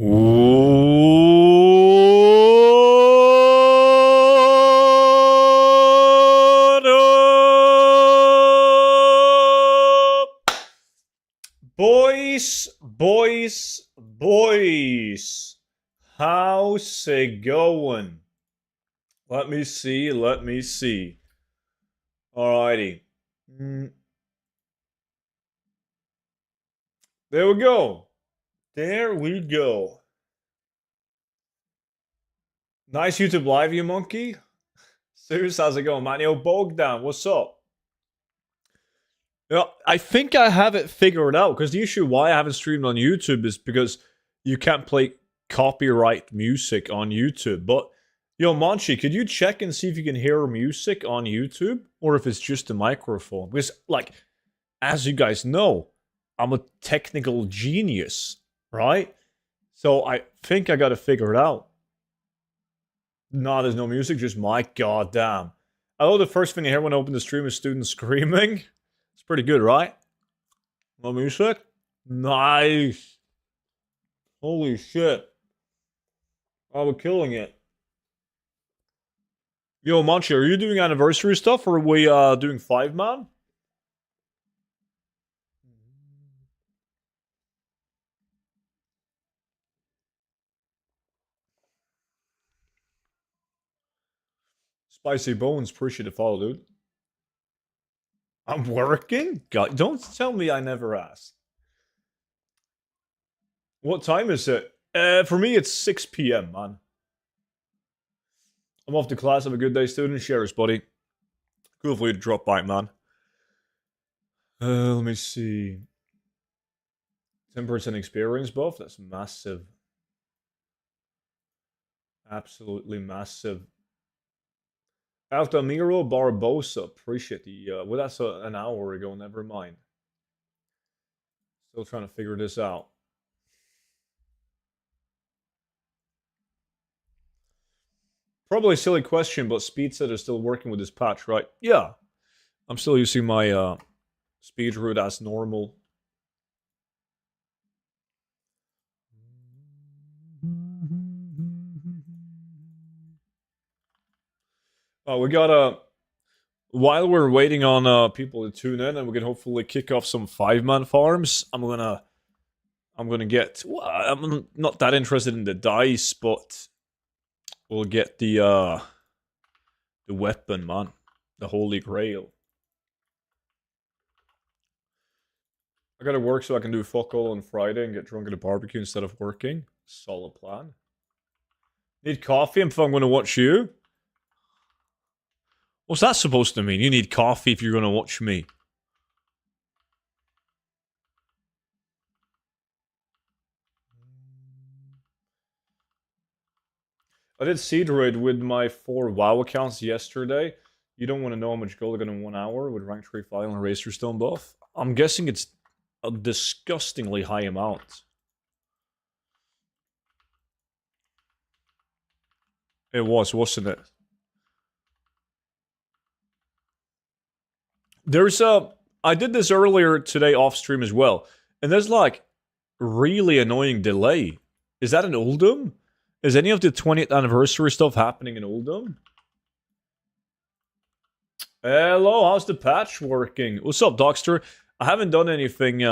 What up? Boys. How's it going? Let me see. Alrighty. There we go. Nice YouTube live, you monkey. Serious, how's it going, man? Yo, Bogdan, what's up? Yeah, I think I have it figured out, because the issue why I haven't streamed on YouTube is because you can't play copyright music on YouTube. But, yo, Monchi, could you check and see if you can hear music on YouTube? Or if it's just the microphone? Because, like, as you guys know, I'm a technical genius, right? So I think I got to figure it out. No, there's no music, just my goddamn. I know the first thing I hear when I open the stream is students screaming. It's pretty good, right? No music? Nice. Holy shit. Oh, we're killing it. Yo, Manchi, are you doing anniversary stuff or are we doing 5-man? Spicy Bones, appreciate the follow, dude. I'm working? God, don't tell me I never asked. What time is it? For me, it's 6 p.m., man. I'm off to class. Have a good day, student. Shares, buddy. Cool for you to drop by, man. Let me see. 10% experience buff? That's massive. Absolutely massive. Altamiro Barbosa, appreciate the, well, that's an hour ago, never mind. Still trying to figure this out. Probably a silly question, but Speed said they're still working with this patch, right? Yeah. I'm still using my speed route as normal. We got while we're waiting on people to tune in, and we can hopefully kick off some 5-man farms. I'm gonna get. Well, I'm not that interested in the dice, but we'll get the weapon, man, the Holy Grail. I gotta work so I can do fuck all on Friday and get drunk at a barbecue instead of working. Solid plan. Need coffee if I'm gonna watch you? What's that supposed to mean? You need coffee if you're going to watch me. I did Seed Raid with my 4 WoW accounts yesterday. You don't want to know how much gold I got in 1 hour with Rank 3 File and Racer Stone buff? I'm guessing it's a disgustingly high amount. It was, wasn't it? There's I did this earlier today off stream as well, and there's like really annoying delay. Is that an Uldum? Is any of the 20th anniversary stuff happening in Uldum? Hello, how's the patch working? What's up, Dockster? I haven't done anything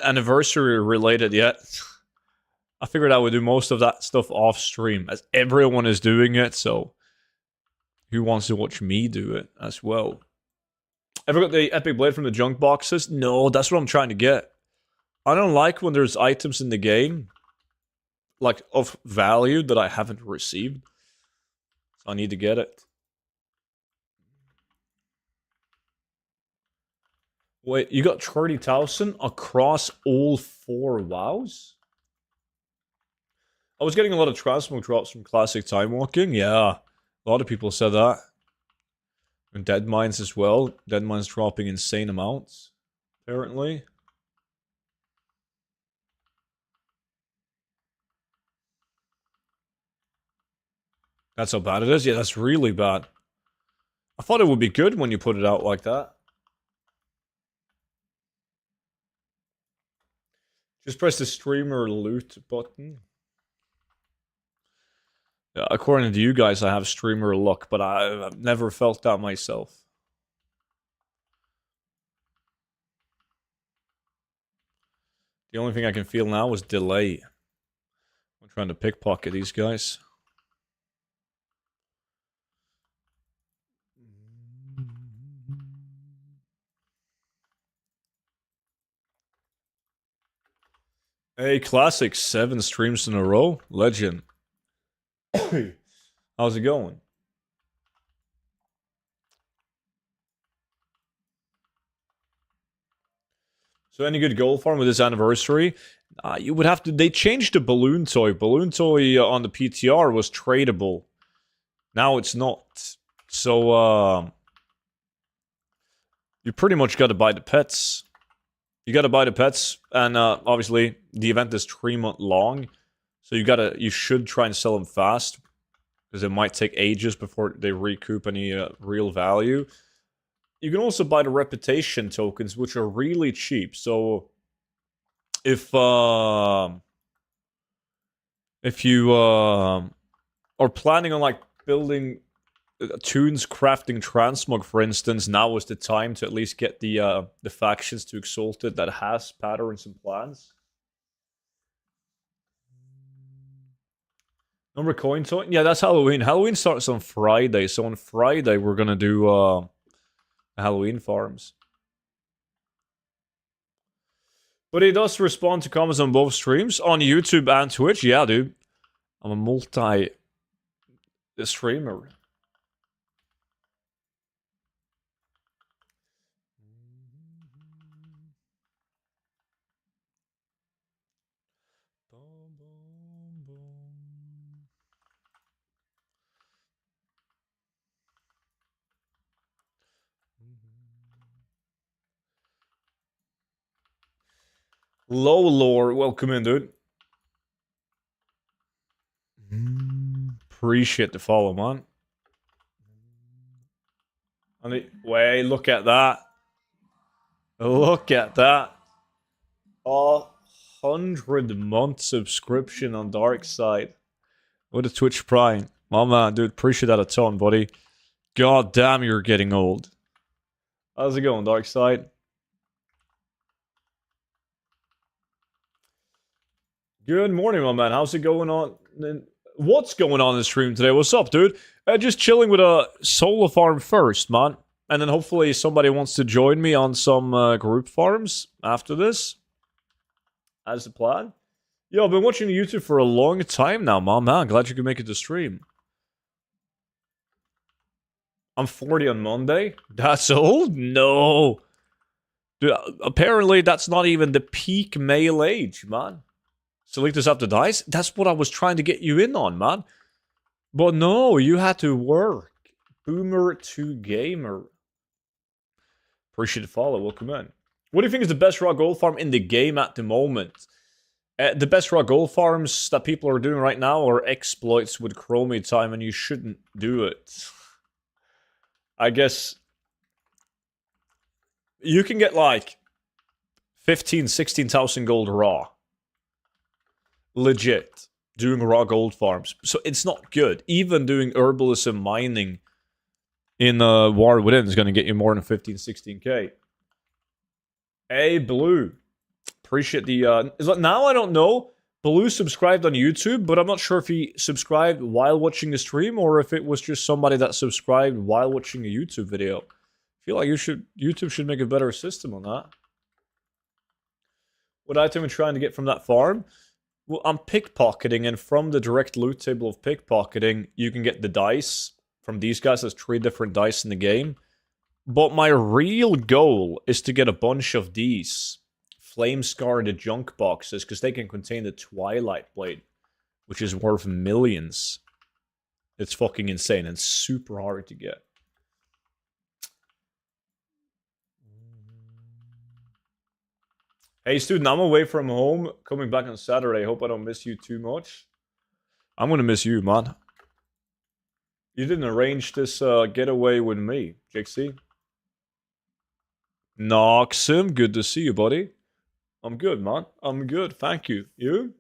anniversary related yet. I figured I would do most of that stuff off stream, as everyone is doing it, so who wants to watch me do it as well? Ever got the Epic Blade from the junk boxes? No, that's what I'm trying to get. I don't like when there's items in the game, like, of value that I haven't received. So I need to get it. Wait, you got 30,000 across all 4 WoWs? I was getting a lot of transmog drops from Classic Time Walking, yeah. A lot of people said that. And Dead Mines as well. Dead Mines dropping insane amounts, apparently. That's how bad it is? Yeah, that's really bad. I thought it would be good when you put it out like that. Just press the streamer loot button. Yeah, according to you guys, I have streamer luck, but I've never felt that myself. The only thing I can feel now is delay. I'm trying to pickpocket these guys. Hey, classic 7 streams in a row. Legend. How's it going? So any good gold farm with this anniversary? You would have to... They changed the balloon toy. Balloon toy on the PTR was tradable. Now it's not. So, you pretty much got to buy the pets. You got to buy the pets, and obviously the event is 3 months long, so you should try and sell them fast, because it might take ages before they recoup any real value. You can also buy the reputation tokens, which are really cheap. So if you are planning on like building Toons crafting transmog, for instance, now is the time to at least get the factions to Exalted that has patterns and plans. Number coin token? Yeah, that's Halloween. Halloween starts on Friday, so on Friday we're gonna do Halloween farms. But he does respond to comments on both streams, on YouTube and Twitch. Yeah, dude. I'm a multi-streamer. Low lore, welcome in, dude. Appreciate the follow, man. Wait, look at that. Look at that. 100-month subscription on Dark Side. What a Twitch Prime. My man, dude, appreciate that a ton, buddy. God damn, you're getting old. How's it going, Dark Side? Good morning, my man. How's it going on? What's going on in the stream today? What's up, dude? Just chilling with a solo farm first, man. And then hopefully somebody wants to join me on some group farms after this. As the plan. Yo, I've been watching YouTube for a long time now, man. Glad you could make it to stream. I'm 40 on Monday. That's old? No. Dude, apparently that's not even the peak male age, man. Select us up to dice? That's what I was trying to get you in on, man. But no, you had to work. Boomer to gamer. Appreciate the follow. Welcome in. What do you think is the best raw gold farm in the game at the moment? The best raw gold farms that people are doing right now are exploits with chromie time, and you shouldn't do it. I guess you can get like 15, 16,000 gold raw. Legit. Doing raw gold farms. So it's not good. Even doing herbalism mining in War Within is going to get you more than 15, 16k. Hey, Blue. Appreciate the... now I don't know. Blue subscribed on YouTube, but I'm not sure if he subscribed while watching the stream or if it was just somebody that subscribed while watching a YouTube video. I feel like YouTube should make a better system on that. What item are you trying to get from that farm? Well, I'm pickpocketing, and from the direct loot table of pickpocketing, you can get the dice. From these guys, there's 3 different dice in the game. But my real goal is to get a bunch of these flame-scarred junk boxes, because they can contain the Twilight Blade, which is worth millions. It's fucking insane and super hard to get. Hey, student, I'm away from home, coming back on Saturday. Hope I don't miss you too much. I'm gonna miss you, man. You didn't arrange this getaway with me, JC. Noxum, good to see you, buddy. I'm good, man. I'm good. Thank you. You?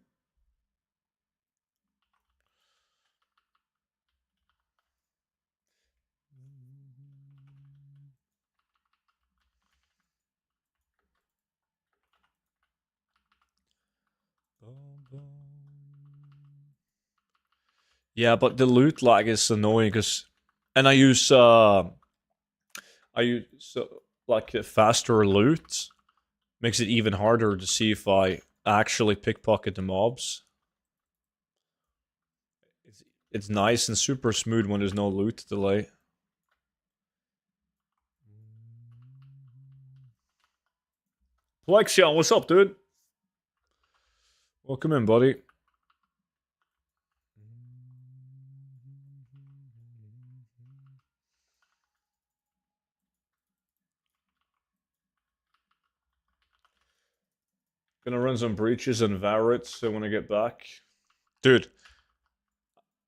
Yeah, but the loot lag is annoying because, and I use like a faster loot makes it even harder to see if I actually pickpocket the mobs. It's nice and super smooth when there's no loot delay. Plexion, what's up, dude? Welcome in, buddy. Gonna run some breaches and varrets when I get back. Dude,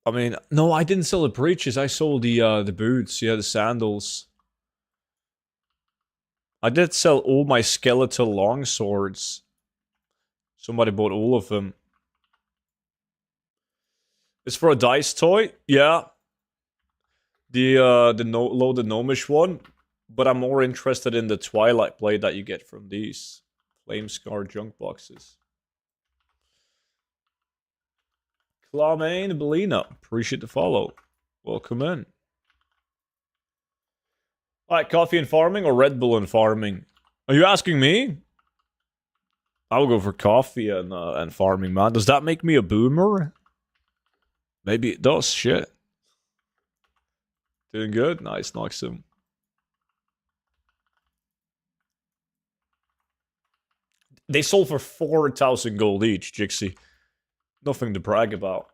I mean, no, I didn't sell the breeches. I sold the boots. Yeah, the sandals. I did sell all my skeletal longswords. Somebody bought all of them. It's for a dice toy. Yeah, the no loaded gnomish one. But I'm more interested in the Twilight blade that you get from these flame scar junk boxes. Clamaine Belina, appreciate the follow. Welcome in. Alright, coffee and farming or Red Bull and farming? Are you asking me? I will go for coffee and farming, man. Does that make me a boomer? Maybe it does. Shit. Doing good? Nice, Noxum. They sold for 4,000 gold each, Jixie. Nothing to brag about.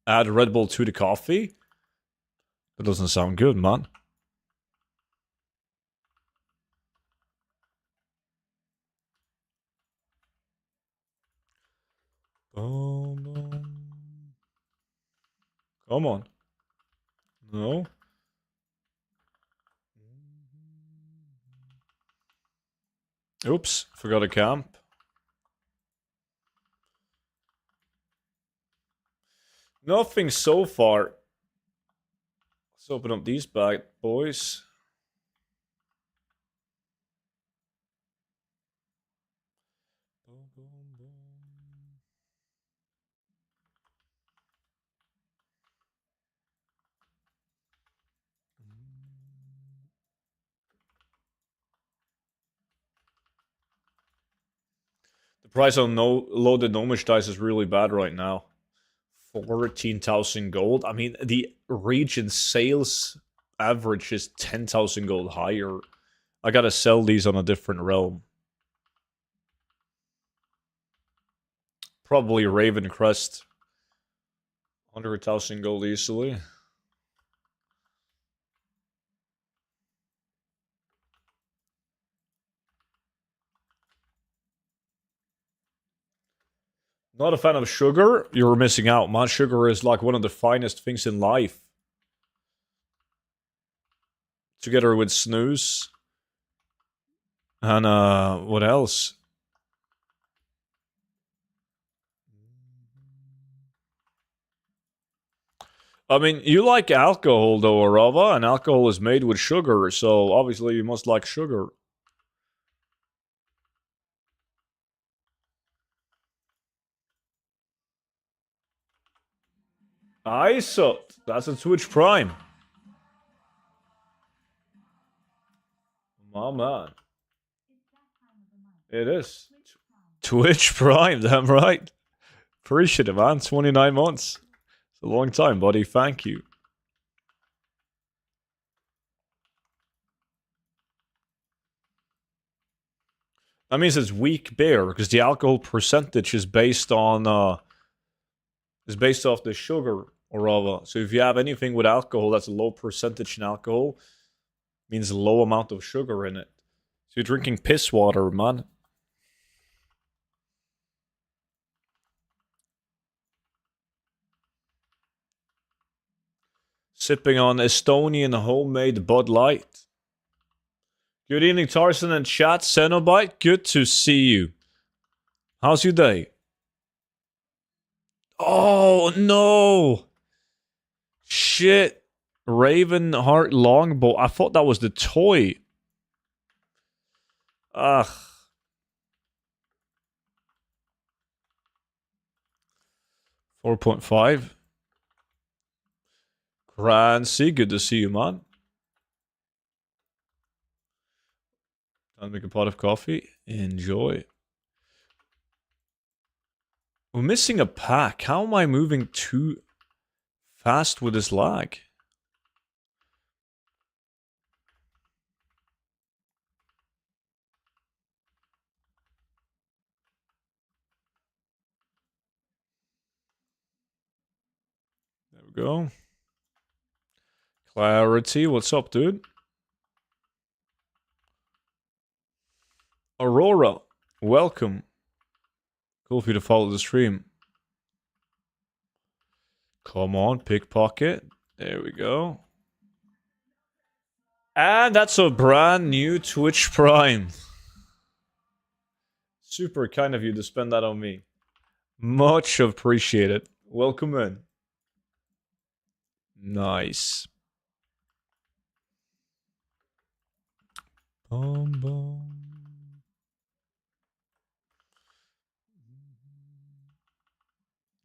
Add Red Bull to the coffee? That doesn't sound good, man. Come on. No. Oops, forgot a camp. Nothing so far. Let's open up these bad boys. The price on no loaded gnomish dice is really bad right now. 14,000 gold. I mean, the region sales average is 10,000 gold higher. I gotta sell these on a different realm. Probably Raven Crest. 100,000 gold easily. Not a fan of sugar? You're missing out. Man, sugar is like one of the finest things in life. Together with snooze. And what else? I mean, you like alcohol though, Arava, and alcohol is made with sugar, so obviously you must like sugar. ISO, that's a Twitch Prime. My man. It is. Twitch Prime, damn right. Appreciate it, man. 29 months. It's a long time, buddy. Thank you. That means it's weak beer, because the alcohol percentage is based on is based off the sugar or rather. So if you have anything with alcohol that's a low percentage in alcohol, means a low amount of sugar in it. So you're drinking piss water, man. Sipping on Estonian homemade Bud Light. Good evening, Tarzan and chat. Cenobite, good to see you. How's your day? Oh, no. Shit. Ravenheart Longbow. I thought that was the toy. Ugh. 4.5. Crancy, good to see you, man. Time to make a pot of coffee. Enjoy. We're missing a pack. How am I moving too fast with this lag? There we go. Clarity, what's up, dude? Aurora, welcome. Cool for you to follow the stream. Come on, pickpocket. There we go. And that's a brand new Twitch Prime. Super kind of you to spend that on me. Much appreciated. Welcome in. Nice. Boom, boom.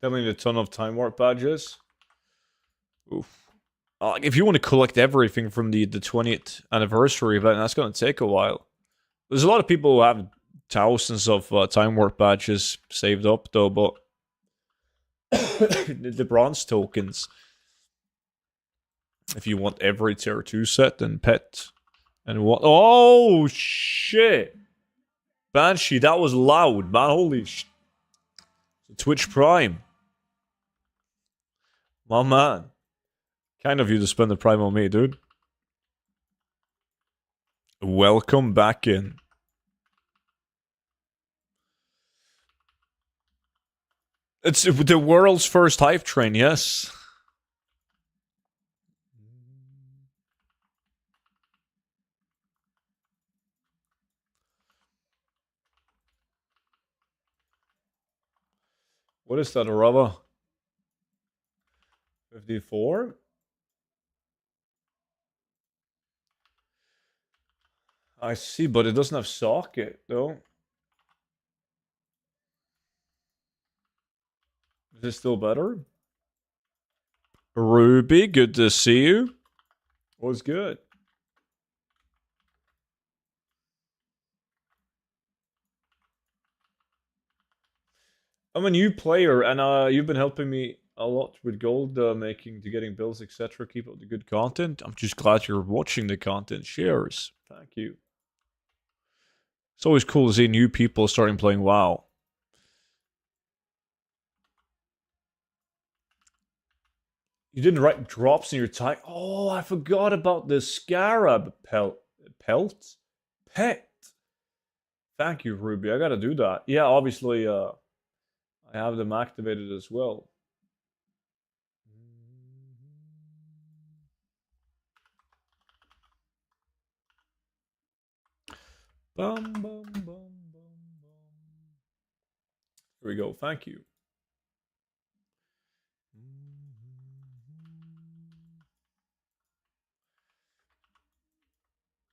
Definitely a ton of time warp badges. Oof. If you want to collect everything from the 20th anniversary event, that's going to take a while. There's a lot of people who have thousands of time warp badges saved up, though, but the bronze tokens, if you want every tier 2 set and pet and what. Oh, shit. Banshee, that was loud, man. Holy sh. Twitch Prime. My man. Kind of you to spend the Prime on me, dude. Welcome back in. It's the world's first hype train, yes. What is that, Arava? 54? I see, but it doesn't have socket, though. Is it still better? Ruby, good to see you. Was good. I'm a new player, and you've been helping me a lot with gold making to getting bills, etc. Keep up the good content. I'm just glad you're watching the content. Cheers. Thank you. It's always cool to see new people starting playing WoW. You didn't write drops in your tag. Oh, I forgot about the scarab pelt. Pet. Thank you, Ruby. I gotta do that. Yeah, obviously, I have them activated as well. Bum, bum, bum, bum, bum. Here we go. Thank you.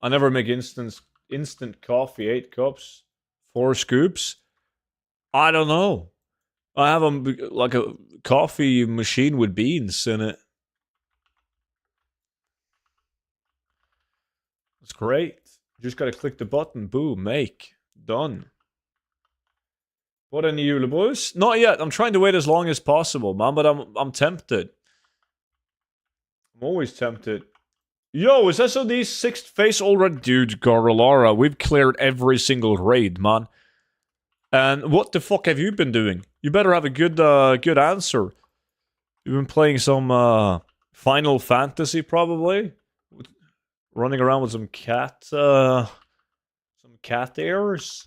I never make instant coffee. 8 cups, 4 scoops. I don't know. I have like a coffee machine with beans in it. It's great. You just gotta click the button. Boom. Make. Done. What any julebus? Not yet. I'm trying to wait as long as possible, man. But I'm tempted. I'm always tempted. Yo, is SOD's 6th phase already? Dude, Garalara, we've cleared every single raid, man. And what the fuck have you been doing? You better have a good answer. You've been playing some Final Fantasy, probably? Running around with some cat ears?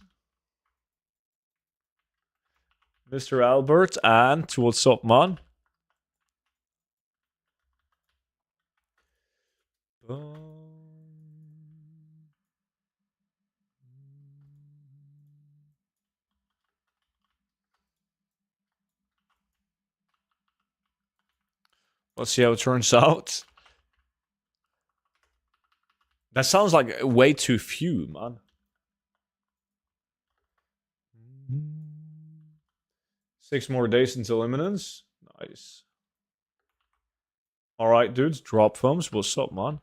Mr. Albert, and what's up, man? Let's see how it turns out. That sounds like way too few, man. 6 more days until imminence. Nice. Alright, dudes. Drop thumbs. What's up, man?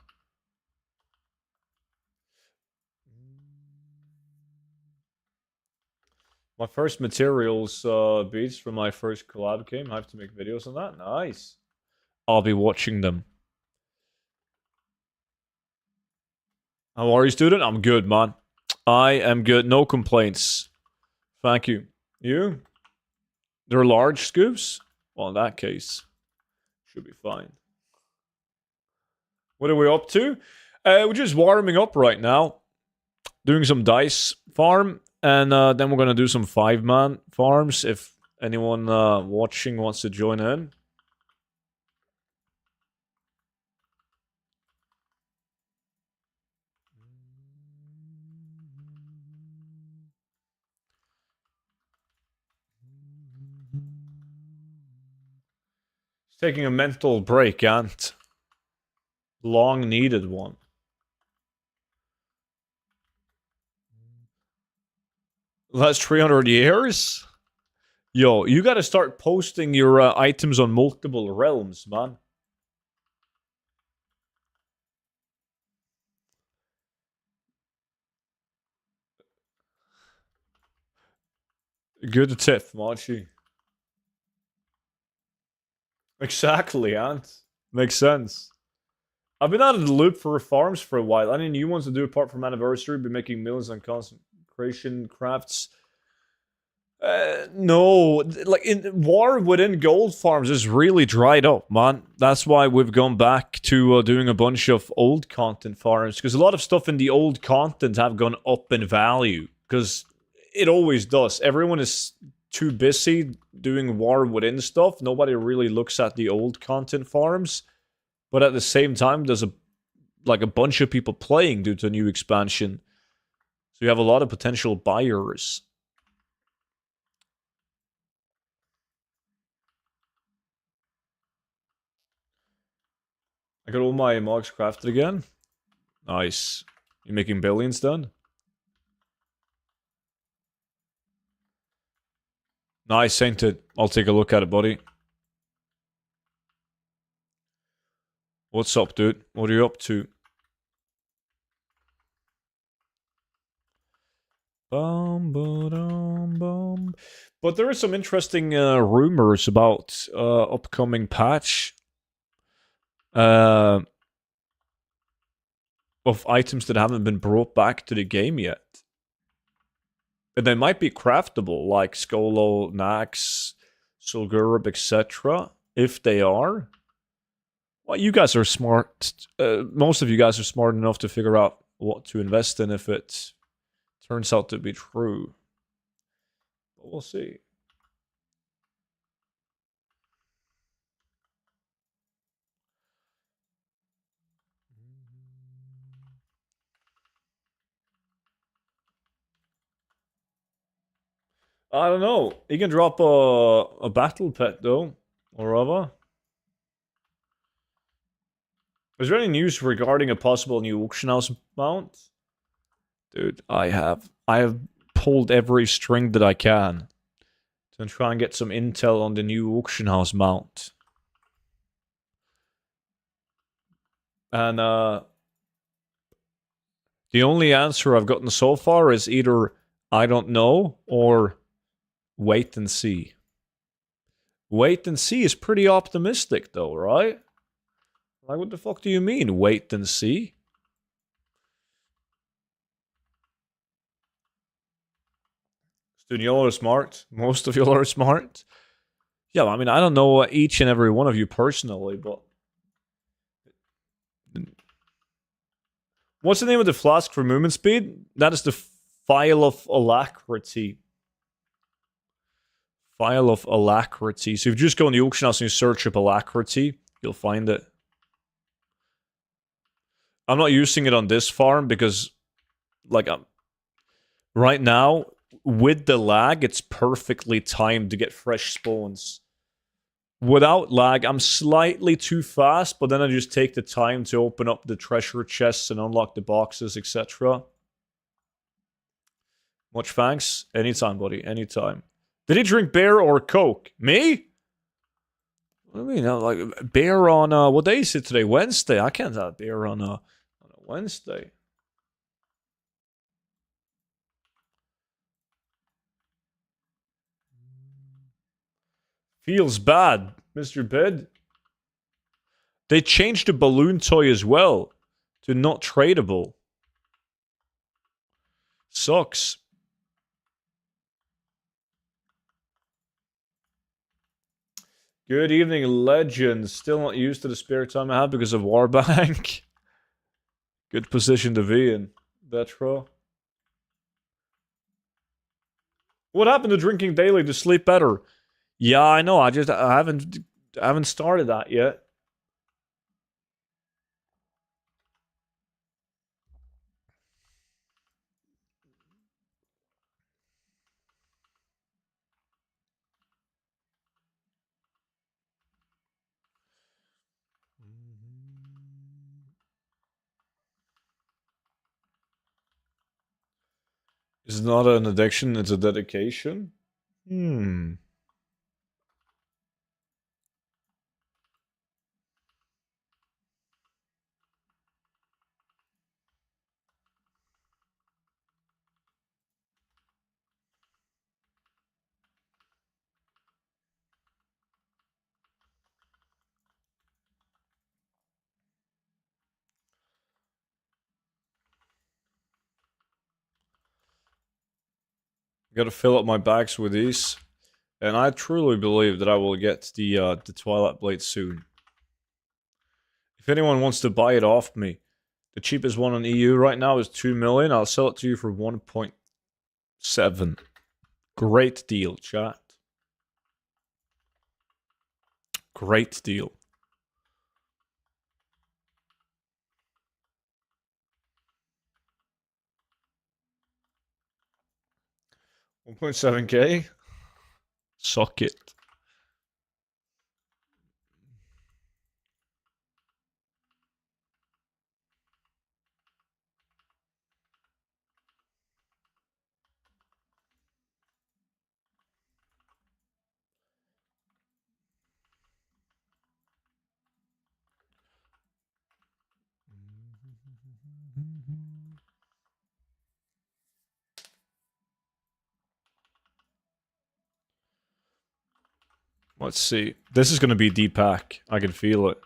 My first materials beats from my first collab game. I have to make videos on that. Nice. I'll be watching them. How are you, student? I'm good, man. I am good. No complaints. Thank you. You? They're large scoops? Well, in that case, should be fine. What are we up to? We're just warming up right now. Doing some dice farm. And then we're going to do some 5-man farms if anyone watching wants to join in. Taking a mental break, Ant. Long needed one. That's 300 years? Yo, you gotta start posting your items on multiple realms, man. Good tip, Machi. Exactly, Ant. Makes sense. I've been out of the loop for farms for a while. Any new ones to do apart from anniversary? Been making millions on consecration crafts. No, like in war within gold farms is really dried up, man. That's why we've gone back to doing a bunch of old content farms, because a lot of stuff in the old content have gone up in value, because it always does. Everyone is too busy doing war within stuff. Nobody really looks at the old content farms, but at the same time, there's a bunch of people playing due to a new expansion, so you have a lot of potential buyers. I got all my mogs crafted again. Nice. You making billions then? Nice, ain't it? I'll take a look at it, buddy. What's up, dude? What are you up to? Bum. But there are some interesting rumors about upcoming patch. Of items that haven't been brought back to the game yet. And they might be craftable, like Skolo, Nax, Sulgurub, etc. If they are. Well, you guys are smart. Most of you guys are smart enough to figure out what to invest in if it turns out to be true. But we'll see. I don't know. You can drop a battle pet though, or other. Is there any news regarding a possible new auction house mount? Dude, I have pulled every string that I can to try and get some intel on the new auction house mount. And the only answer I've gotten so far is either I don't know or wait and see. Wait and see is pretty optimistic though, right? Like, what the fuck do you mean, wait and see? Dude, y'all are smart. Most of y'all are smart. Yeah, I mean, I don't know each and every one of you personally, but... What's the name of the flask for movement speed? That is the File of Alacrity. File of Alacrity. So if you just go on the auction house and you search up Alacrity, you'll find it. I'm not using it on this farm because, like, right now, with the lag, it's perfectly timed to get fresh spawns. without lag. I'm slightly too fast, but then I just take the time to open up the treasure chests and unlock the boxes, etc. Much thanks. Anytime, buddy. Anytime. Did he drink beer or Coke? Me? What do you mean? Like beer on what day is it today? Wednesday. I can't have beer on a Wednesday. Feels bad, Mr. Bed. They changed the balloon toy as well to not tradable. Sucks. Good evening, legends. Still not used to the spare time I have because of Warbank. Good position to be in, Vetro. What happened to drinking daily to sleep better? Yeah, I know. I haven't started that yet. It's not an addiction, it's a dedication. Gotta fill up my bags with these. And I truly believe that I will get the Twilight Blade soon. If anyone wants to buy it off me, the cheapest one on EU right now is 2 million. I'll sell it to you for 1.7. Great deal, chat. Great deal. 1.7k? Suck it. Let's see. This is going to be D-Pack. I can feel it.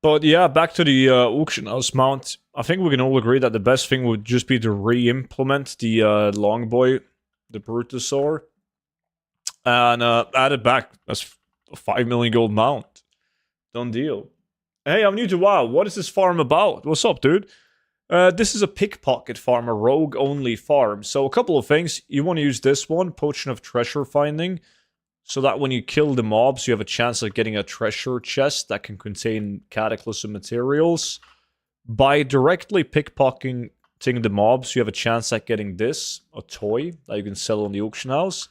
But yeah, back to the auction house mount. I think we can all agree that the best thing would just be to re-implement the Longboy, the Brutosaur, and add it back as a 5 million gold mount. Done deal. Hey, I'm new to WoW. What is this farm about? What's up, dude? This is a pickpocket farm, a rogue-only farm. So a couple of things. You want to use this one, Potion of Treasure Finding, so that when you kill the mobs, you have a chance of getting a treasure chest that can contain Cataclysm materials. By directly pickpocketing the mobs, you have a chance at getting this, a toy that you can sell on the auction house.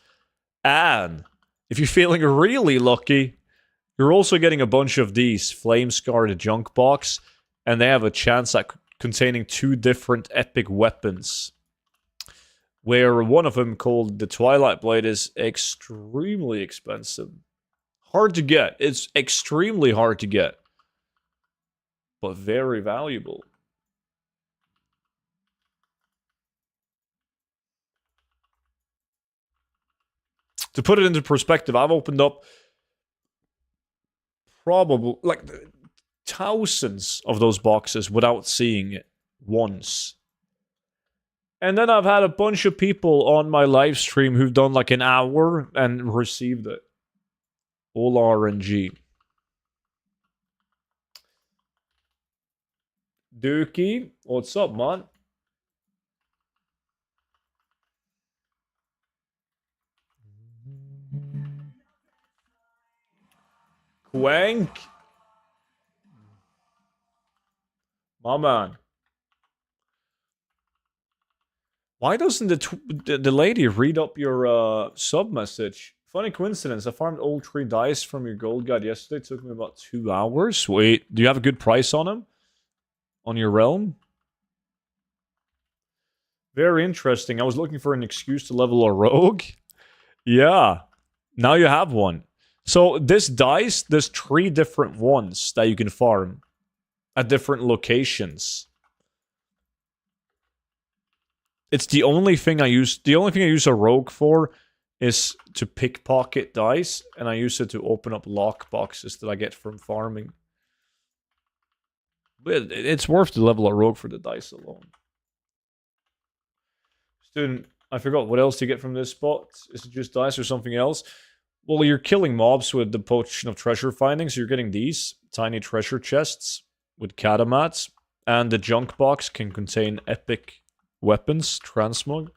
And if you're feeling really lucky, you're also getting a bunch of these, Flamescar, the junk box, and they have a chance at containing 2 different epic weapons. Where one of them, called the Twilight Blade, is extremely expensive. Hard to get. It's extremely hard to get. But very valuable. To put it into perspective, I've opened up probably like thousands of those boxes without seeing it once. And then I've had a bunch of people on my live stream who've done like an hour and received it. All RNG. Dookie, what's up, man? Quank. My man. Why doesn't the lady read up your sub message? Funny coincidence. I farmed all 3 dice from your gold guide yesterday. It took me about 2 hours. Wait, do you have a good price on them? On your realm? Very interesting. I was looking for an excuse to level a rogue. Yeah. Now you have one. So this dice, there's 3 different ones that you can farm at different locations. It's the only thing I use. The only thing I use a rogue for is to pickpocket dice, and I use it to open up lock boxes that I get from farming. But it's worth the level a rogue for the dice alone. Student, I forgot, what else do you get from this spot? Is it just dice or something else? Well, you're killing mobs with the potion of treasure finding, so you're getting these tiny treasure chests with catamats, and the junk box can contain epic weapons, transmog.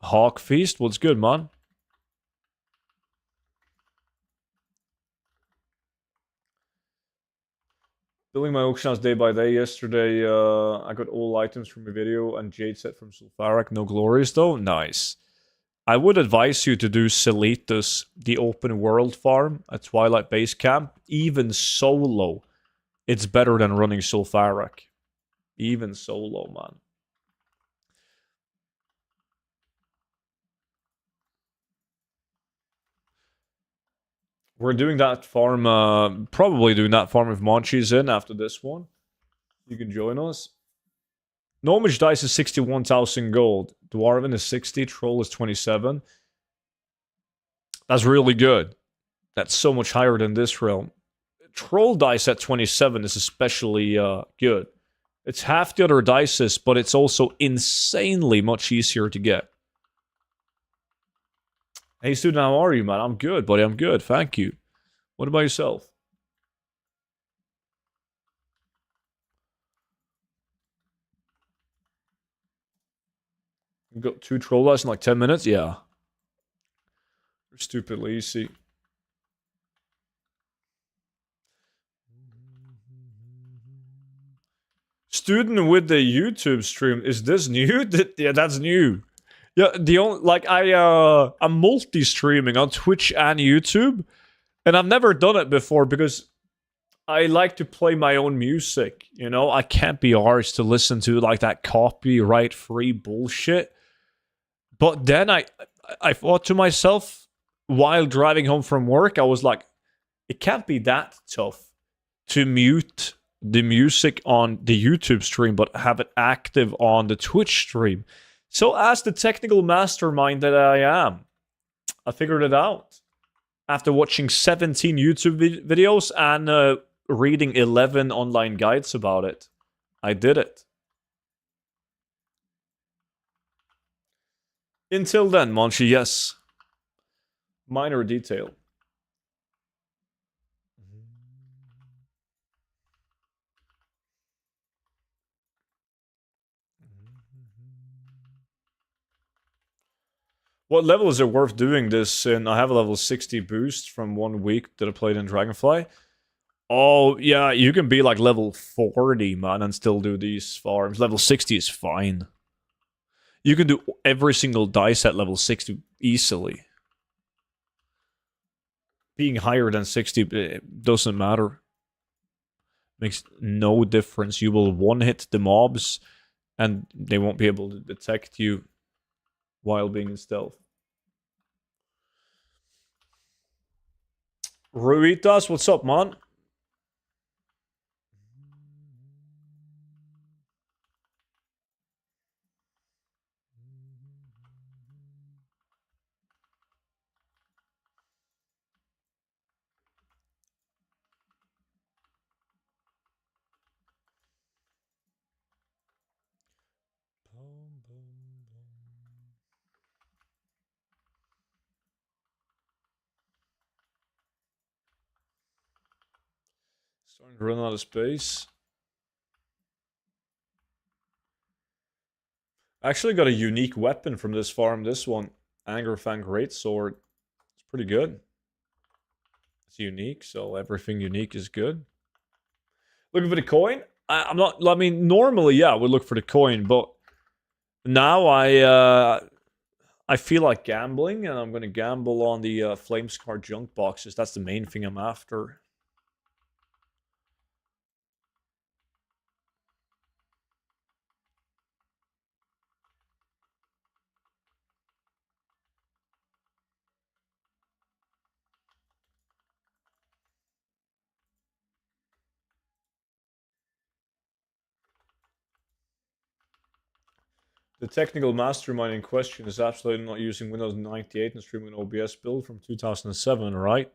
Hawk Feast, what's good, man? Building my auction house day by day yesterday. I got all items from a video and jade set from Sulfuric. No glories though. Nice. I would advise you to do Celitus, the open world farm at Twilight Base Camp. Even solo, it's better than running Sulfuric. Even solo, man. We're doing that farm, probably doing that farm if Monchi's in after this one. You can join us. Gnomish dice is 61,000 gold. Dwarven is 60. Troll is 27. That's really good. That's so much higher than this realm. Troll dice at 27 is especially good. It's half the other dices, but it's also insanely much easier to get. Hey, student, how are you, man? I'm good, buddy. I'm good. Thank you. What about yourself? You got 2 troll dice in like 10 minutes? Yeah. You're stupidly easy. Student with the YouTube stream. Is this new? Yeah, that's new. Yeah, the only like I'm multi-streaming on Twitch and YouTube, and I've never done it before because I like to play my own music. You know, I can't be arsed to listen to like that copyright-free bullshit. But then I thought to myself while driving home from work, I was like, it can't be that tough to mute the music on the YouTube stream, but have it active on the Twitch stream. So as the technical mastermind that I am, I figured it out. After watching 17 YouTube videos and reading 11 online guides about it, I did it. Until then, Monchi, yes. Minor detail. What level is it worth doing this in? I have a level 60 boost from 1 week that I played in Dragonfly. Oh, yeah, you can be like level 40, man, and still do these farms. Level 60 is fine. You can do every single dice at level 60 easily. Being higher than 60 it doesn't matter. Makes no difference. You will one-hit the mobs, and they won't be able to detect you while being in stealth. Ruitas, what's up, man? Starting to run out of space. I actually got a unique weapon from this farm, this one. Angerfang Greatsword. It's pretty good. It's unique, so everything unique is good. Looking for the coin? I'm not. I mean, normally, yeah, I would look for the coin, but now I feel like gambling, and I'm gonna gamble on the Flamescar junk boxes. That's the main thing I'm after. The technical mastermind in question is absolutely not using Windows 98 and streaming an OBS build from 2007, right?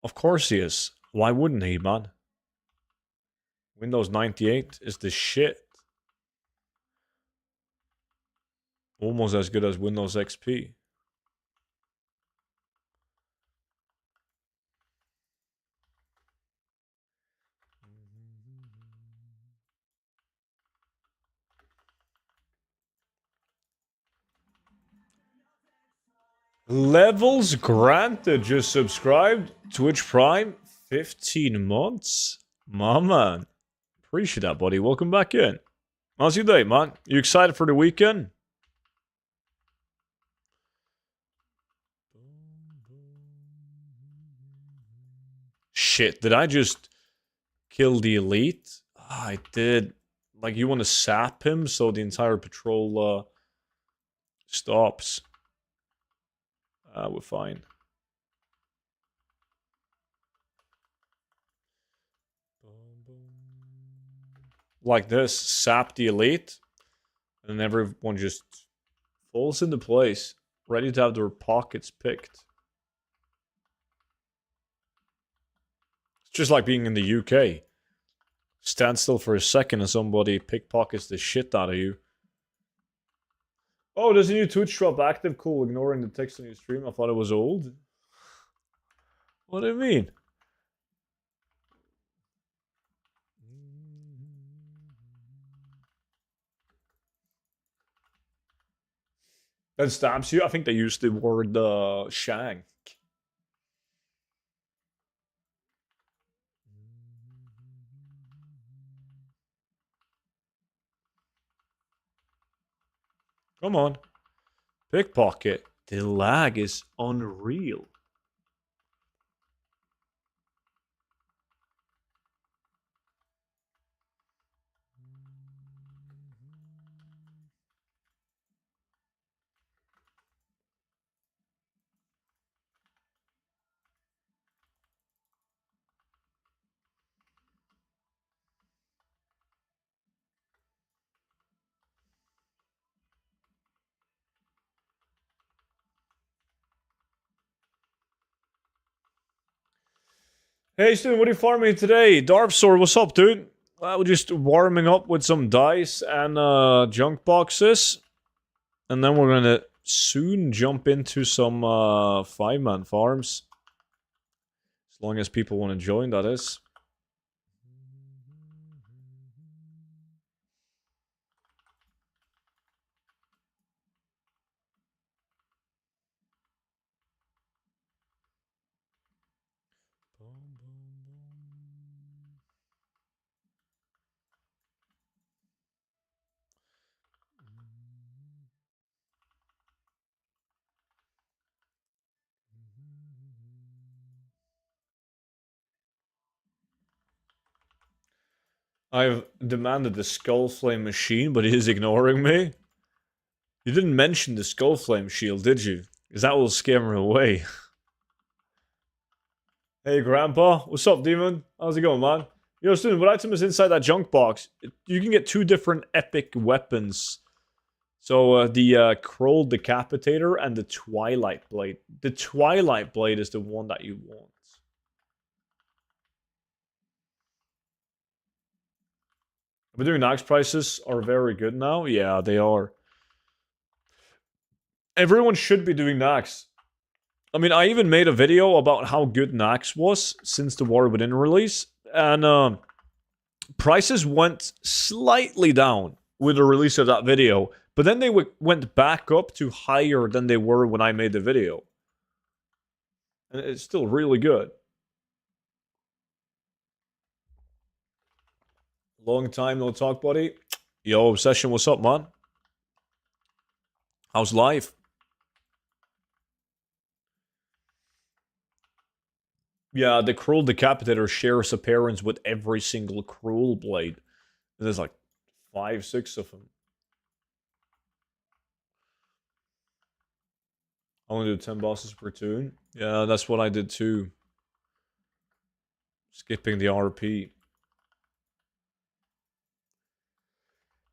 Of course he is. Why wouldn't he, man? Windows 98 is the shit. Almost as good as Windows XP. Levels granted. Just subscribed. Twitch Prime. 15 months. My man. Appreciate that, buddy. Welcome back in. How's your day, man? You excited for the weekend? Shit, did I just kill the elite? I did. Like, you want to sap him so the entire patrol stops. We're fine. Like this, sap the elite, and everyone just falls into place, ready to have their pockets picked. It's just like being in the UK. Stand still for a second and somebody pickpockets the shit out of you. Oh, there's a new Twitch drop active. Cool, ignoring the text on your stream. I thought it was old. What do you mean? That stamps you? I think they used the word shank. Come on. Pickpocket. The lag is unreal. Hey, Stu, what are you farming today? Darpsor, what's up, dude? We're just warming up with some dice and junk boxes. And then we're gonna soon jump into some 5-man farms. As long as people want to join, that is. I've demanded the Skull Flame machine, but he is ignoring me. You didn't mention the Skull Flame shield, did you? Because that will scare him away. Hey, Grandpa. What's up, Demon? How's it going, man? Yo, student, what item is inside that junk box? You can get 2 different epic weapons. So, the Kroll Decapitator and the Twilight Blade. The Twilight Blade is the one that you want. We're doing axe prices are very good now. Yeah, they are. Everyone should be doing Nax. I mean, I even made a video about how good Nax was since the War Within release. And prices went slightly down with the release of that video. But then they went back up to higher than they were when I made the video. And it's still really good. Long time no talk, buddy. Yo, Obsession, what's up, man? How's life? Yeah, the Cruel Decapitator shares appearance with every single Cruel blade. There's like 5, 6 of them. I only do 10 bosses per tune. Yeah, that's what I did too. Skipping the RP.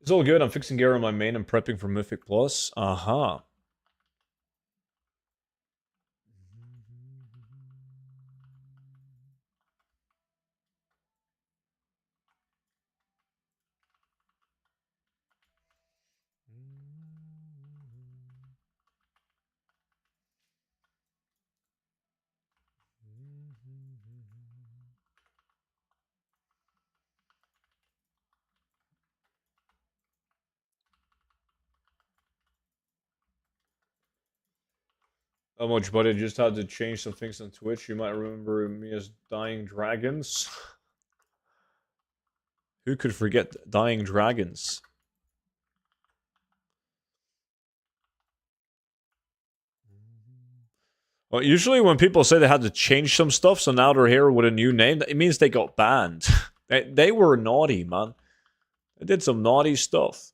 It's all good. I'm fixing gear on my main and prepping for Mythic Plus. Uh-huh. How much, buddy? I just had to change some things on Twitch. You might remember me as Dying Dragons. Who could forget Dying Dragons? Well, usually when people say they had to change some stuff, so now they're here with a new name, it means they got banned. they were naughty, man. They did some naughty stuff.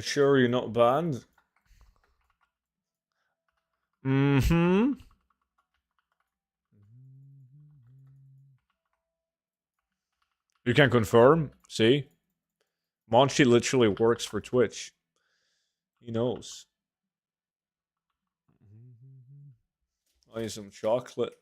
Sure you're not banned? Mm-hmm. You can confirm. See? Monchi literally works for Twitch. He knows. I need some chocolate.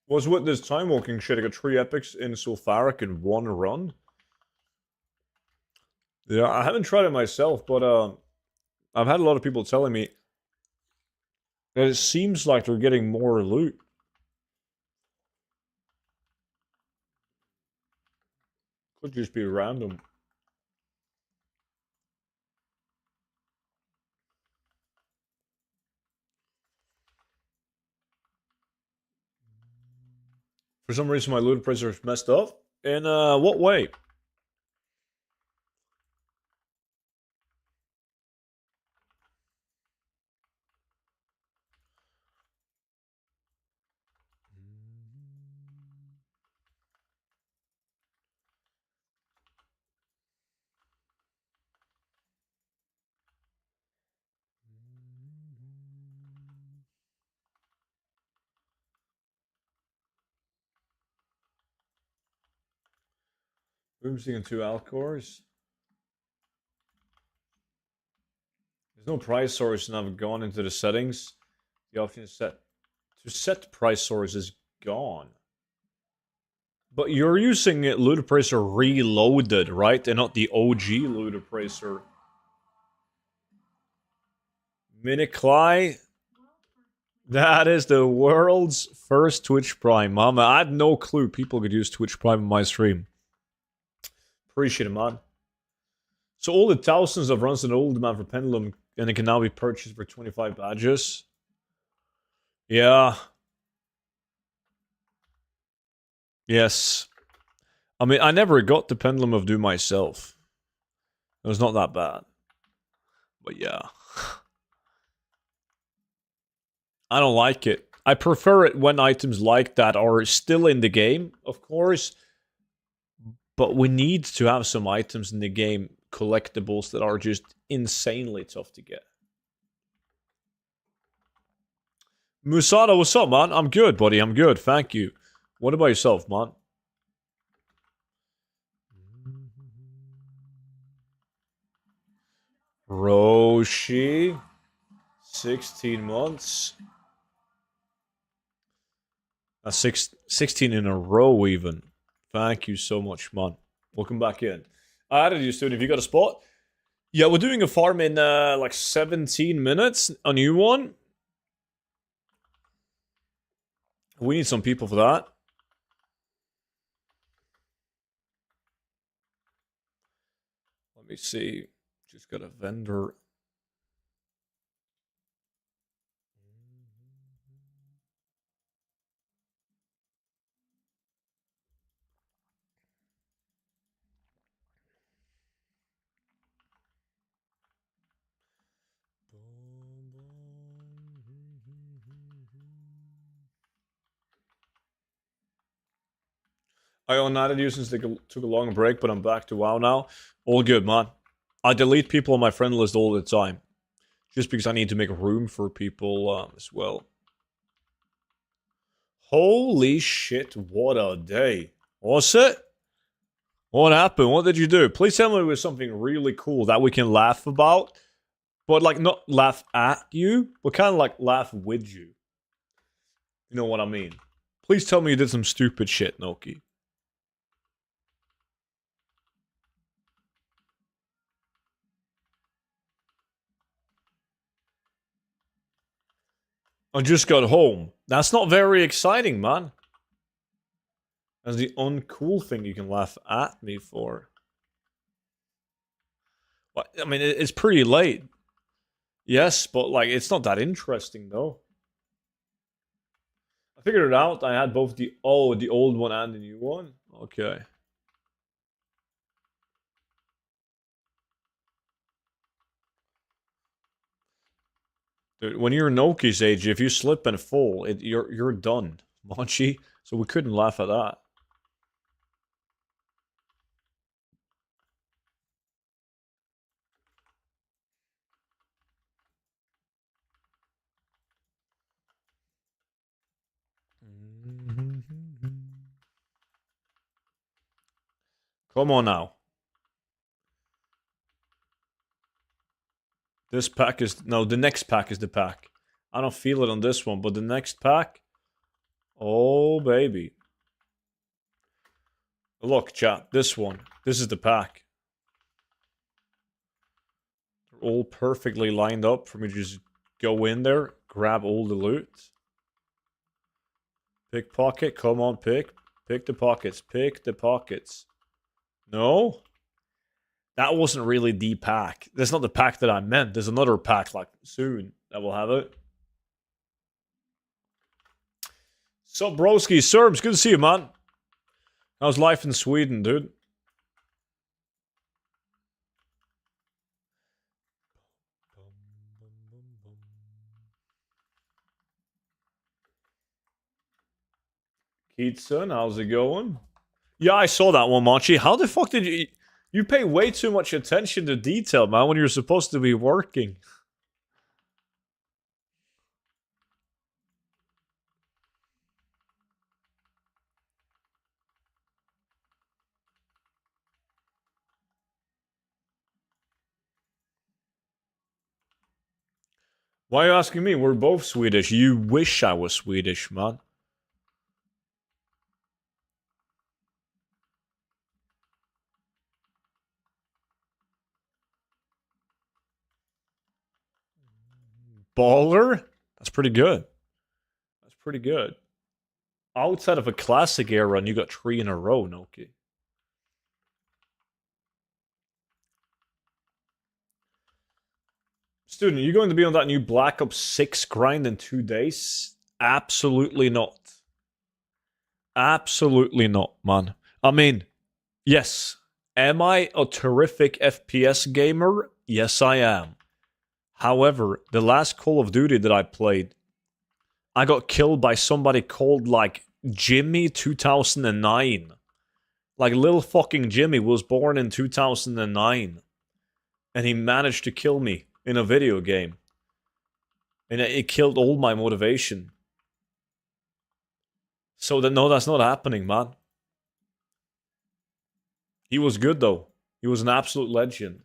Was with this time walking shit, I got 3 epics in Sulfuric in 1 run. Yeah, I haven't tried it myself, but I've had a lot of people telling me that it seems like they're getting more loot. Could just be random. For some reason, my loot appraiser is messed up. In what way? Boomsing and 2 Alcors. There's no price source, and I've gone into the settings. The option is set to set price source is gone. But you're using loot appraiser reloaded, right? And not the OG loot appraiser. Minicly. That is the world's first Twitch Prime, mama. I had no clue people could use Twitch Prime in my stream. Appreciate it, man. So all the thousands of runs in Uldum for Pendulum, and it can now be purchased for 25 badges. Yeah. Yes. I mean, I never got the Pendulum of Doom myself. It was not that bad. But yeah. I don't like it. I prefer it when items like that are still in the game, of course. But we need to have some items in the game, collectibles, that are just insanely tough to get. Musada, what's up, man? I'm good, buddy. I'm good. Thank you. What about yourself, man? Roshi. 16 months. 16 in a row even. Thank you so much, man. Welcome back in. I added you, student. Have you got a spot? Yeah, we're doing a farm in like 17 minutes. A new one. We need some people for that. Let me see. Just got a vendor. I unadded you since they took a long break, but I'm back to WoW now. All good, man. I delete people on my friend list all the time. Just because I need to make room for people as well. Holy shit, what a day. What's it? What happened? What did you do? Please tell me it was something really cool that we can laugh about. But like not laugh at you, but kind of like laugh with you. You know what I mean? Please tell me you did some stupid shit, Noki. I just got home. That's not very exciting, man. That's the uncool thing you can laugh at me for. Well, I mean, it's pretty late. Yes, but like, it's not that interesting, though. I figured it out. I had both the old one and the new one. Okay. Dude, when you're Noki's age, if you slip and fall, you're done, Monchi. So we couldn't laugh at that. Come on now. This pack is... No, the next pack is the pack. I don't feel it on this one, but the next pack... Oh, baby. Look, chat. This one. This is the pack. They're all perfectly lined up for me to just go in there, grab all the loot. Pickpocket. Come on, pick. Pick the pockets. Pick the pockets. No? That wasn't really the pack. That's not the pack that I meant. There's another pack, like, soon that will have it. Sup, broski? Serbs, good to see you, man. How's life in Sweden, dude? Keatson, how's it going? Yeah, I saw that one, Monchi. How the fuck did you... You pay way too much attention to detail, man, when you're supposed to be working. Why are you asking me? We're both Swedish. You wish I was Swedish, man. Baller? That's pretty good. That's pretty good. Outside of a classic era, and you got 3 in a row, Noki. Student, are you going to be on that new Black Ops 6 grind in 2 days? Absolutely not. Absolutely not, man. I mean, yes. Am I a terrific FPS gamer? Yes, I am. However, the last Call of Duty that I played, I got killed by somebody called, like, Jimmy 2009. Like, little fucking Jimmy was born in 2009. And he managed to kill me in a video game. And it killed all my motivation. So, no, that's not happening, man. He was good, though. He was an absolute legend.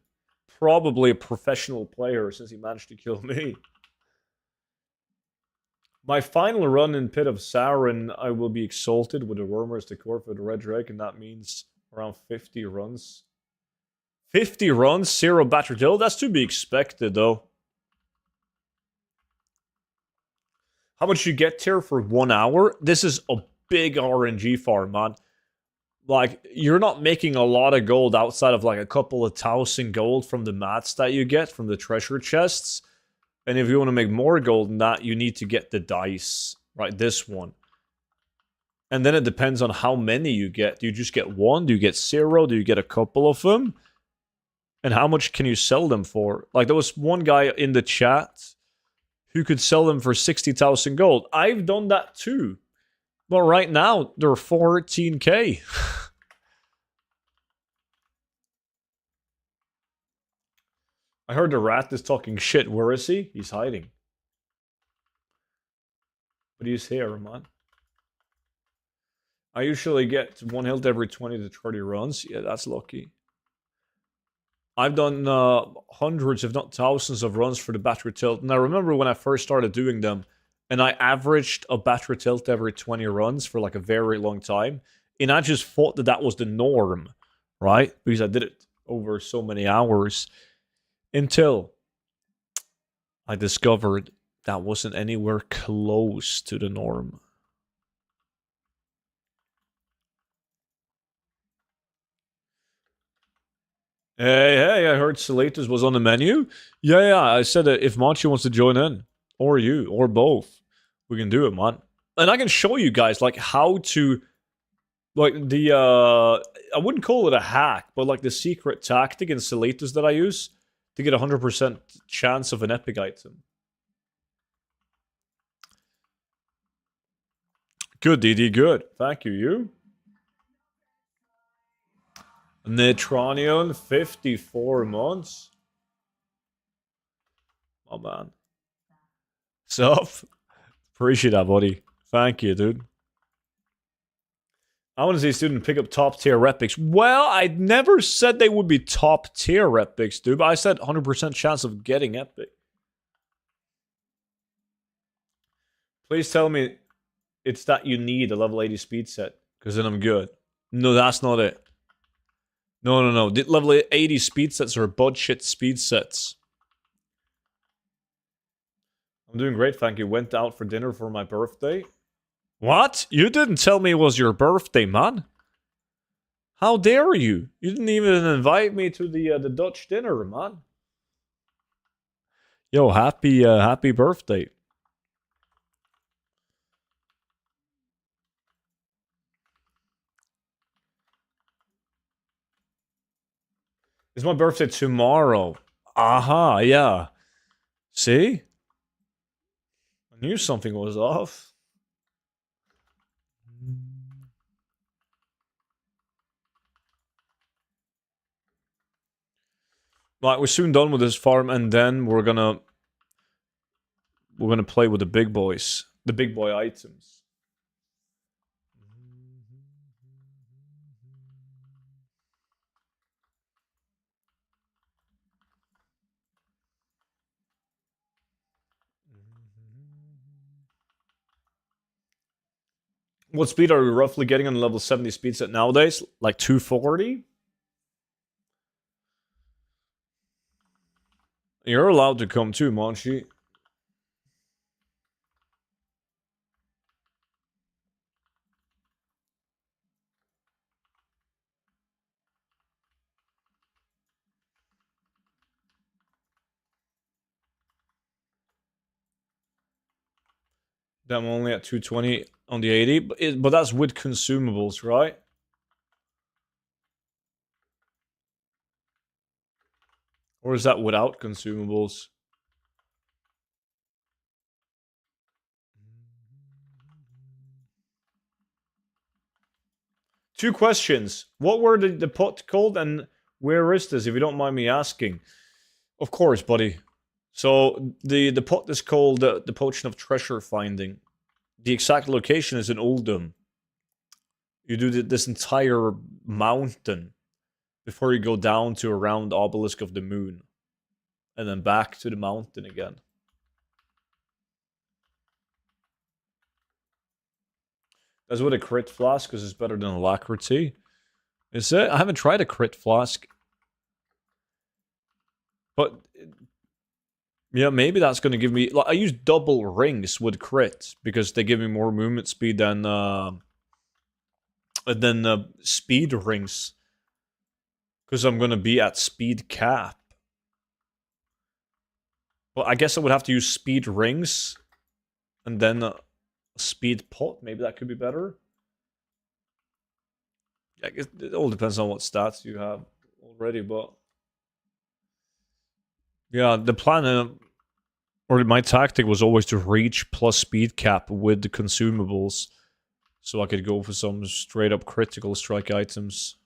probably a professional player since he managed to kill me. My final run in Pit of Sauron, I will be exalted with the Wormers to core for the Red Drake, and that means around 50 runs. 50 runs, 0 battery tilt? That's to be expected, though. How much you get here for 1 hour? This is a big RNG farm, man. Like, you're not making a lot of gold outside of like a couple of 1,000 gold from the mats that you get from the treasure chests. And if you want to make more gold than that, you need to get the dice, right? This one. And then it depends on how many you get. Do you just get one? Do you get 0? Do you get a couple of them? And how much can you sell them for? Like, there was one guy in the chat who could sell them for 60,000 gold. I've done that too. But right now, they're 14k. I heard the rat is talking shit. Where is he? He's hiding. But he's here, man. I usually get 1 health every 20 to 30 runs. Yeah, that's lucky. I've done hundreds, if not thousands, of runs for the battery tilt. And I remember when I first started doing them, and I averaged a battery tilt every 20 runs for like a very long time. And I just thought that that was the norm, right? Because I did it over so many hours. Until I discovered that wasn't anywhere close to the norm. Hey, I heard Salatus was on the menu. Yeah, I said that if Machi wants to join in, or you, or both, we can do it, man. And I can show you guys, like, how to, like, the, I wouldn't call it a hack, but, like, the secret tactic in Salatus that I use to get a 100% chance of an epic item. Good, DD, good. Thank you. You? Netronion, 54 months. Oh, man. Sup? Appreciate that, buddy. Thank you, dude. I want to see a student pick up top tier epics. Well, I never said they would be top tier epics, dude. But I said 100% chance of getting epic. Please tell me it's that you need a level 80 speed set. Because then I'm good. No, that's not it. No. The level 80 speed sets are budget speed sets. I'm doing great, thank you. Went out for dinner for my birthday. What? You didn't tell me it was your birthday, man. How dare you? You didn't even invite me to the Dutch dinner, man. Yo, happy birthday. It's my birthday tomorrow. Aha, yeah. See? I knew something was off. Right, we're soon done with this farm, and then we're gonna play with the big boys, the big boy items. What speed are we roughly getting on the level 70 speed set nowadays? Like 240? You're allowed to come too, Monchi. I'm only at 220 on the 80, but that's with consumables, right? Or is that without consumables? Two questions. What were the pot called, and where is this, if you don't mind me asking? Of course, buddy. So, the pot is called the Potion of Treasure Finding. The exact location is in Uldum. You do this entire mountain. before you go down to around Obelisk of the Moon. And then back to the mountain again. That's what a crit flask, because it's better than alacrity. Is it? I haven't tried a crit flask. But yeah, maybe that's going to give me... Like, I use double rings with crit, because they give me more movement speed than speed rings. Because I'm going to be at speed cap. Well, I guess I would have to use speed rings. And then speed pot. Maybe that could be better. I guess it all depends on what stats you have already, but... Yeah, the plan... or my tactic was always to reach plus speed cap with the consumables. So I could go for some straight up critical strike items.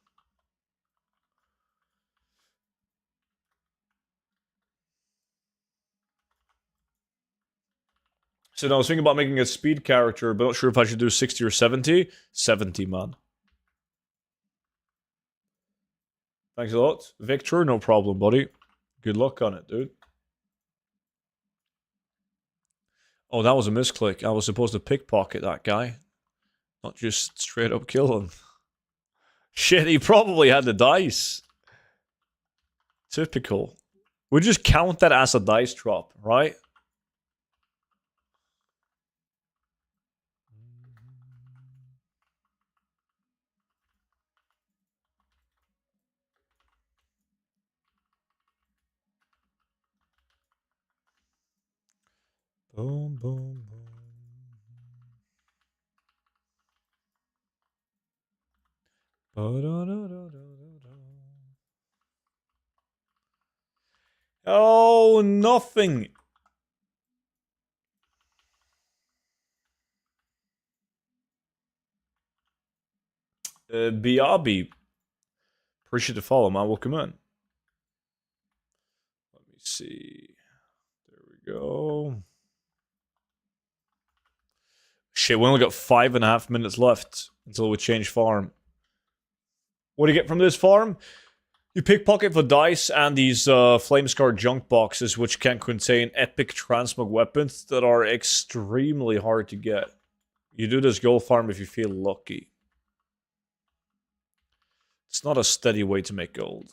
So now I was thinking about making a speed character, but not sure if I should do 60 or 70. 70, man. Thanks a lot. Victor, no problem, buddy. Good luck on it, dude. Oh, that was a misclick. I was supposed to pickpocket that guy. Not just straight up kill him. Shit, he probably had the dice. Typical. We just count that as a dice drop, right? Boom, boom, boom. Oh, nothing. BRB. Appreciate the follow, man. Welcome in. Let me see. There we go. Shit, we only got 5.5 minutes left until we change farm. What do you get from this farm? You pickpocket for dice and these Flamescar junk boxes, which can contain epic transmog weapons that are extremely hard to get. You do this gold farm if you feel lucky. It's not a steady way to make gold.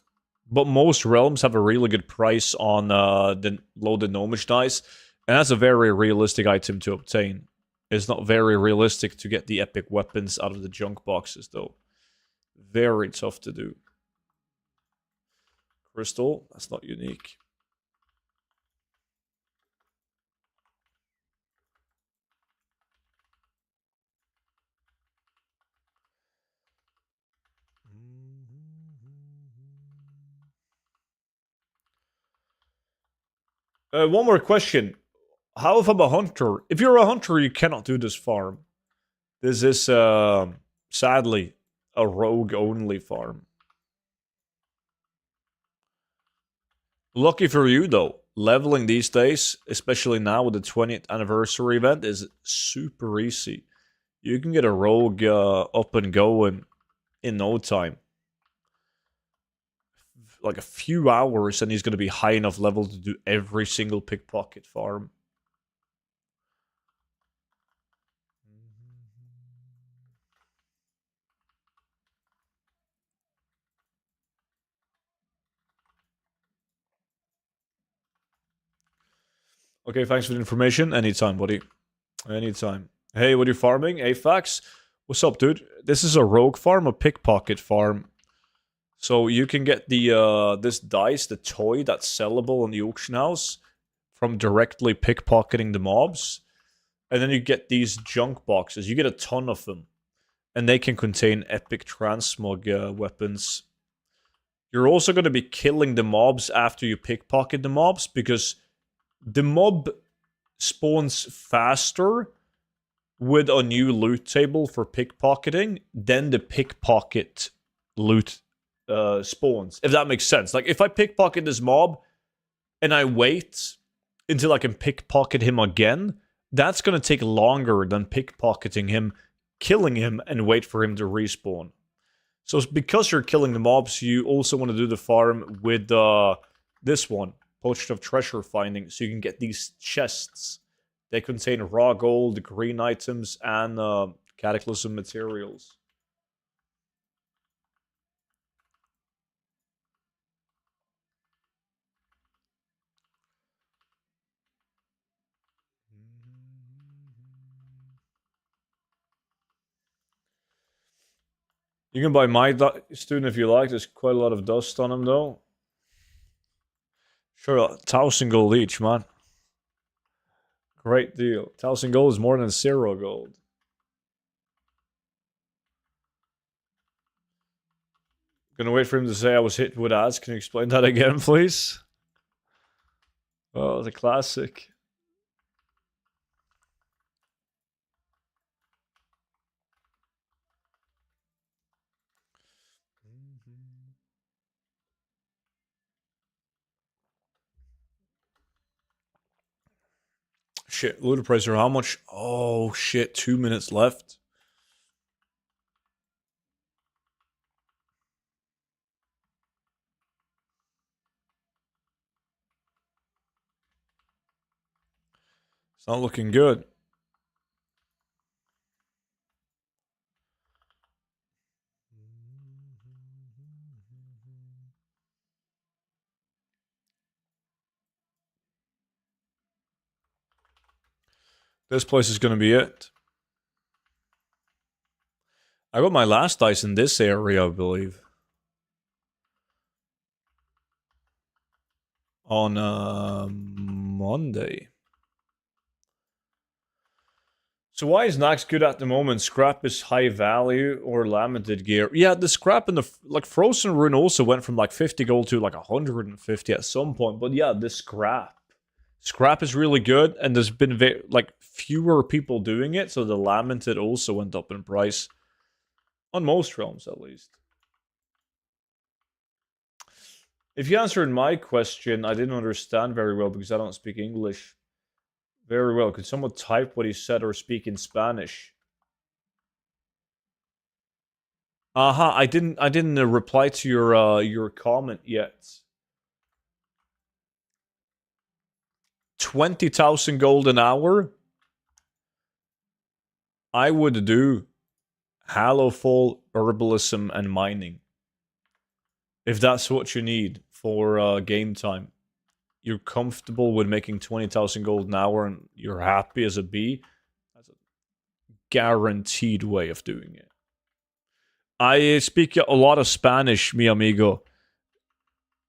But most realms have a really good price on the loaded gnomish dice, and that's a very realistic item to obtain. It's not very realistic to get the epic weapons out of the junk boxes, though. Very tough to do. Crystal, that's not unique. One more question. How if I'm a hunter? If you're a hunter, you cannot do this farm. This is, sadly, a rogue-only farm. Lucky for you, though. Leveling these days, especially now with the 20th anniversary event, is super easy. You can get a rogue up and going in no time. Like a few hours, and he's going to be high enough level to do every single pickpocket farm. Okay, thanks for the information. Anytime, buddy. Anytime. Hey, what are you farming? Afax? What's up, dude? This is a rogue farm, a pickpocket farm. So you can get the this dice, the toy that's sellable in the auction house from directly pickpocketing the mobs. And then you get these junk boxes. You get a ton of them. And they can contain epic transmog weapons. You're also going to be killing the mobs after you pickpocket the mobs, because the mob spawns faster with a new loot table for pickpocketing than the pickpocket loot spawns, if that makes sense. Like, if I pickpocket this mob and I wait until I can pickpocket him again, that's going to take longer than pickpocketing him, killing him, and wait for him to respawn. So it's because you're killing the mobs, you also want to do the farm with this one, Potion of Treasure Finding, so you can get these chests. They contain raw gold, green items, and cataclysm materials. You can buy my student if you like. There's quite a lot of dust on him, though. Sure, 1,000 gold each, man. Great deal. 1,000 gold is more than 0 gold. Gonna wait for him to say I was hit with ads. Can you explain that again, please? Oh, the classic. Shit, Ludipricer, how much? Oh, shit, 2 minutes left. It's not looking good. This place is gonna be it. I got my last dice in this area, I believe. On Monday. So why is Nax good at the moment? Scrap is high value or limited gear. Yeah, the scrap in the like Frozen Rune also went from like 50 gold to like 150 at some point. But yeah, the scrap is really good, and there's been like fewer people doing it, so the lamented also went up in price on most realms, at least. If you answered my question, I didn't understand very well because I don't speak English very well. Could someone type what he said or speak in Spanish? I didn't reply to your comment yet. 20,000 gold an hour? I would do Hallowfall, herbalism, and mining. If that's what you need for game time. You're comfortable with making 20,000 gold an hour and you're happy as a bee, that's a guaranteed way of doing it. I speak a lot of Spanish, mi amigo.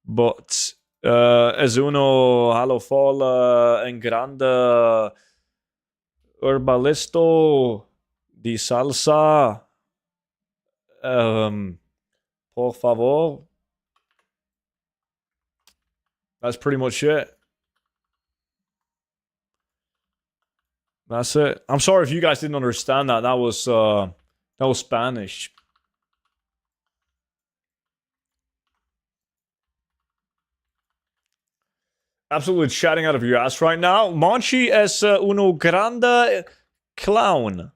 But es uno Hallowfall en grande herbalisto de salsa. Por favor. That's pretty much it. That's it. I'm sorry if you guys didn't understand that. That was Spanish. Absolutely chatting out of your ass right now. Monchi es uno grande clown.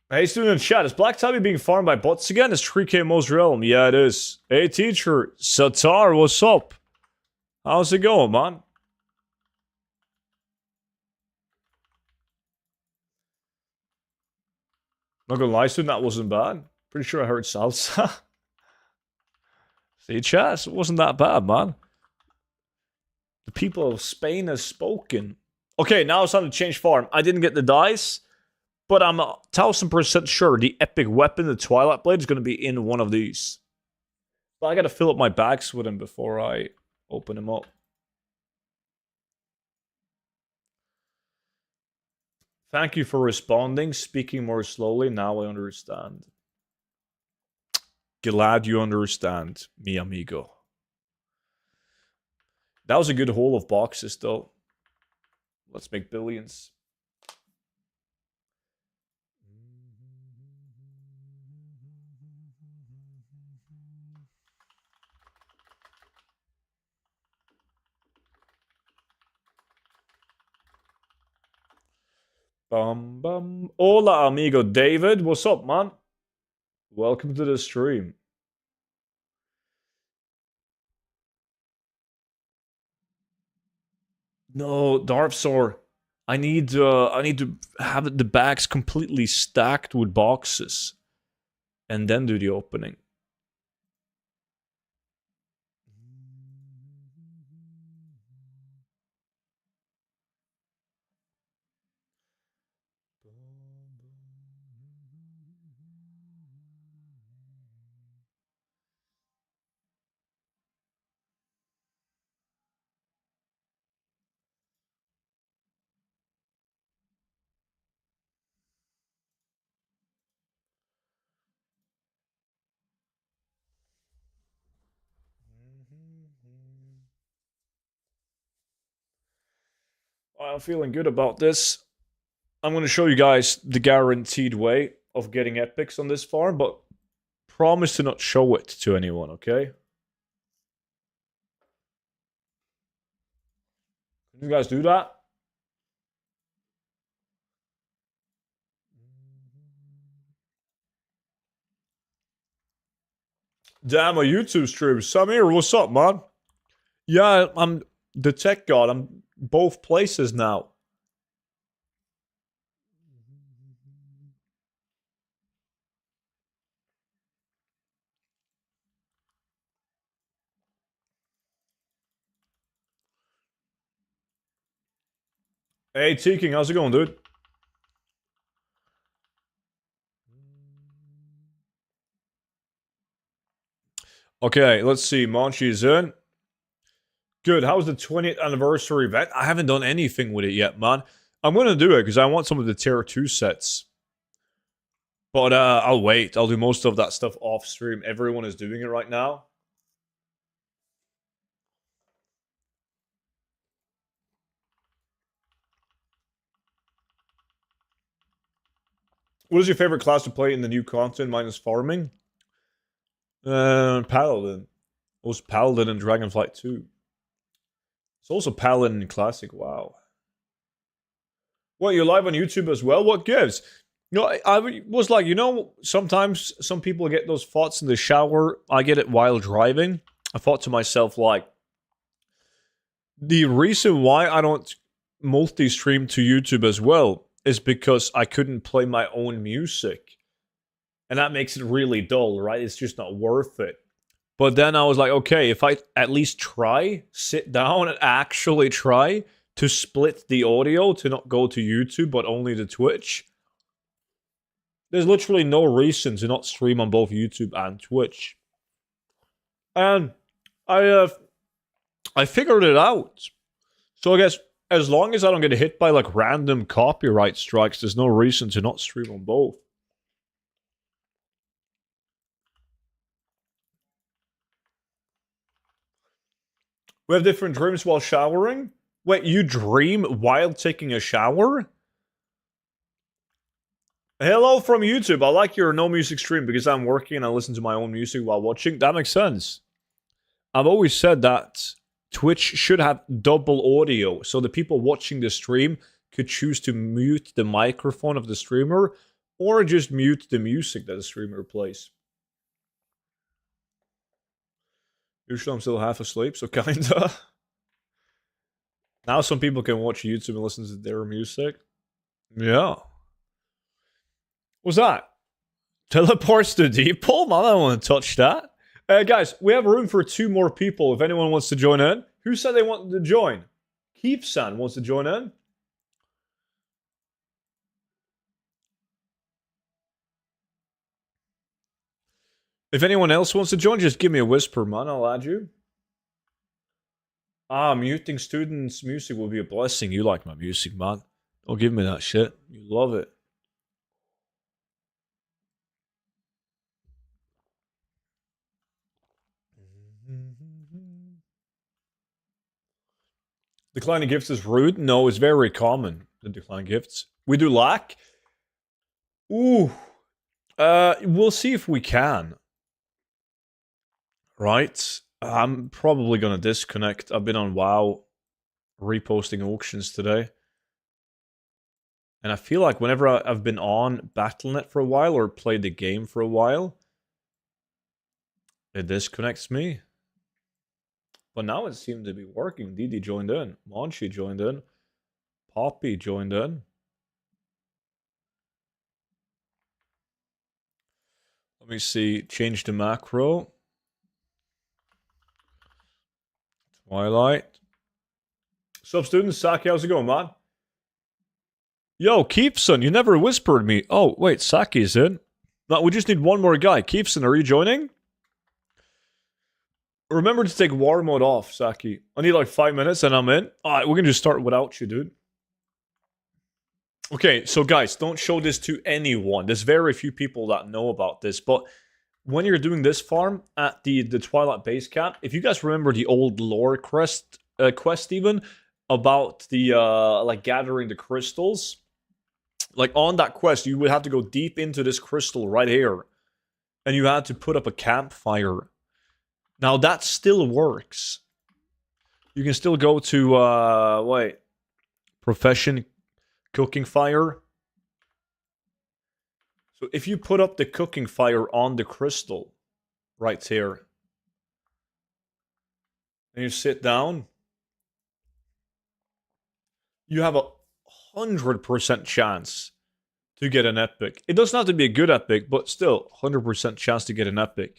Hey, student in chat, is Black Tabby being farmed by bots again? It's 3K most realm. Yeah, it is. Hey, teacher, Satar, what's up? How's it going, man? Not gonna lie, student, that wasn't bad. Pretty sure I heard salsa. See, chat, it wasn't that bad, man. The people of Spain has spoken. Okay, now it's time to change farm. I didn't get the dice, but I'm 1,000% sure the epic weapon, the Twilight Blade, is going to be in one of these. But I got to fill up my bags with him before I open him up. Thank you for responding. Speaking more slowly, now I understand. Glad you understand, mi amigo. That was a good haul of boxes, though. Let's make billions. Bum bum. Hola, amigo David. What's up, man? Welcome to the stream. No, Darpsor. I need to have the bags completely stacked with boxes, and then do the opening. I'm feeling good about this. I'm going to show you guys the guaranteed way of getting epics on this farm, but promise to not show it to anyone, okay? Can you guys do that? Damn, a YouTube stream. Samir, what's up, man? Yeah, I'm the tech god. I'm both places now. Hey, T-King, how's it going, dude? Okay, let's see. Monchi's in. Good. How's the 20th anniversary event? I haven't done anything with it yet, man. I'm going to do it because I want some of the tier 2 sets. But I'll wait. I'll do most of that stuff off stream. Everyone is doing it right now. What is your favorite class to play in the new content minus farming? Paladin. It was Paladin and Dragonflight 2. It's also Paladin in Classic. Wow. What, you're live on YouTube as well? What gives? You know, I was like, sometimes some people get those thoughts in the shower. I get it while driving. I thought to myself, like, the reason why I don't multi-stream to YouTube as well is because I couldn't play my own music. And that makes it really dull, right? It's just not worth it. But then I was like, okay, if I at least sit down and actually try to split the audio to not go to YouTube but only to Twitch, there's literally no reason to not stream on both YouTube and Twitch. And I figured it out. So I guess as long as I don't get hit by like random copyright strikes, there's no reason to not stream on both. We have different dreams while showering? Wait, you dream while taking a shower? Hello from YouTube. I like your no music stream because I'm working and I listen to my own music while watching. That makes sense. I've always said that Twitch should have double audio so the people watching the stream could choose to mute the microphone of the streamer or just mute the music that the streamer plays. Usually I'm still half asleep, so kinda. Now some people can watch YouTube and listen to their music. Yeah. What's that? Teleports to deep hole? Man, I don't want to touch that. Guys, we have room for 2 more people if anyone wants to join in. Who said they wanted to join? Keith-san wants to join in. If anyone else wants to join, just give me a whisper, man. I'll add you. Muting students' music will be a blessing. You like my music, man. Don't give me that shit. You love it. Declining gifts is rude? No, it's very common to decline gifts. We do lack? Ooh. We'll see if we can. Right? I'm probably gonna disconnect. I've been on WoW reposting auctions today. And I feel like whenever I've been on Battle.net for a while or played the game for a while, it disconnects me. But now it seemed to be working. Didi joined in. Monchi joined in. Poppy joined in. Let me see. Change the macro. Twilight. Sup, students? Saki, how's it going, man? Yo, Keefson, you never whispered me. Oh, wait, Saki's in. No, we just need one more guy. Keefson, are you joining? Remember to take war mode off, Saki. I need like 5 minutes and I'm in. Alright, we're gonna just start without you, dude. Okay, so guys, don't show this to anyone. There's very few people that know about this, but when you're doing this farm at the Twilight base camp, if you guys remember the old lore quest even about the like gathering the crystals, like on that quest, you would have to go deep into this crystal right here, and you had to put up a campfire. Now that still works. You can still go to profession cooking fire. So if you put up the cooking fire on the crystal right here, and you sit down, you have 100% chance to get an epic. It doesn't have to be a good epic, but still 100% chance to get an epic.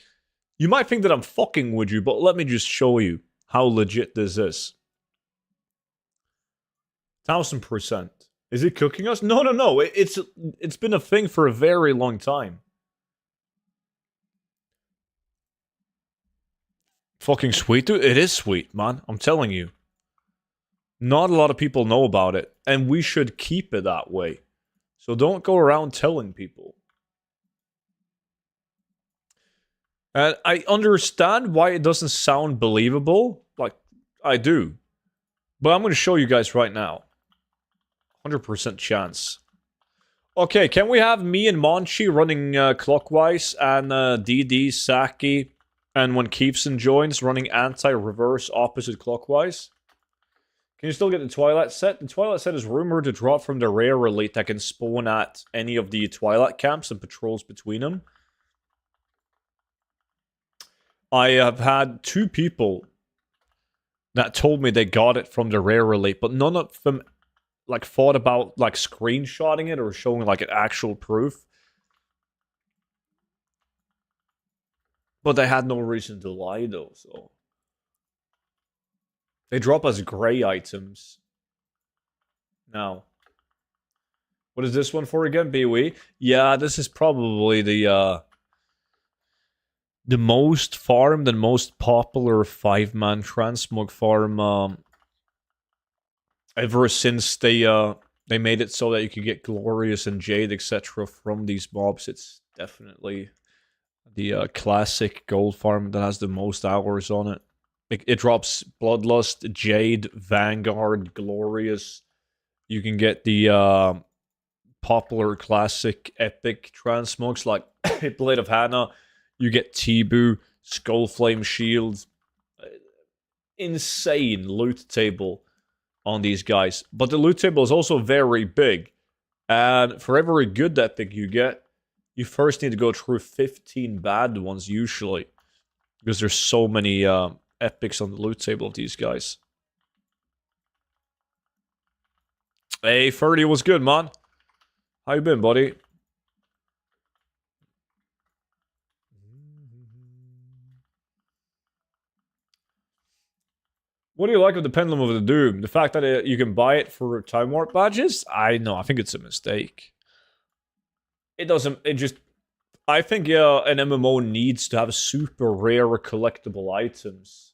You might think that I'm fucking with you, but let me just show you how legit this is. 1000%. Is it cooking us? No. It's been a thing for a very long time. Fucking sweet, dude. It is sweet, man. I'm telling you. Not a lot of people know about it, and we should keep it that way. So don't go around telling people. And I understand why it doesn't sound believable. Like, I do. But I'm going to show you guys right now. 100% chance. Okay, can we have me and Monchi running clockwise, and DD, Saki, and when Keefson joins, running anti-reverse opposite clockwise? Can you still get the Twilight set? The Twilight set is rumored to drop from the rare elite that can spawn at any of the Twilight camps and patrols between them. I have had 2 people that told me they got it from the rare elite, but none of them like thought about like screenshotting it or showing like an actual proof. But they had no reason to lie though, so they drop as gray items. Now, what is this one for again? BOE? Yeah, this is probably the most farmed and most popular 5-man transmog farm ever since they made it so that you could get Glorious and Jade, etc. from these mobs. It's definitely the classic gold farm that has the most hours on it. It drops Bloodlust, Jade, Vanguard, Glorious. You can get the popular classic epic transmogs like Blade of Hannah. You get Tibu, Skullflame Shield. Insane loot table on these guys. But the loot table is also very big. And for every good epic you get, you first need to go through 15 bad ones usually. Because there's so many epics on the loot table of these guys. Hey, 30 was good, man. How you been, buddy? What do you like with the Pendulum of the Doom? The fact that you can buy it for Time Warp badges? I think it's a mistake. It doesn't, I think an MMO needs to have super rare collectible items.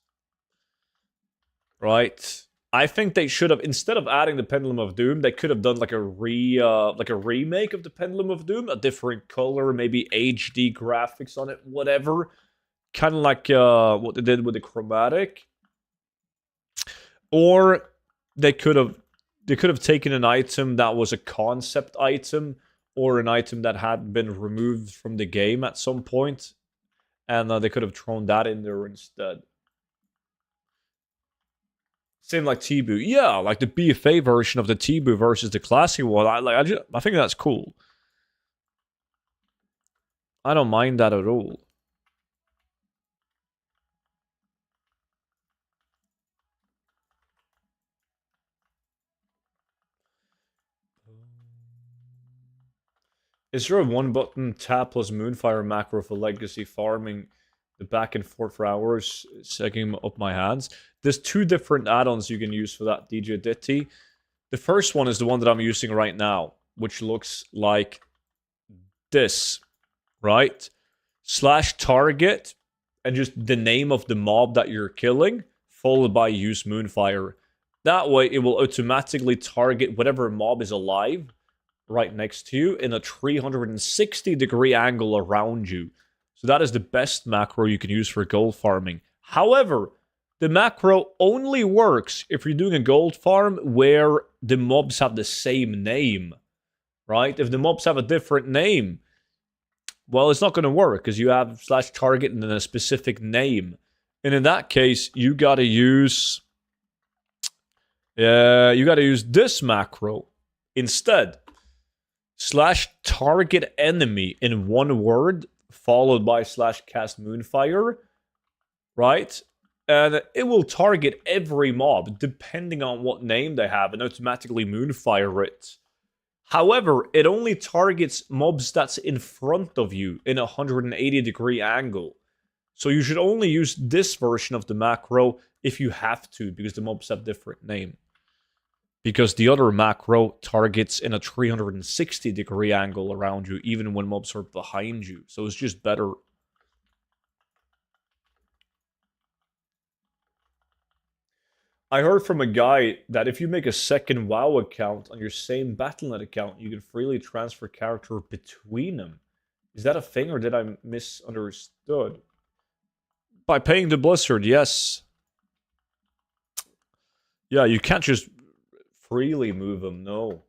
Right? I think they should have, instead of adding the Pendulum of Doom, they could have done like a remake of the Pendulum of Doom, a different color, maybe HD graphics on it, whatever. Kind of like what they did with the Chromatic. Or they could have taken an item that was a concept item or an item that had been removed from the game at some point, and they could have thrown that in there instead. Same like Tibu. Yeah, like the BFA version of the Tibu versus the classic one. I think that's cool. I don't mind that at all. Is there a one button tap plus Moonfire macro for legacy farming the back and forth for hours, sucking up my hands? There's two different add-ons you can use for that, DJ Ditty. The first one is the one that I'm using right now, which looks like this, right? Slash target and just the name of the mob that you're killing, followed by use Moonfire. That way, it will automatically target whatever mob is alive right next to you in a 360-degree angle around you. So that is the best macro you can use for gold farming. However, the macro only works if you're doing a gold farm where the mobs have the same name, right? If the mobs have a different name, well, it's not going to work because you have slash target and then a specific name. And in that case, you got to use this macro instead. Slash target enemy in one word, followed by slash cast Moonfire, right? And it will target every mob, depending on what name they have, and automatically Moonfire it. However, it only targets mobs that's in front of you in a 180-degree angle. So you should only use this version of the macro if you have to, because the mobs have different name. Because the other macro targets in a 360-degree angle around you, even when mobs are behind you. So it's just better. I heard from a guy that if you make a second WoW account on your same Battle.net account, you can freely transfer character between them. Is that a thing, or did I misunderstood? By paying the Blizzard, yes. Yeah, you can't just freely move them, no.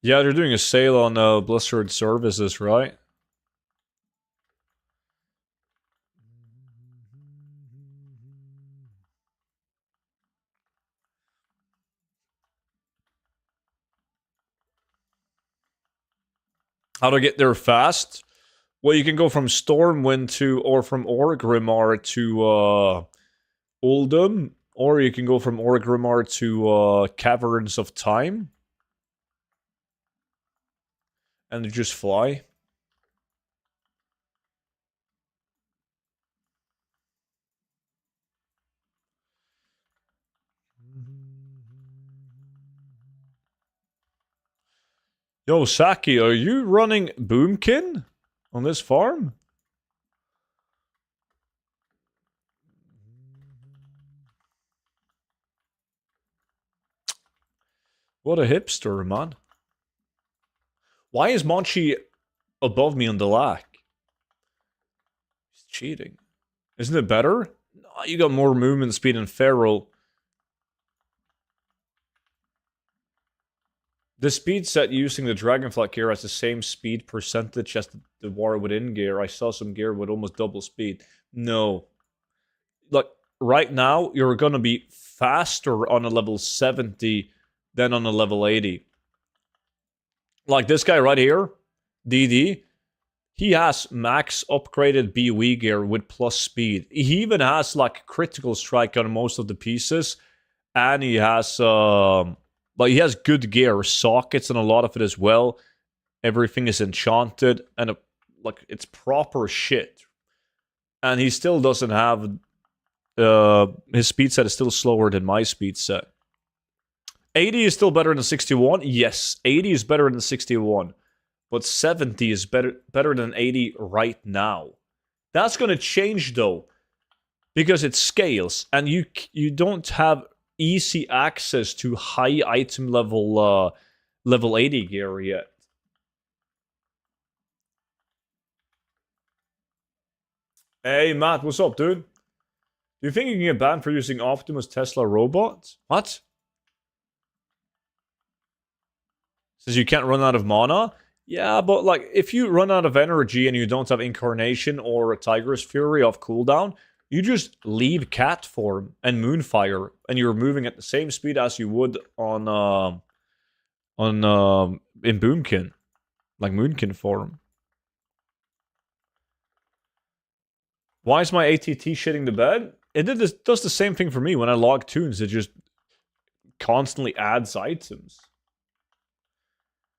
Yeah, they're doing a sale on Blizzard services, right? How to get there fast? Well, you can go from Stormwind to, or from Orgrimmar to Uldum, or you can go from Orgrimmar to Caverns of Time. And just fly. Yo, Saki, are you running Boomkin on this farm? What a hipster, man. Why is Monchi above me on the lack? He's cheating. Isn't it better? No, you got more movement speed than Feral. The speed set using the Dragonflight gear has the same speed percentage as the War Within gear. I saw some gear with almost double speed. No. Look, right now, you're going to be faster on a level 70 than on a level 80. Like this guy right here, DD, he has max upgraded BW gear with plus speed. He even has like critical strike on most of the pieces. And he has... But he has good gear, sockets, and a lot of it as well. Everything is enchanted, and like it's proper shit. And he still doesn't have his speed set is still slower than my speed set. 80 is still better than 61. Yes, 80 is better than 61, but 70 is better than 80 right now. That's gonna change though, because it scales, and you don't have easy access to high item level level 80 gear yet. Hey Matt, what's up, dude? Do you think you can get banned for using Optimus Tesla robot? What? Says you can't run out of mana? Yeah, but like, if you run out of energy and you don't have Incarnation or a Tiger's Fury off cooldown, you just leave Cat form and Moonfire, and you're moving at the same speed as you would on in Boomkin, like Moonkin form. Why is my ATT shitting the bed? It does the same thing for me when I log tunes. It just constantly adds items.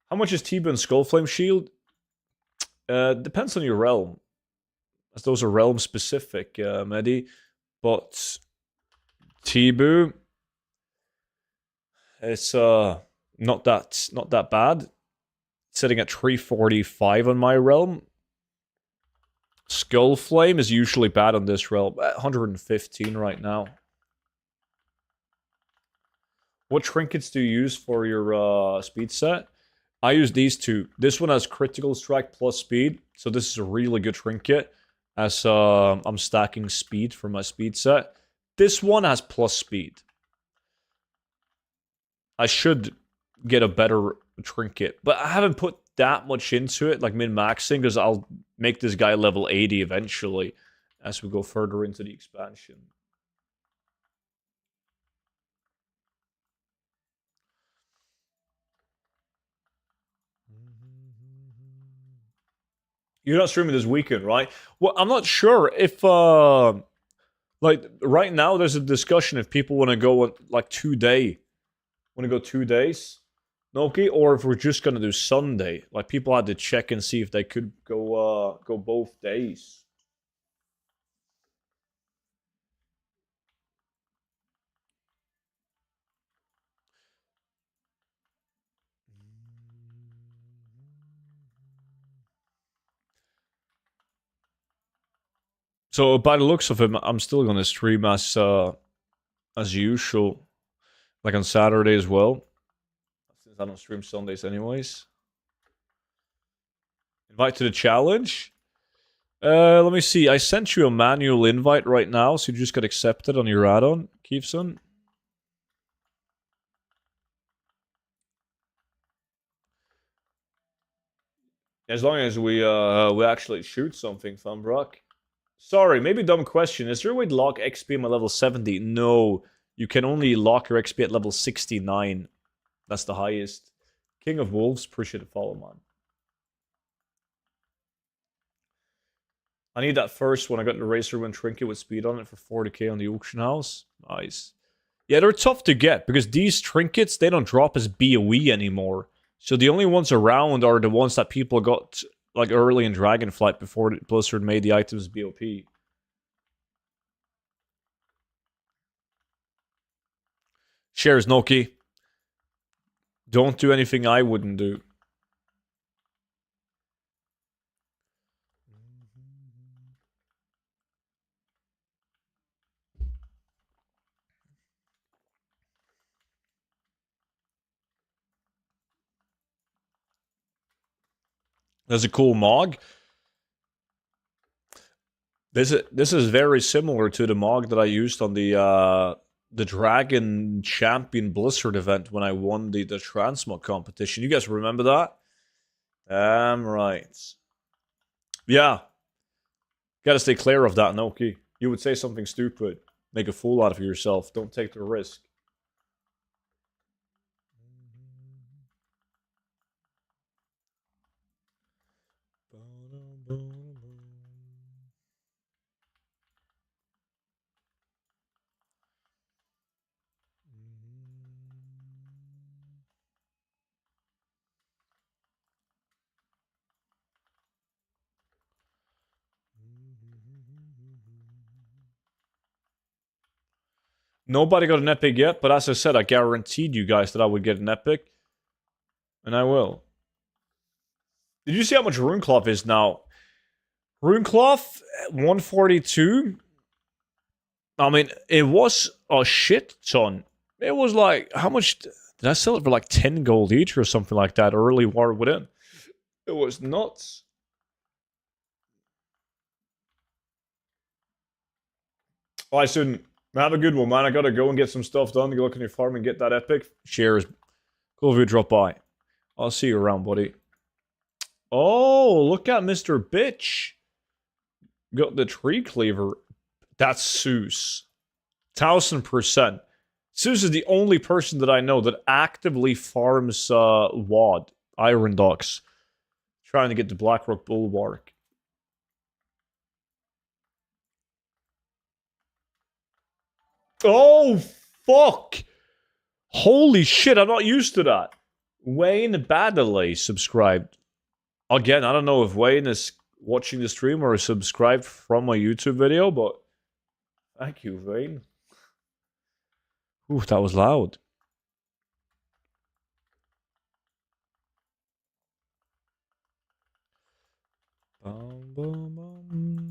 How much is T-Bone Skullflame Shield? Depends on your realm, as those are realm specific, Medi. But T-Boo, it's not that bad. Sitting at 345 on my realm. Skullflame is usually bad on this realm. 115 right now. What trinkets do you use for your speed set? I use these two. This one has critical strike plus speed, so this is a really good trinket as I'm stacking speed for my speed set. This one has plus speed. I should get a better trinket, but I haven't put that much into it, like min-maxing, because I'll make this guy level 80 eventually as we go further into the expansion. You're not streaming this weekend, right? Well, I'm not sure if, like, right now there's a discussion if people want to go on, like, 2-day. Want to go 2 days? Okay, or if we're just gonna do Sunday. Like, people had to check and see if they could go both days. So by the looks of it, I'm still gonna stream as usual, like on Saturday as well, since I don't stream Sundays anyways. Invite to the challenge. Let me see. I sent you a manual invite right now, so you just got accepted on your add-on, Keefson. As long as we actually shoot something, Thumbrock. Sorry, maybe dumb question. Is there a way to lock XP at my level 70? No. You can only lock your XP at level 69. That's the highest. King of Wolves, appreciate the follow, man. I need that first one. I got the Racer Wind Trinket with speed on it for 40k on the auction house. Nice. Yeah, they're tough to get because these trinkets, they don't drop as BOE anymore. So the only ones around are the ones that people got like early in Dragonflight before Blizzard made the items BOP. Shares Noki. Don't do anything I wouldn't do. There's a cool Mog. This is very similar to the Mog that I used on the Dragon Champion Blizzard event when I won the transmog competition. You guys remember that? Right. Yeah. Gotta stay clear of that, Noki. You would say something stupid. Make a fool out of yourself. Don't take the risk. Nobody got an epic yet, but as I said, I guaranteed you guys that I would get an epic. And I will. Did you see how much Runecloth is now? Runecloth, 142. I mean, it was a shit ton. It was like, how much... Did I sell it for like 10 gold each or something like that early War Within? It was nuts. I shouldn't. Have a good one, man. I gotta go and get some stuff done. Go look in your farm and get that epic. Cheers. Cool if you drop by. I'll see you around, buddy. Oh, look at Mr. Bitch. Got the tree cleaver. That's Seuss. 1000%. Seuss is the only person that I know that actively farms WOD, Iron Docks. Trying to get the Blackrock Bulwark. Oh, fuck! Holy shit, I'm not used to that. Wayne Baddeley subscribed. Again, I don't know if Wayne is watching the stream or subscribed from my YouTube video, but thank you, Wayne. Ooh, that was loud. Bum, bum, bum, bum.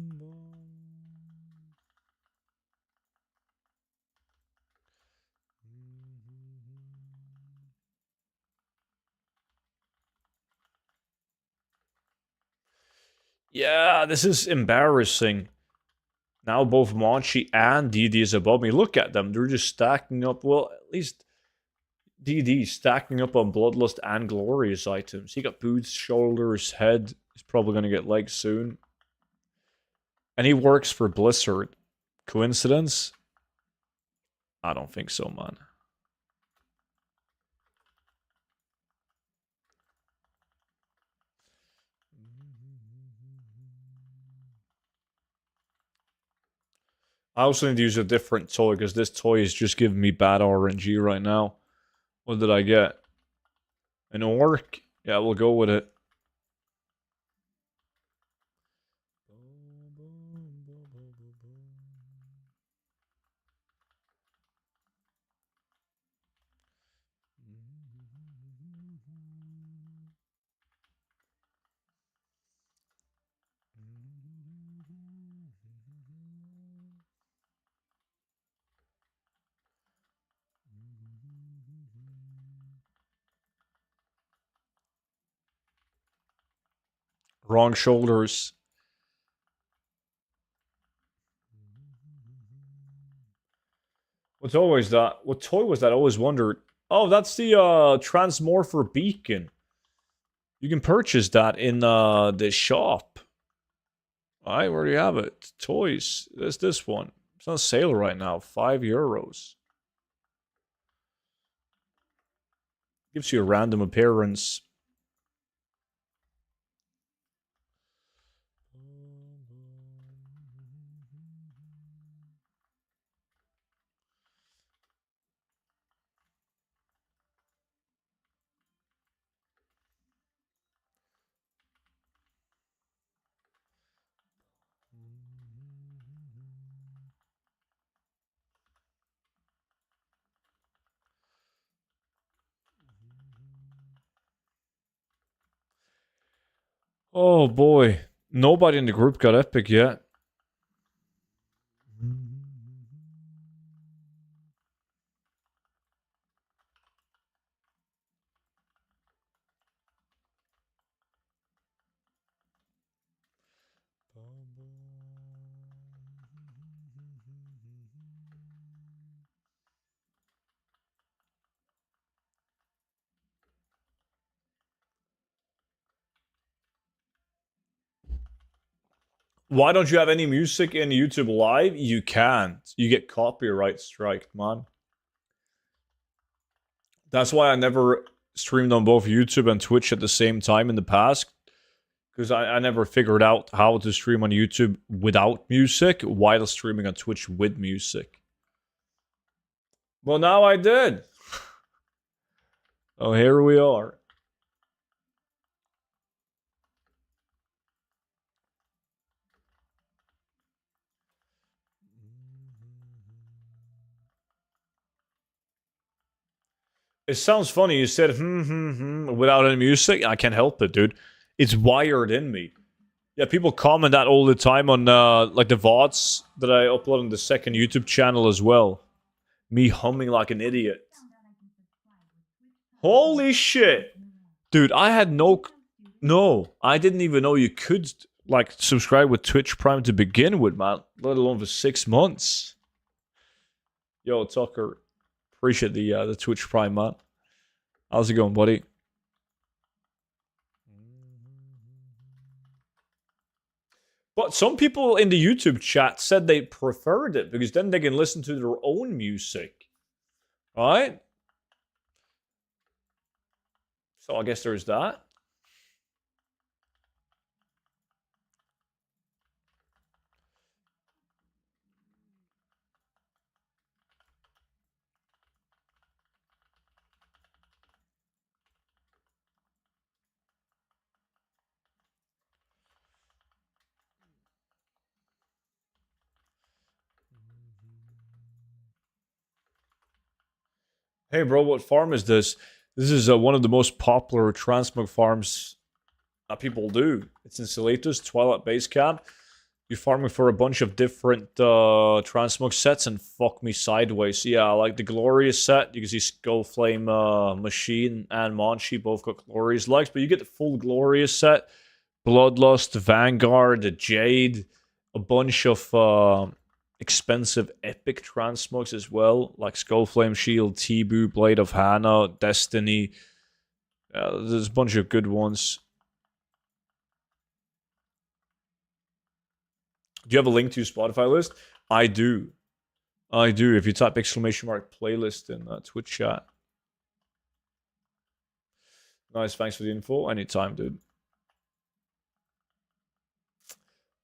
Yeah, this is embarrassing. Now both Monchi and DD is above me. Look at them. They're just stacking up. Well, at least DD stacking up on Bloodlust and Glorious items. He got boots, shoulders, head. He's probably going to get legs soon. And he works for Blizzard. Coincidence? I don't think so, man. I also need to use a different toy because this toy is just giving me bad RNG right now. What did I get? An orc? Yeah, we'll go with it. Wrong shoulders. What's always that? What toy was that? I always wondered. Oh, that's the Transmorpher Beacon. You can purchase that in the shop. Alright, where do you have it? Toys. There's this one. It's on sale right now. €5. Gives you a random appearance. Oh boy. Nobody in the group got epic yet. Why don't you have any music in YouTube Live? You can't. You get copyright strike, man. That's why I never streamed on both YouTube and Twitch at the same time in the past. Because I never figured out how to stream on YouTube without music while streaming on Twitch with music. Well, now I did. Oh, here we are. It sounds funny. You said without any music. I can't help it, dude. It's wired in me. Yeah, people comment that all the time on like the VODs that I upload on the second YouTube channel as well. Me humming like an idiot. Holy shit! Dude, I had no, I didn't even know you could like subscribe with Twitch Prime to begin with, man. Let alone for 6 months. Yo, Tucker. Appreciate the Twitch Prime, man. How's it going, buddy? But some people in the YouTube chat said they preferred it because then they can listen to their own music. Right? So I guess there's that. Hey, bro, what farm is this? This is one of the most popular transmog farms that people do. It's in Salatus, Twilight Base Camp. You're farming for a bunch of different transmog sets and fuck me sideways. Yeah, like the Glorious set. You can see Skullflame Machine and Monchi both got Glorious likes, but you get the full Glorious set. Bloodlust, Vanguard, Jade, a bunch of expensive epic transmogs as well, like Skullflame Shield, Tibu, Blade of Hannah, Destiny. There's a bunch of good ones. Do you have a link to your Spotify list? I do. I do. If you type !playlist in Twitch chat. Nice, thanks for the info. Anytime, dude.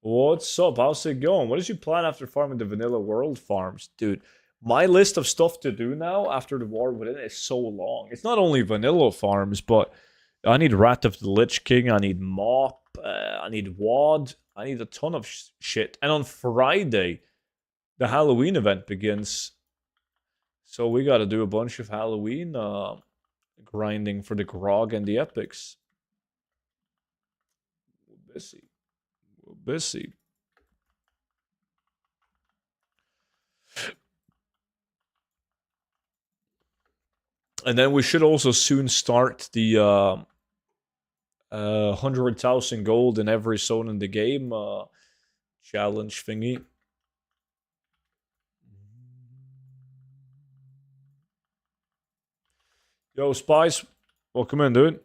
What's up? How's it going? What is your plan after farming the Vanilla World farms? Dude, my list of stuff to do now after the war within is so long. It's not only Vanilla farms, but I need Wrath of the Lich King, I need Mop, I need Wad, I need a ton of shit. And on Friday, the Halloween event begins. So we gotta do a bunch of Halloween grinding for the Grog and the Epics. We're busy. We're busy. And then we should also soon start the 100,000 gold in every zone in the game challenge thingy. Yo, Spice, welcome in, dude.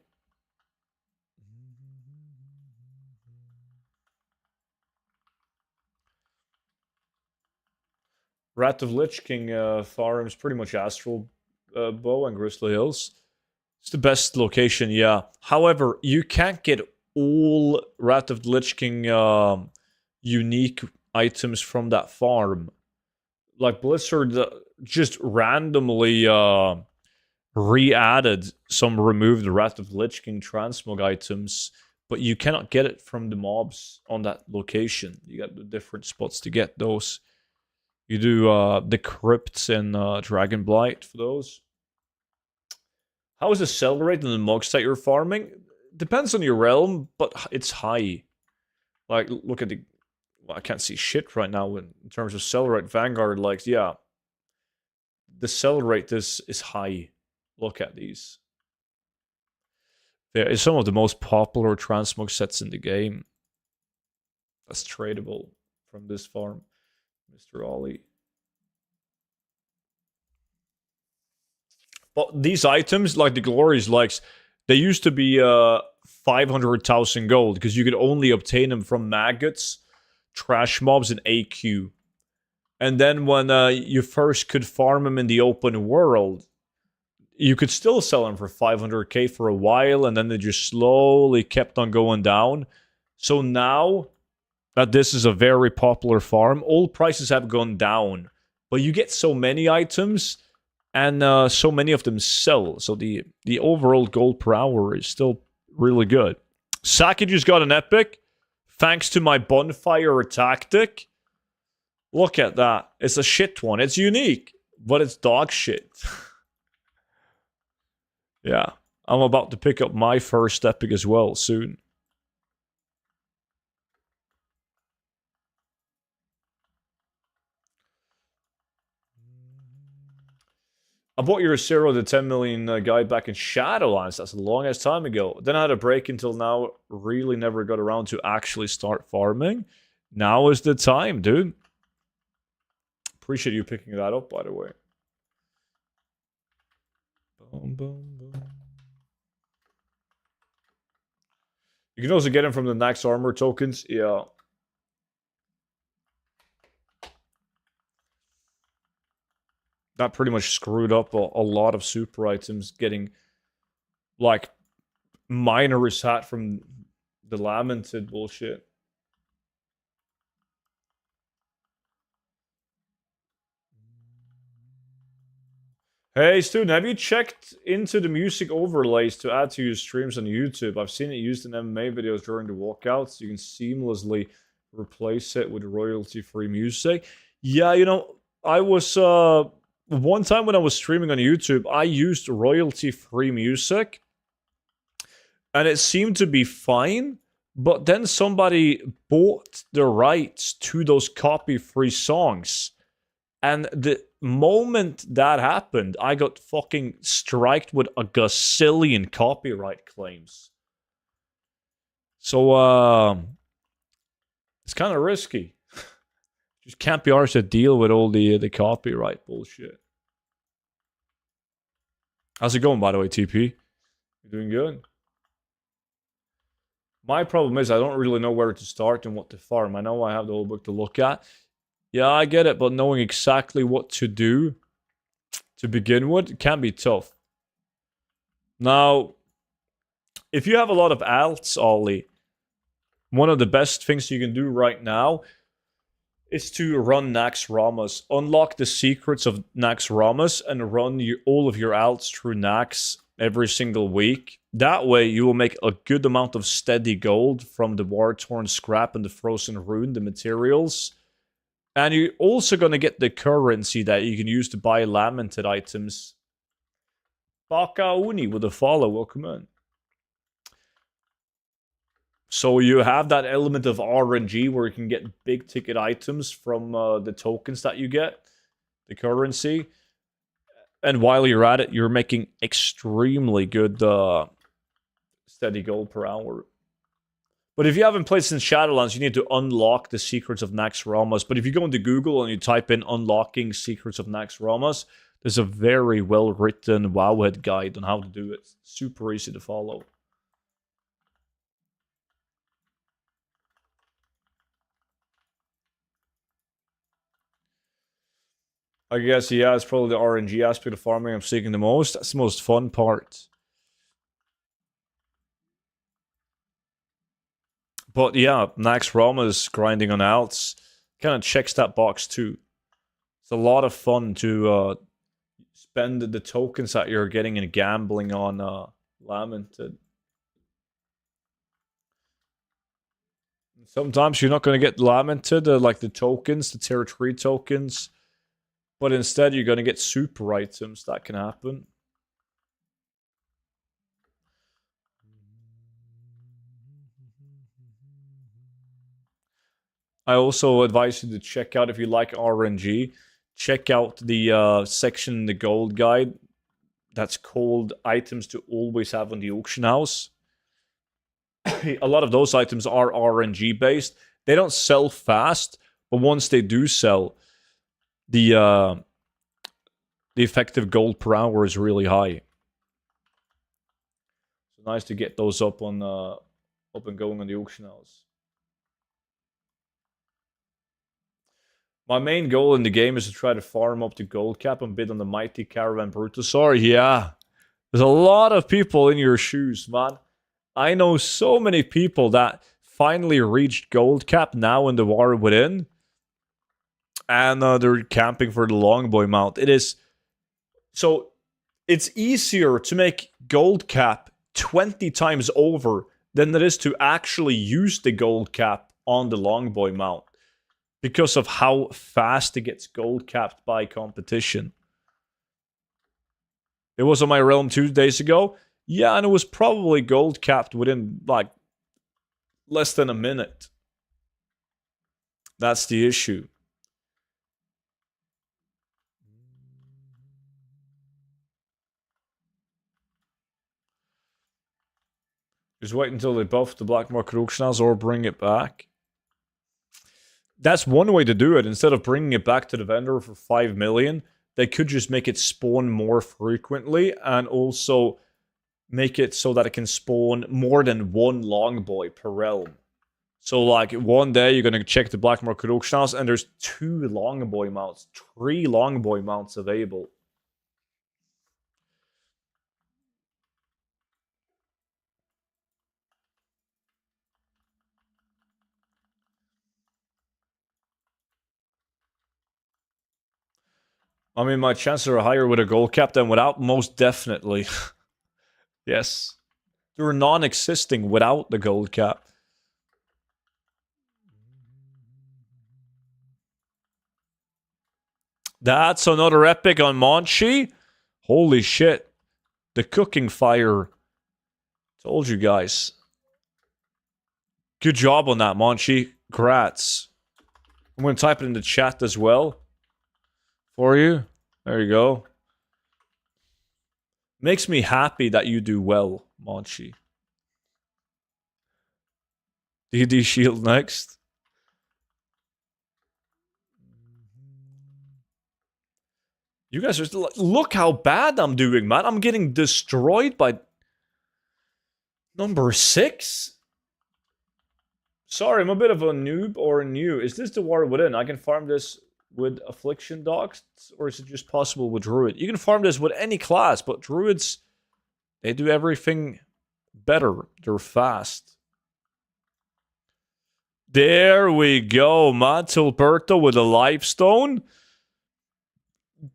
Wrath of Lich King farms pretty much Astral Bow and Grizzly Hills. It's the best location, yeah. However, you can't get all Wrath of the Lich King unique items from that farm. Like Blizzard just randomly re-added some removed Wrath of the Lich King transmog items, but you cannot get it from the mobs on that location. You got the different spots to get those. You do the crypts and Dragon Blight for those. How is the sell rate in the mugs that you're farming? Depends on your realm, but it's high. Like, look at the... Well, I can't see shit right now in terms of sell rate. Vanguard, like, yeah. The sell rate is high. Look at these. There is some of the most popular transmog sets in the game. That's tradable from this farm. Mr. Ollie. But these items, like the Glorious Likes, they used to be 500,000 gold because you could only obtain them from maggots, trash mobs, and AQ. And then when you first could farm them in the open world, you could still sell them for 500k for a while, and then they just slowly kept on going down. So now that this is a very popular farm, all prices have gone down. But you get so many items, and so many of them sell. So the overall gold per hour is still really good. Saki just got an epic, thanks to my bonfire tactic. Look at that. It's a shit one. It's unique, but it's dog shit. Yeah. I'm about to pick up my first epic as well soon. I bought your 0 to 10 million guide back in Shadowlands. That's a long ass time ago. Then I had a break until now. Really never got around to actually start farming. Now is the time, dude. Appreciate you picking that up, by the way. Boom, boom, boom. You can also get them from the Nax armor tokens. Yeah. That pretty much screwed up a lot of super items getting, like, Miner's hat from the Lamented bullshit. Hey, student, have you checked into the music overlays to add to your streams on YouTube? I've seen it used in MMA videos during the walkouts. You can seamlessly replace it with royalty-free music. Yeah, you know, I was, one time when I was streaming on YouTube, I used royalty-free music, and it seemed to be fine, but then somebody bought the rights to those copy-free songs. And the moment that happened, I got fucking striked with a gazillion copyright claims. So, it's kind of risky. Just can't be arsed to deal with all the copyright bullshit. How's it going, by the way, TP? You doing good? My problem is I don't really know where to start and what to farm. I know I have the whole book to look at. Yeah, I get it, but knowing exactly what to do to begin with can be tough. Now, if you have a lot of alts, Ollie, one of the best things you can do right now is to run Nax Ramas. Unlock the secrets of Nax Ramas and run all of your alts through Nax every single week. That way, you will make a good amount of steady gold from the War-Torn Scrap and the Frozen Rune, the materials. And you're also going to get the currency that you can use to buy Lamented items. Baka Uni with a follow, welcome in. So you have that element of RNG where you can get big ticket items from the tokens that you get, the currency. And while you're at it, you're making extremely good steady gold per hour. But if you haven't played since Shadowlands, you need to unlock the secrets of Nax Ramas. But if you go into Google and you type in unlocking secrets of Nax Ramas, there's a very well-written Wowhead guide on how to do it. Super easy to follow. I guess, yeah, it's probably the RNG aspect of farming I'm seeking the most. That's the most fun part. But yeah, Nax Ramas grinding on alts kind of checks that box too. It's a lot of fun to spend the tokens that you're getting in gambling on Lamented. Sometimes you're not going to get Lamented, like the tokens, the tier 3 tokens. But instead, you're going to get super items. That can happen. I also advise you to check out, if you like RNG, check out the section in the gold guide that's called items to always have on the auction house. A lot of those items are RNG based. They don't sell fast, but once they do sell, the effective gold per hour is really high. So nice to get those up and going on the auction house. My main goal in the game is to try to farm up the gold cap and bid on the mighty Caravan Brutosaur. Yeah, there's a lot of people in your shoes, man. I know so many people that finally reached gold cap now in the War Within. And they're camping for the Longboy mount. So it's easier to make gold cap 20 times over than it is to actually use the gold cap on the Longboy mount, because of how fast it gets gold capped by competition. It was on my realm 2 days ago. Yeah, and it was probably gold capped within like less than a minute. That's the issue. Just wait until they buff the black market auction house or bring it back. That's one way to do it. Instead of bringing it back to the vendor for 5 million, they could just make it spawn more frequently and also make it so that it can spawn more than one longboy per realm. So, like, one day you're going to check the black market auction house and there's 2 longboy mounts, 3 longboy mounts available. I mean, my chances are higher with a gold cap than without, most definitely. Yes. They're non-existing without the gold cap. That's another epic on Monchi. Holy shit. The cooking fire. Told you guys. Good job on that, Monchi. Grats. I'm going to type it in the chat as well. For you. There you go. Makes me happy that you do well, Monchi. DD shield next. You guys are still, look how bad I'm doing, man. I'm getting destroyed by number 6. Sorry, I'm a bit of a noob or new. Is this the War Within? I can farm this with Affliction Dogs, or is it just possible with Druid? You can farm this with any class, but Druids, they do everything better. They're fast. There we go, man. Tilberto with a Lifestone.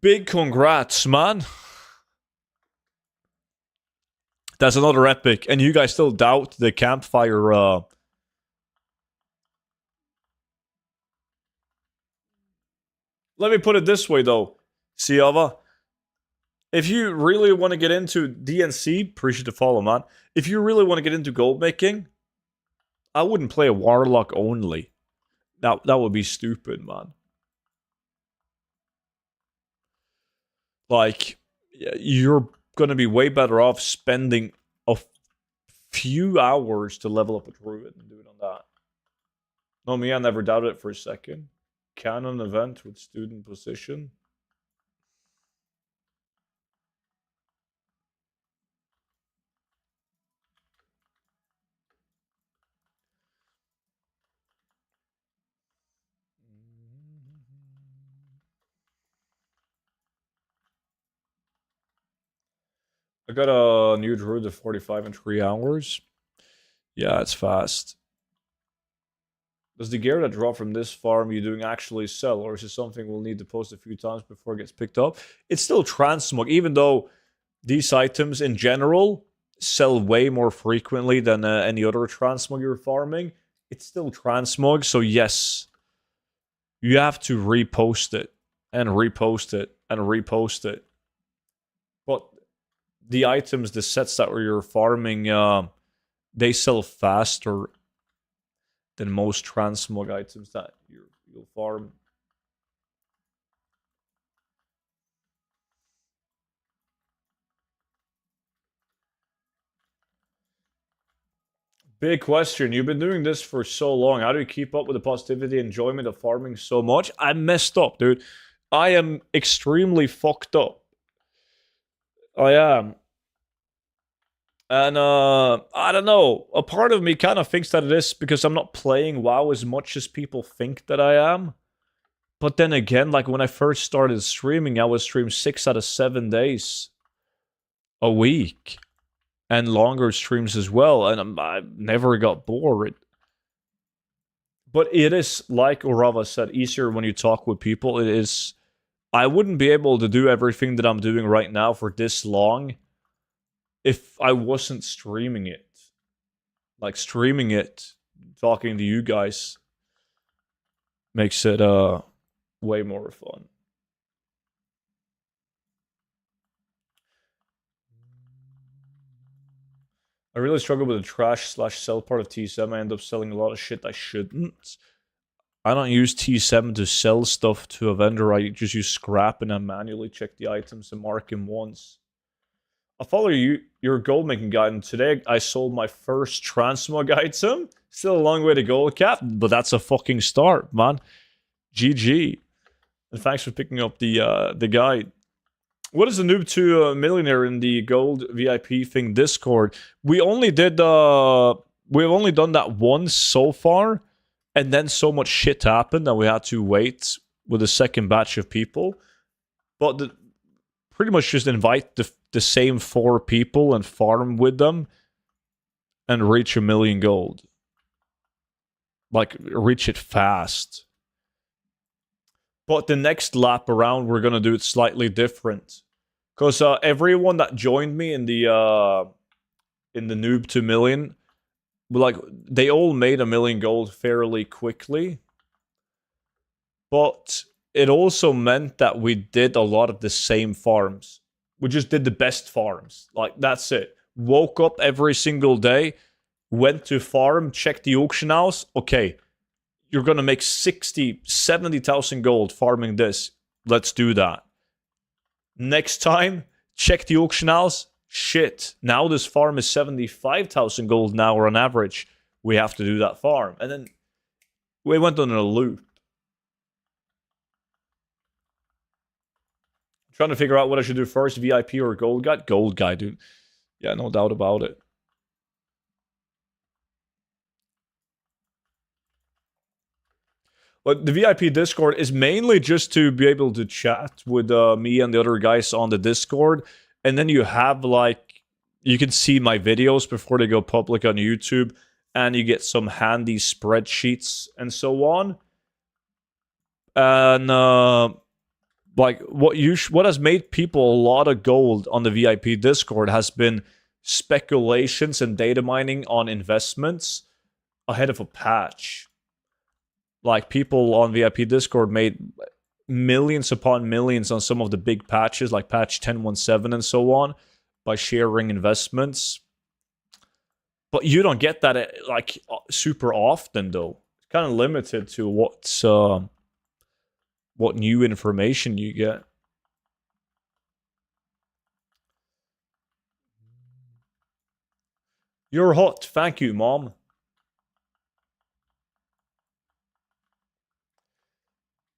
Big congrats, man. That's another epic. And you guys still doubt the campfire. Let me put it this way, though. Siava. If you really want to get into DNC, appreciate the follow, man. If you really want to get into gold making, I wouldn't play a Warlock only. That would be stupid, man. Like, you're going to be way better off spending a few hours to level up a Druid and do it on that. No, me, I never doubted it for a second. Canon event with student position. I got a new Druid of 45 in 3 hours. Yeah, it's fast. Does the gear that drop from this farm you doing actually sell, or is it something we'll need to post a few times before it gets picked up? It's still transmog, even though these items in general sell way more frequently than any other transmog you're farming. It's still transmog, so yes, you have to repost it and repost it and repost it. But the items, the sets that you're farming, they sell faster than most transmog items that you'll farm. Big question. You've been doing this for so long. How do you keep up with the positivity and enjoyment of farming so much? I messed up, dude. I am extremely fucked up. I am. And I don't know. A part of me kind of thinks that it is because I'm not playing WoW as much as people think that I am. But then again, like when I first started streaming, I would stream 6 out of 7 days a week. And longer streams as well. And I never got bored. But it is, like Orava said, easier when you talk with people. It is... I wouldn't be able to do everything that I'm doing right now for this long if I wasn't streaming it. Like, streaming it, talking to you guys, makes it way more fun. I really struggle with the trash/sell part of T7. I end up selling a lot of shit I shouldn't. I don't use T7 to sell stuff to a vendor. I just use scrap and I manually check the items and mark them once. I'll follow your gold making guide, and today I sold my first transmog item. Still a long way to gold cap, but that's a fucking start, man. GG. And thanks for picking up the guide. What is the noob to millionaire in the gold VIP thing Discord? We've only done that once so far, and then so much shit happened that we had to wait with a second batch of people. But pretty much just invite the same 4 people and farm with them and reach 1,000,000 gold. Like, reach it fast. But the next lap around, we're gonna do it slightly different. Because everyone that joined me in the noob to million, like, they all made 1,000,000 gold fairly quickly. But it also meant that we did a lot of the same farms. We just did the best farms. Like, that's it. Woke up every single day, went to farm, checked the auction house. Okay, you're gonna make 60, 70,000 gold farming this. Let's do that. Next time, check the auction house. Shit, now this farm is 75,000 gold an hour on average. We have to do that farm. And then we went on a loop. Trying to figure out what I should do first, VIP or gold guy. Gold guy, dude. Yeah, no doubt about it. But the VIP Discord is mainly just to be able to chat with me and the other guys on the Discord. And then you have, like, you can see my videos before they go public on YouTube. And you get some handy spreadsheets and so on. And like, what has made people a lot of gold on the VIP Discord has been speculations and data mining on investments ahead of a patch. Like, people on VIP Discord made millions upon millions on some of the big patches, like patch 10.17 and so on, by sharing investments. But you don't get that, like, super often, though. It's kind of limited to what new information you get. You're hot. Thank you, Mom.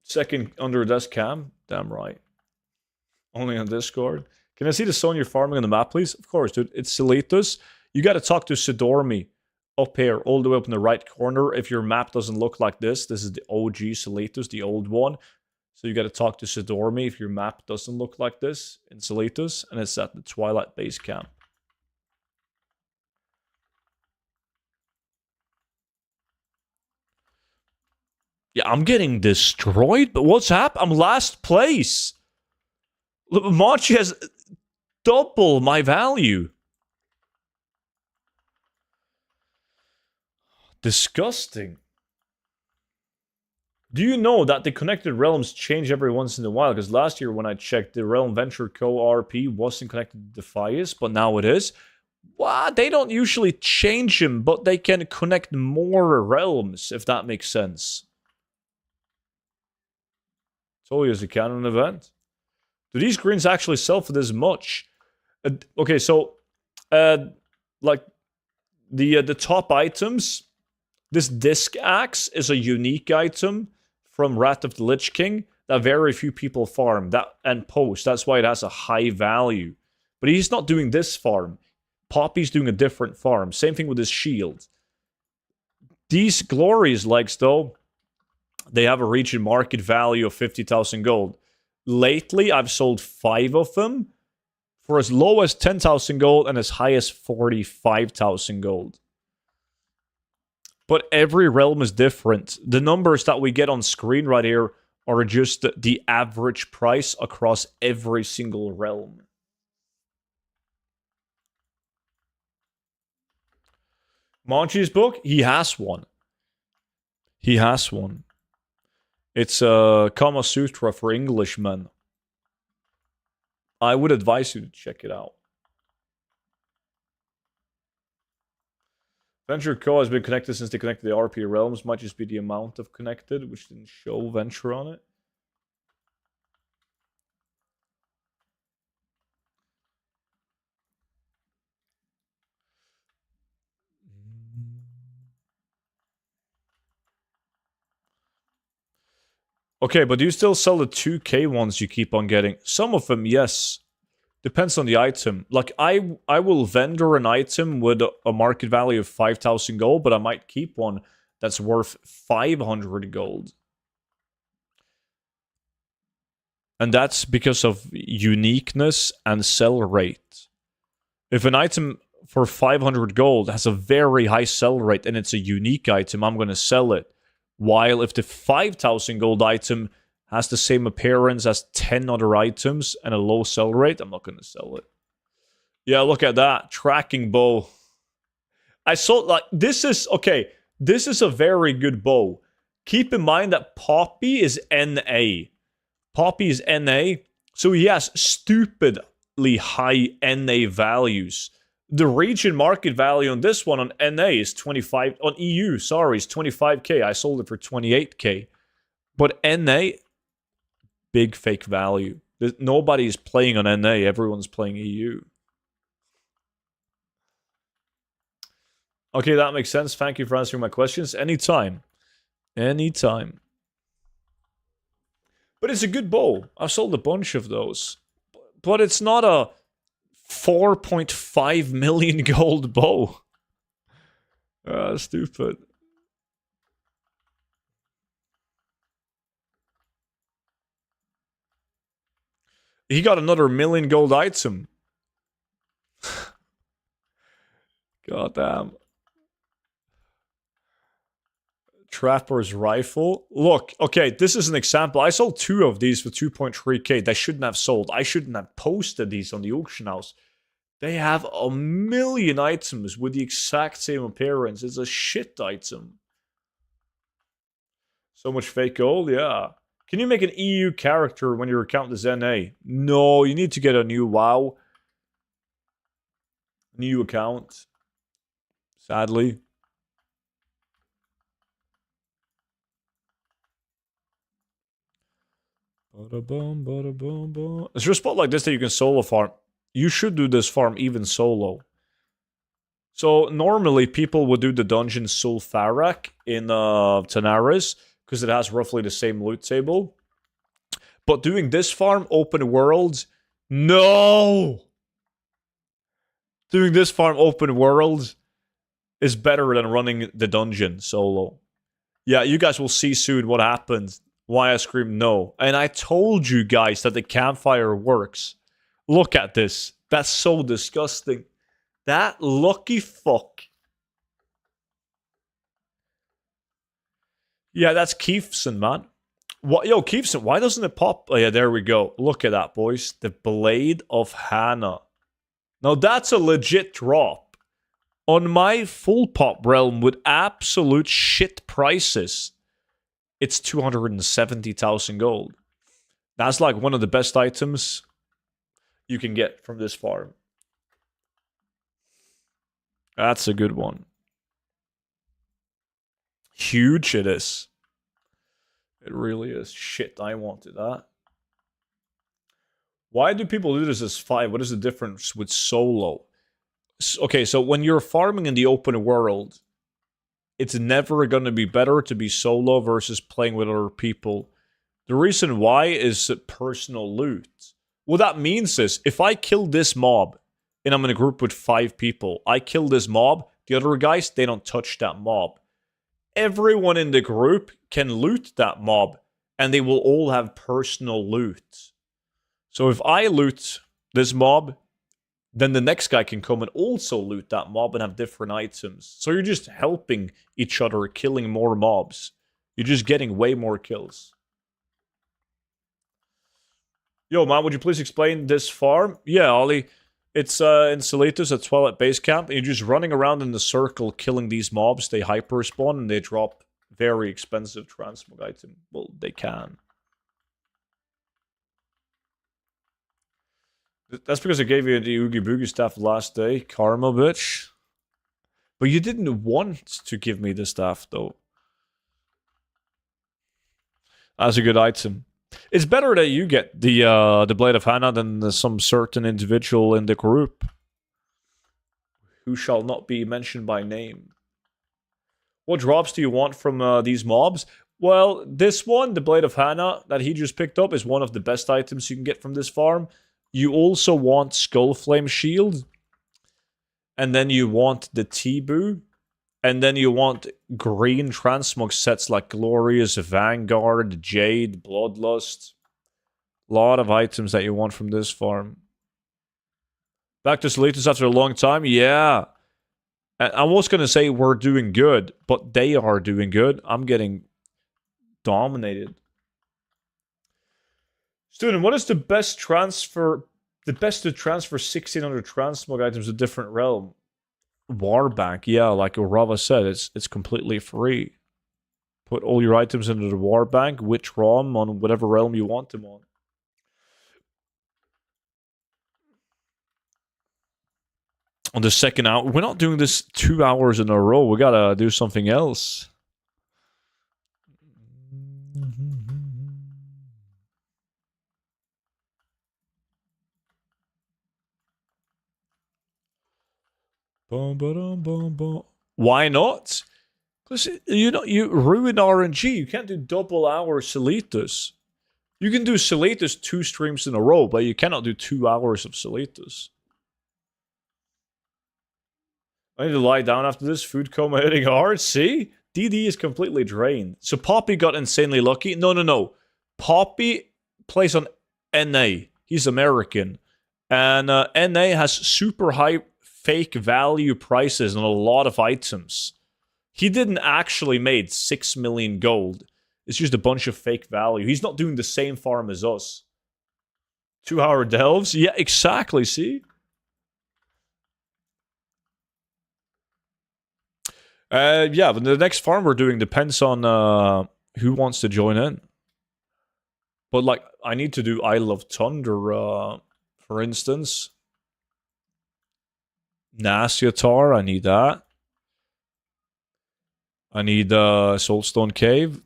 Second under desk cam. Damn right. Only on Discord. Can I see the zone you're farming on the map, please? Of course, dude. It's Silitus. You got to talk to Sidormi up here, all the way up in the right corner. If your map doesn't look like this is the OG Silitus, the old one. So you got to talk to Sidormi if your map doesn't look like this in Silitus, and it's at the Twilight base camp. Yeah, I'm getting destroyed, but what's happened? I'm last place. Machi has double my value. Disgusting. Do you know that the connected realms change every once in a while? Because last year when I checked, the Realm Venture Co. RP wasn't connected to Defias, but now it is. Well, they don't usually change them, but they can connect more realms, if that makes sense. It's always a canon event. Do these greens actually sell for this much? Okay, so, like, the top items, this disc axe is a unique item from Wrath of the Lich King that very few people farm and post. That's why it has a high value. But he's not doing this farm. Poppy's doing a different farm. Same thing with his shield. These Glorious legs, though, they have a region market value of 50,000 gold. Lately, I've sold 5 of them for as low as 10,000 gold and as high as 45,000 gold. But every realm is different. The numbers that we get on screen right here are just the average price across every single realm. Monchi's book, he has one. He has one. It's a Kama Sutra for Englishmen. I would advise you to check it out. Venture Co. has been connected since they connected the RP realms. Might just be the amount of connected, which didn't show Venture on it. Okay, but do you still sell the 2k ones you keep on getting? Some of them, yes. Depends on the item. Like, I will vendor an item with a market value of 5,000 gold, but I might keep one that's worth 500 gold. And that's because of uniqueness and sell rate. If an item for 500 gold has a very high sell rate and it's a unique item, I'm going to sell it. While if the 5,000 gold item has the same appearance as 10 other items and a low sell rate, I'm not going to sell it. Yeah, look at that. Tracking bow. I saw, like, this is, okay, this is a very good bow. Keep in mind that Poppy is NA. Poppy is NA, so he has stupidly high NA values. The region market value on this one on NA is 25, on EU, sorry, is 25k. I sold it for 28k. But NA, big fake value. Nobody's playing on NA, everyone's playing EU. Okay, that makes sense. Thank you for answering my questions. Anytime. Anytime. But it's a good bow. I've sold a bunch of those. But it's not a 4.5 million gold bow. Stupid. He got another million gold item. God damn. Trapper's rifle. Look, okay, this is an example. I sold 2 of these for 2.3k. They shouldn't have sold. I shouldn't have posted these on the auction house. They have a million items with the exact same appearance. It's a shit item. So much fake gold, yeah. Can you make an EU character when your account is NA? No, you need to get a new WoW. New account. Sadly. Is there a spot like this that you can solo farm? You should do this farm even solo. So normally people would do the dungeon Sulfarak in Tanaris because it has roughly the same loot table. But doing this farm open world, no! Doing this farm open world is better than running the dungeon solo. Yeah, you guys will see soon what happens. Why I scream no. And I told you guys that the campfire works. Look at this. That's so disgusting. That lucky fuck. Yeah, that's Keefson, man. What, yo, Keefson, why doesn't it pop? Oh, yeah, there we go. Look at that, boys. The Blade of Hannah. Now, that's a legit drop. On my full pop realm with absolute shit prices, it's 270,000 gold. That's like one of the best items you can get from this farm. That's a good one. Huge it is. It really is. Shit, I wanted that. Why do people do this as 5? What is the difference with solo? Okay, so when you're farming in the open world, it's never going to be better to be solo versus playing with other people. The reason why is personal loot. What that means is, if I kill this mob, and I'm in a group with 5 people, I kill this mob, the other guys, they don't touch that mob. Everyone in the group can loot that mob, and they will all have personal loot. So if I loot this mob, then the next guy can come and also loot that mob and have different items. So you're just helping each other, killing more mobs. You're just getting way more kills. Yo, man, would you please explain this farm? Yeah, Ollie. It's in Salitus at Twilight Base Camp. And you're just running around in the circle, killing these mobs. They hyper spawn and they drop very expensive transmog item. Well, they can. That's because I gave you the Oogie Boogie stuff last day, karma, bitch. But you didn't want to give me the stuff, though. That's a good item. It's better that you get the Blade of Hannah than some certain individual in the group who shall not be mentioned by name. What drops do you want from these mobs? Well, this one, the Blade of Hannah that he just picked up, is one of the best items you can get from this farm. You also want Skull Flame Shield, and then you want the T-Boo, and then you want green transmog sets like Glorious, Vanguard, Jade, Bloodlust. A lot of items that you want from this farm. Back to Solitus after a long time? Yeah. I was going to say we're doing good, but they are doing good. I'm getting dominated. Student, what is the best transfer? The best to transfer 1600 transmog items to a different realm? Warbank, yeah, like Urava said, it's completely free. Put all your items into the Warbank, which ROM on whatever realm you want them on. On the second hour, we're not doing this 2 hours in a row. We gotta do something else. Why not? Because you ruin RNG. You can't do double hour Solitus. You can do Solitus 2 streams in a row, but you cannot do 2 hours of Solitus. I need to lie down after this. Food coma hitting hard. See? DD is completely drained. So Poppy got insanely lucky. No. Poppy plays on NA. He's American. And NA has super high fake value prices on a lot of items. He didn't actually made 6 million gold. It's just a bunch of fake value. He's not doing the same farm as us. 2 hour delves? Yeah, exactly, see? Yeah, but the next farm we're doing depends on who wants to join in. But like, I need to do Isle of Thunder, for instance. Nasyatar, I need that. I need Soulstone Cave.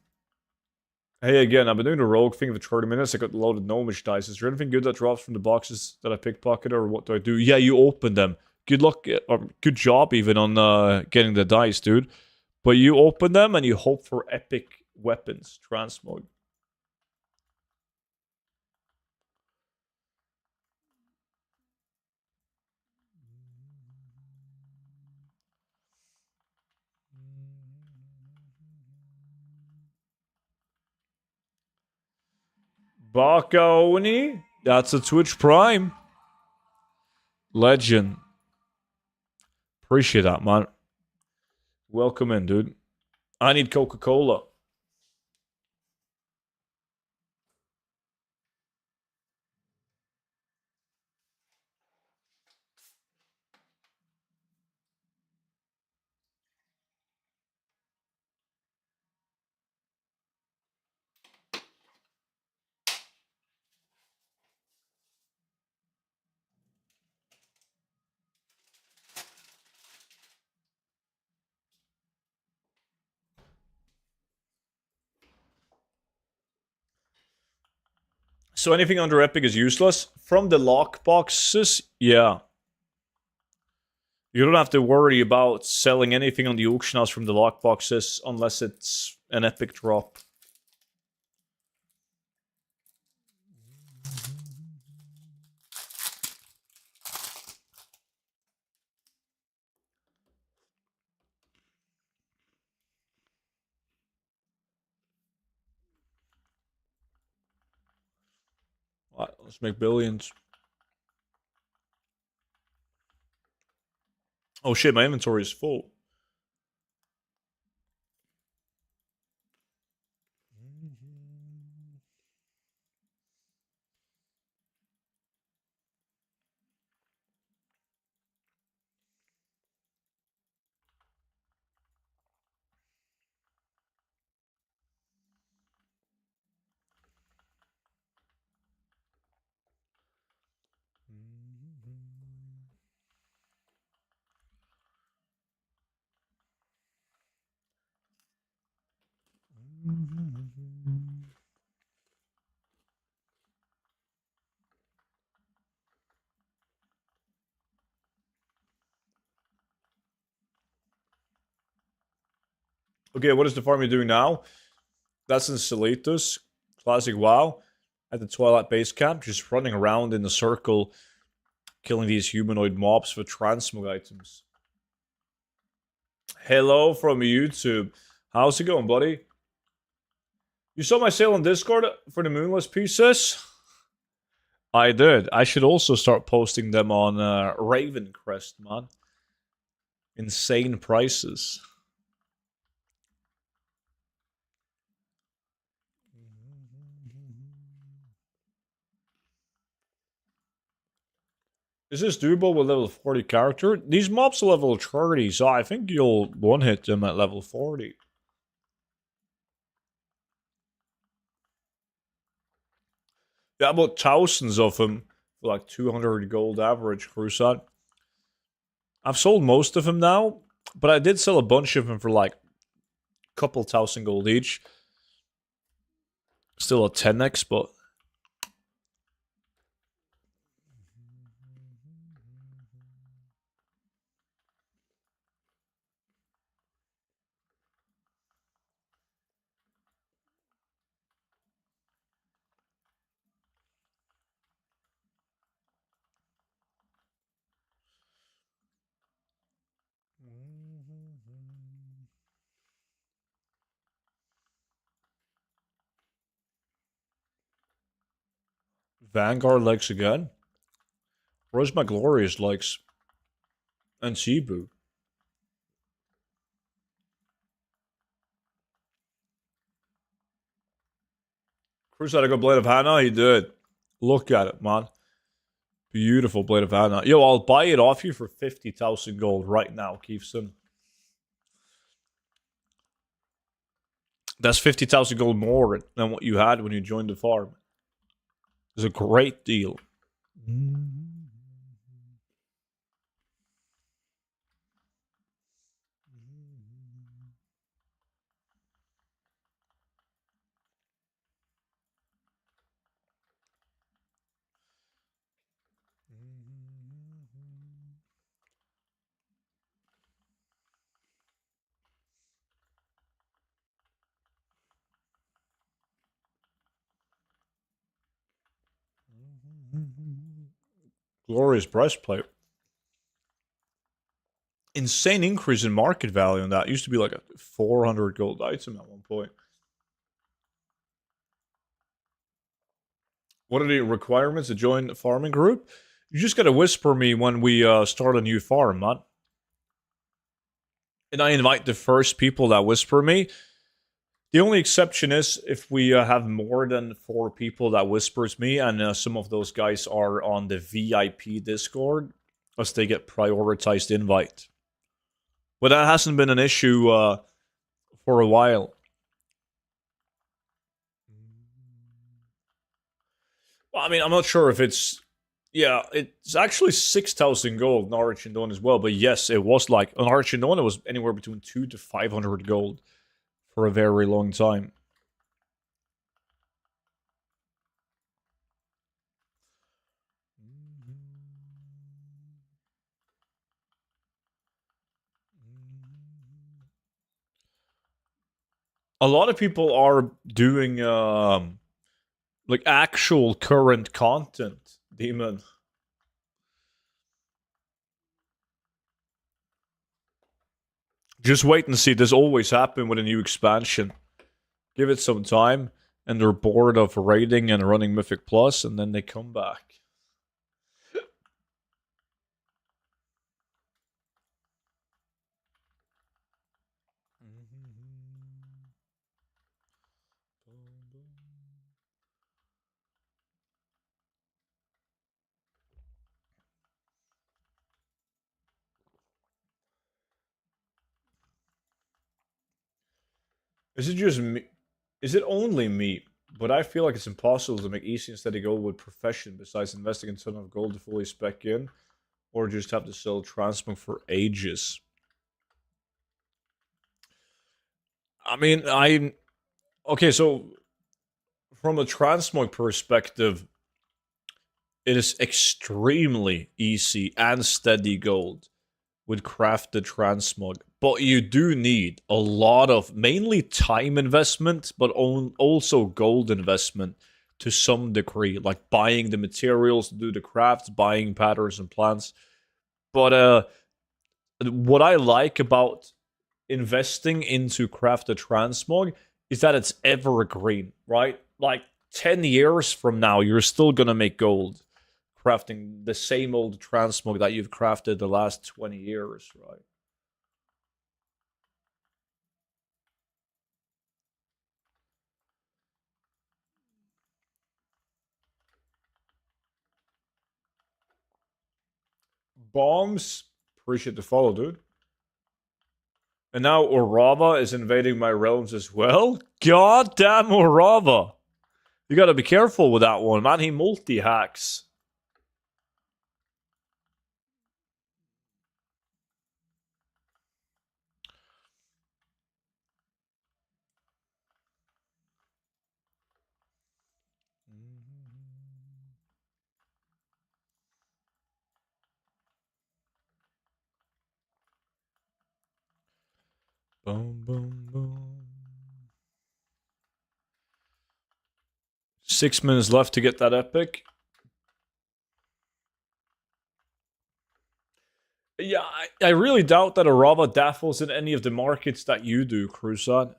Hey, again, I've been doing the rogue thing for 30 minutes. I got loaded gnomish dice. Is there anything good that drops from the boxes that I pickpocketed, or what do I do? Yeah, you open them. Good luck, or good job even on getting the dice, dude. But you open them and you hope for epic weapons. Transmog. Bakaoni? That's a Twitch Prime. Legend. Appreciate that, man. Welcome in, dude. I need Coca-Cola. So anything under Epic is useless? From the lockboxes, yeah. You don't have to worry about selling anything on the auction house from the lockboxes unless it's an Epic drop. Let's make billions. Oh shit, my inventory is full. Okay, what is the farm you're doing now? That's in Salitus, classic WoW, at the Twilight base camp, just running around in a circle, killing these humanoid mobs for transmog items. Hello from YouTube. How's it going, buddy? You saw my sale on Discord for the Moonless pieces? I did. I should also start posting them on Ravencrest, man. Insane prices. Is this doable with level 40 character? These mobs are level 30, so I think you'll one-hit them at level 40. Yeah, about thousands of them for like 200 gold average Crusade. I've sold most of them now, but I did sell a bunch of them for like a couple thousand gold each. Still a 10x, but... Vanguard likes again. Where's my Glorious likes? And Cebu. Crusade got Blade of Hannah? He did. Look at it, man. Beautiful Blade of Hannah. Yo, I'll buy it off you for 50,000 gold right now, Keefson. That's 50,000 gold more than what you had when you joined the farm. It's a great deal. Glorious breastplate. Insane increase in market value on that. It used to be like a 400 gold item at one point. What are the requirements to join the farming group? You just gotta whisper me when we start a new farm, man. And I invite the first people that whisper me. The only exception is if we have more than 4 people that whispers me, and some of those guys are on the VIP Discord, as they get prioritized invite. But that hasn't been an issue for a while. Well, I mean, I'm not sure if it's... Yeah, it's actually 6,000 gold in Archendon as well. But yes, it was like... On Archendon, it was anywhere between 2 to 500 gold for a very long time. A lot of people are doing like actual current content, Demon. Just wait and see. This always happen with a new expansion. Give it some time, and they're bored of raiding and running Mythic Plus, and then they come back. Is it just me? Is it only me? But I feel like it's impossible to make easy and steady gold with profession besides investing a ton of gold to fully spec in, or just have to sell transmog for ages. I mean, okay, so from a transmog perspective, it is extremely easy and steady gold with crafted transmog. but you do need a lot of mainly time investment, but also gold investment to some degree, like buying the materials to do the crafts, buying patterns and plants. But what I like about investing into crafted transmog is that it's evergreen, right? Like 10 years from now, you're still gonna make gold crafting the same old transmog that you've crafted the last 20 years, right? Bombs, appreciate the follow, dude. And now Orava is invading my realms as well. God damn Orava. You gotta be careful with that one, man. He multi-hacks. Boom, boom, boom. 6 minutes left to get that epic. Yeah, I really doubt that Arava daffles in any of the markets that you do, Cruzat.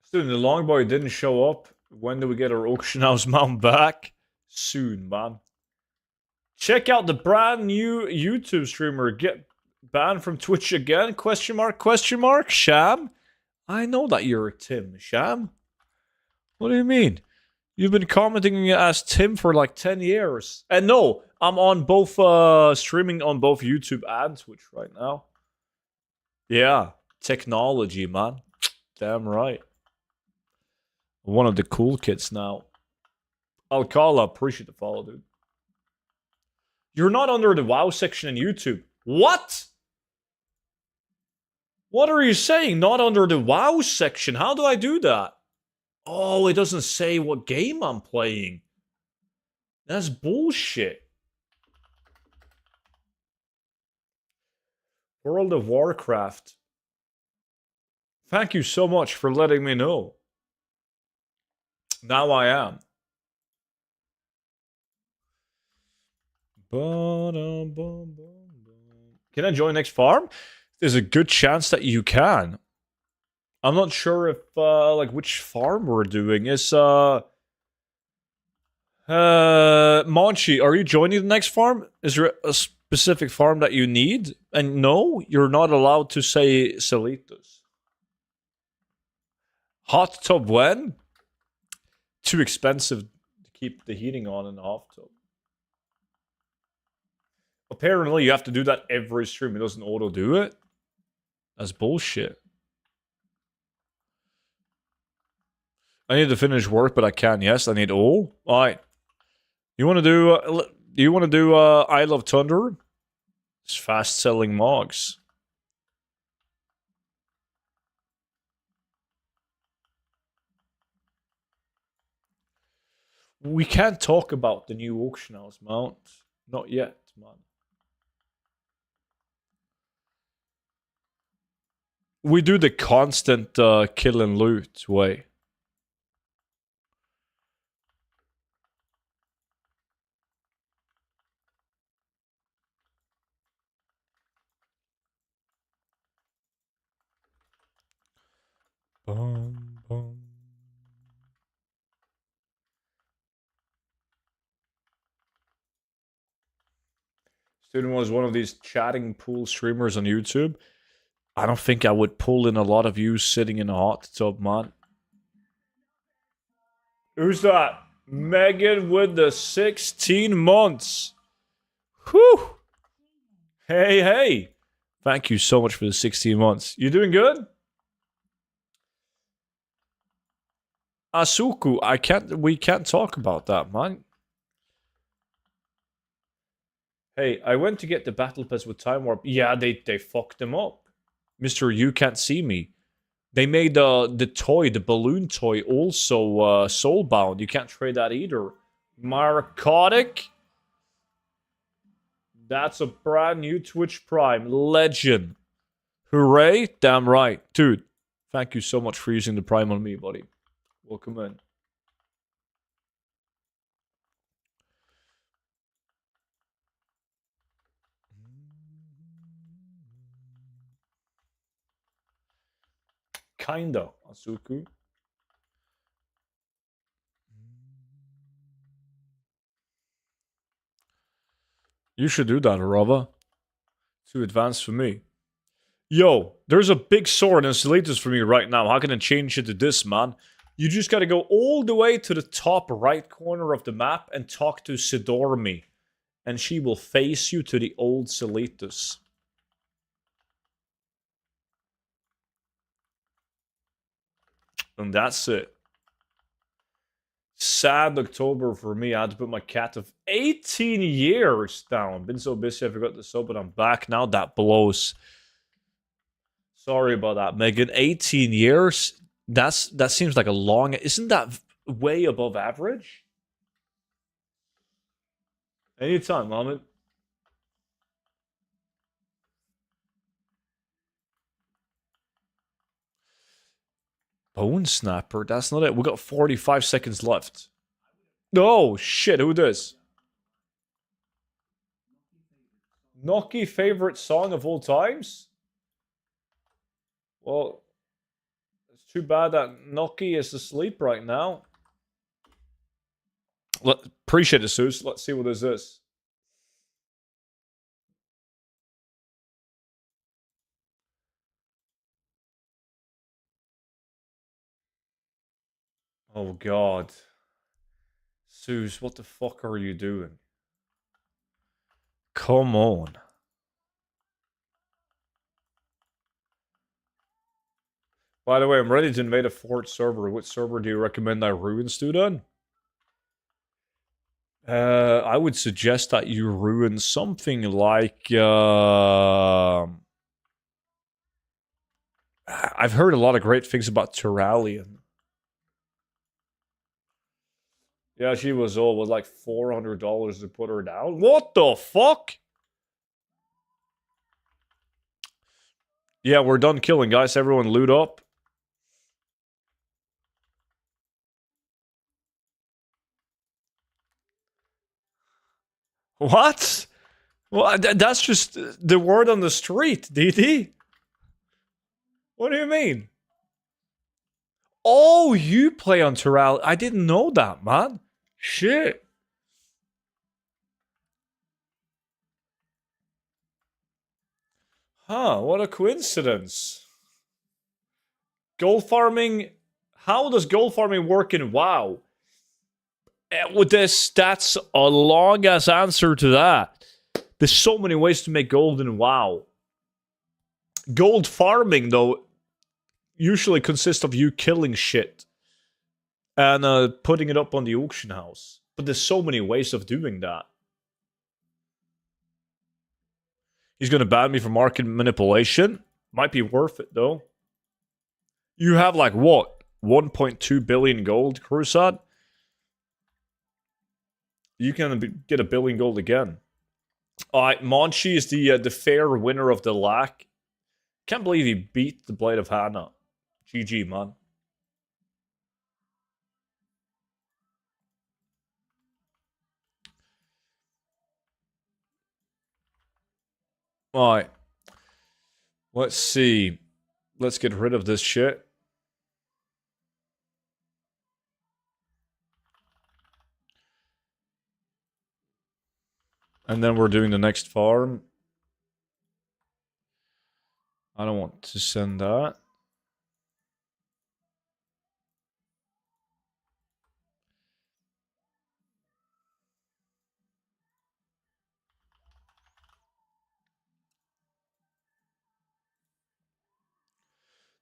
Student, the longboy didn't show up. When do we get our auction house mount back? Soon, man. Check out the brand new YouTube streamer. Get banned from Twitch again? Question mark, question mark? Sham? I know that you're Tim, Sham. What do you mean? You've been commenting as Tim for like 10 years. And no, I'm on both, streaming on both YouTube and Twitch right now. Yeah, technology, man. Damn right. One of the cool kids now. Alcala, appreciate the follow, dude. You're not under the WoW section in YouTube. What? What are you saying? Not under the WoW section? How do I do that? Oh, it doesn't say what game I'm playing. That's bullshit. World of Warcraft. Thank you so much for letting me know. Now I am. Can I join next farm? There's a good chance that you can. I'm not sure if like which farm we're doing. Is Monchi, are you joining the next farm? Is there a specific farm that you need? And no, you're not allowed to say Celitos. Hot tub when? Too expensive to keep the heating on in the hot tub. Apparently, you have to do that every stream. It doesn't auto do it. That's bullshit. I need to finish work, but I can. Yes, I need all. All right. You want to do? You want to do? I Love Thunder. It's fast-selling mogs. We can't talk about the new auction house mount. Not yet, man. We do the constant kill and loot way. Bum, bum. Student was one of these chatting pool streamers on YouTube. I don't think I would pull in a lot of you sitting in a hot tub, man. Who's that? Megan with the 16 months. Whew. Hey, hey. Thank you so much for the 16 months. You doing good? Asuku, we can't talk about that, man. Hey, I went to get the battle pass with Time Warp. Yeah, they fucked them up. Mr. You Can't See Me. They made the toy, the balloon toy, also soulbound. You can't trade that either. Narcotic. That's a brand new Twitch Prime. Legend. Hooray. Damn right. Dude, thank you so much for using the Prime on me, buddy. Welcome in. Kinda, Asuku. You should do that, Arava. Too advanced for me. Yo, there's a big sword in Seletus for me right now. How can I change it to this, man? You just gotta go all the way to the top right corner of the map and talk to Sidormi. And she will face you to the old Seletus. And that's it. Sad October for me. I had to put my cat of 18 years down. Been so busy I forgot the sub, but I'm back now. That blows. Sorry about that, Megan. 18 years? That seems like a long... Isn't that way above average? Anytime, Mohammed. Bone Snapper? That's not it. We got 45 seconds left. Oh, shit. Who this? Noki favorite song of all times? Well, it's too bad that Noki is asleep right now. Appreciate it, Zeus. Let's see what this is. Oh, God. Zeus, what the fuck are you doing? Come on. By the way, I'm ready to invade a fort server. What server do you recommend I ruin, student? I would suggest that you ruin something like... I've heard a lot of great things about Turalian. Yeah, she was old. With like $400 to put her down. What the fuck? Yeah, we're done killing, guys. Everyone loot up. What? Well, that's just the word on the street, DD. What do you mean? Oh, you play on Terral. I didn't know that, man. Shit. Huh, what a coincidence. Gold farming. How does gold farming work in WoW? With this, that's a long ass answer to that. There's so many ways to make gold in WoW. Gold farming, though, usually consists of you killing shit and putting it up on the auction house. But there's so many ways of doing that. He's gonna ban me for market manipulation. Might be worth it, though. You have, like, what? 1.2 billion gold, Crusade? You can get a billion gold again. Alright, Monchi is the fair winner of the lack. Can't believe he beat the Blade of Hannah. GG, man. Alright. Let's see. Let's get rid of this shit. And then we're doing the next farm. I don't want to send that.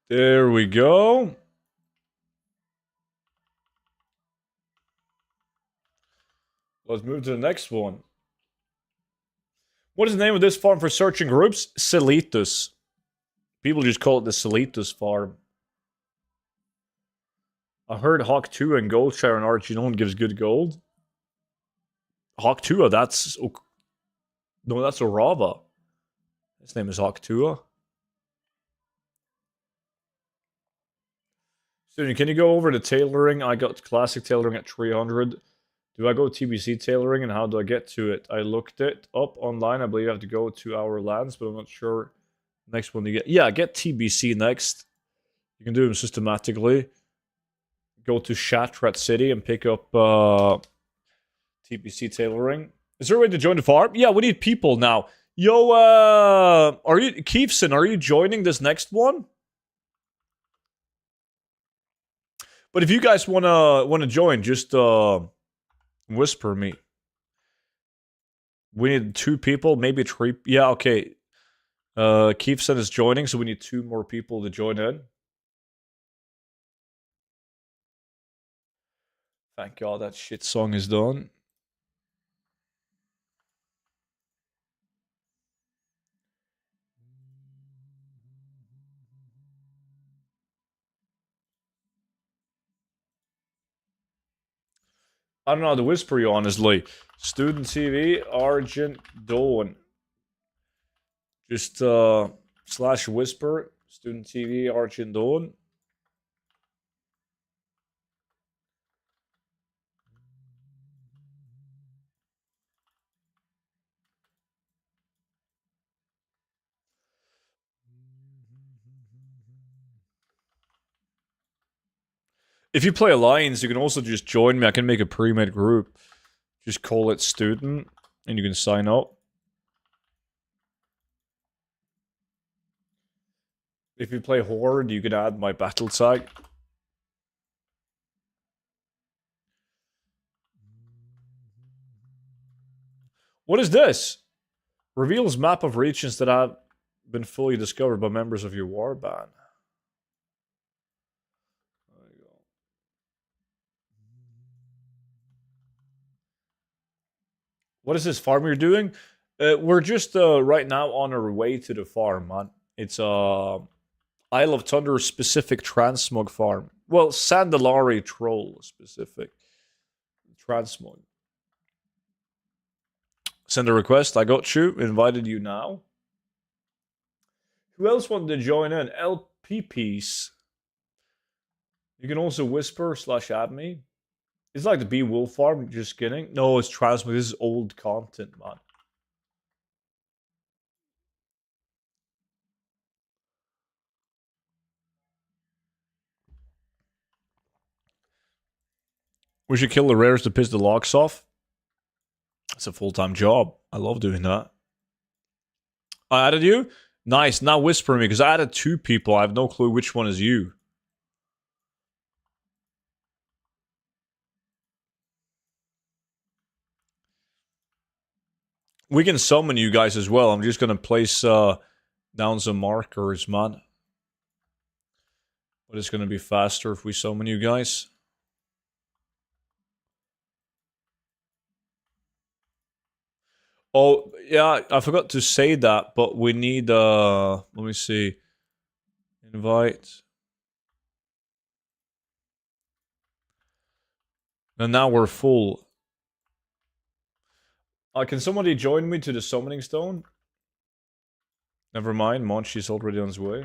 There we go. Let's move to the next one. What is the name of this farm for searching groups? Selitus. People just call it the Selitus farm. I heard Hawk 2 and Goldshire and Archinone gives good gold. Hawk 2, that's... No, that's Orava. His name is Hawk 2. Student, can you go over to tailoring? I got classic tailoring at 300. Do I go TBC tailoring and how do I get to it? I looked it up online. I believe you have to go to our lands, but I'm not sure. Next one you get. Yeah, get TBC next. You can do them systematically. Go to Shatrat City and pick up TBC tailoring. Is there a way to join the farm? Yeah, we need people now. Yo, are you Keefson? Are you joining this next one? But if you guys wanna join, just whisper me. We need 2 people, maybe 3. Yeah, okay. Keefson is joining, so we need 2 more people to join in. Thank God that shit song is done. I don't know how to whisper you, honestly. Student TV, Argent Dawn. Just slash whisper. Student TV, Argent Dawn. If you play Alliance, you can also just join me. I can make a pre-made group. Just call it student, and you can sign up. If you play Horde, you can add my battle tag. What is this? Reveals map of regions that have been fully discovered by members of your warband. There you go. What is this farm you're doing? We're just right now on our way to the farm, man. It's Isle of Thunder specific transmog farm. Well, Sandalari troll specific transmog. Send a request. I got you. Invited you now. Who else wanted to join in? LPPs. You can also whisper / add me. It's like the Bee Wolf farm. Just kidding. No, it's transmog. This is old content, man. We should kill the rares to piss the locks off. It's a full-time job. I love doing that. I added you? Nice. Now whisper me, because I added 2 people. I have no clue which one is you. We can summon you guys as well. I'm just going to place down some markers, man. But it's going to be faster if we summon you guys. Oh, yeah, I forgot to say that, but we need, let me see. Invite. And now we're full. Can somebody join me to the summoning stone? Never mind, Monchi's already on his way.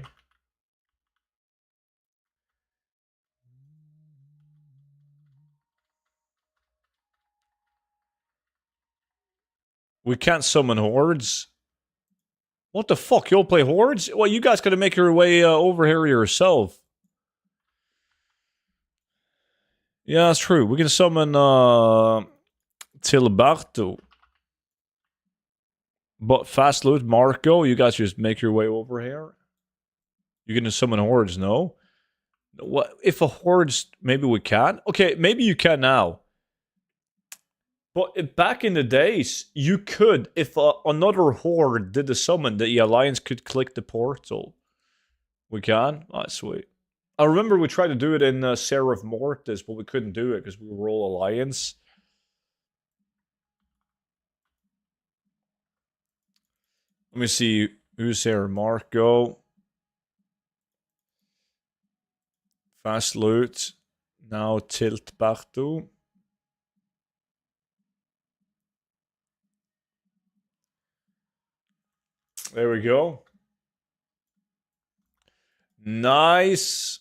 We can't summon hordes. What the fuck? You'll play hordes? Well, you guys gotta make your way over here yourself. Yeah, that's true. We can summon Tilbarto. But fast loot, Marco, you guys just make your way over here. You're gonna summon hordes, no? What if a hordes? Maybe we can. Okay, maybe you can now. But back in the days, you could, if another horde did the summon, the alliance could click the portal. We can? Ah, sweet. I remember we tried to do it in Seraph Mortis, but we couldn't do it because we were all alliance. Let me see who's here. Marco. Fast loot. Now tilt partout. There we go. Nice.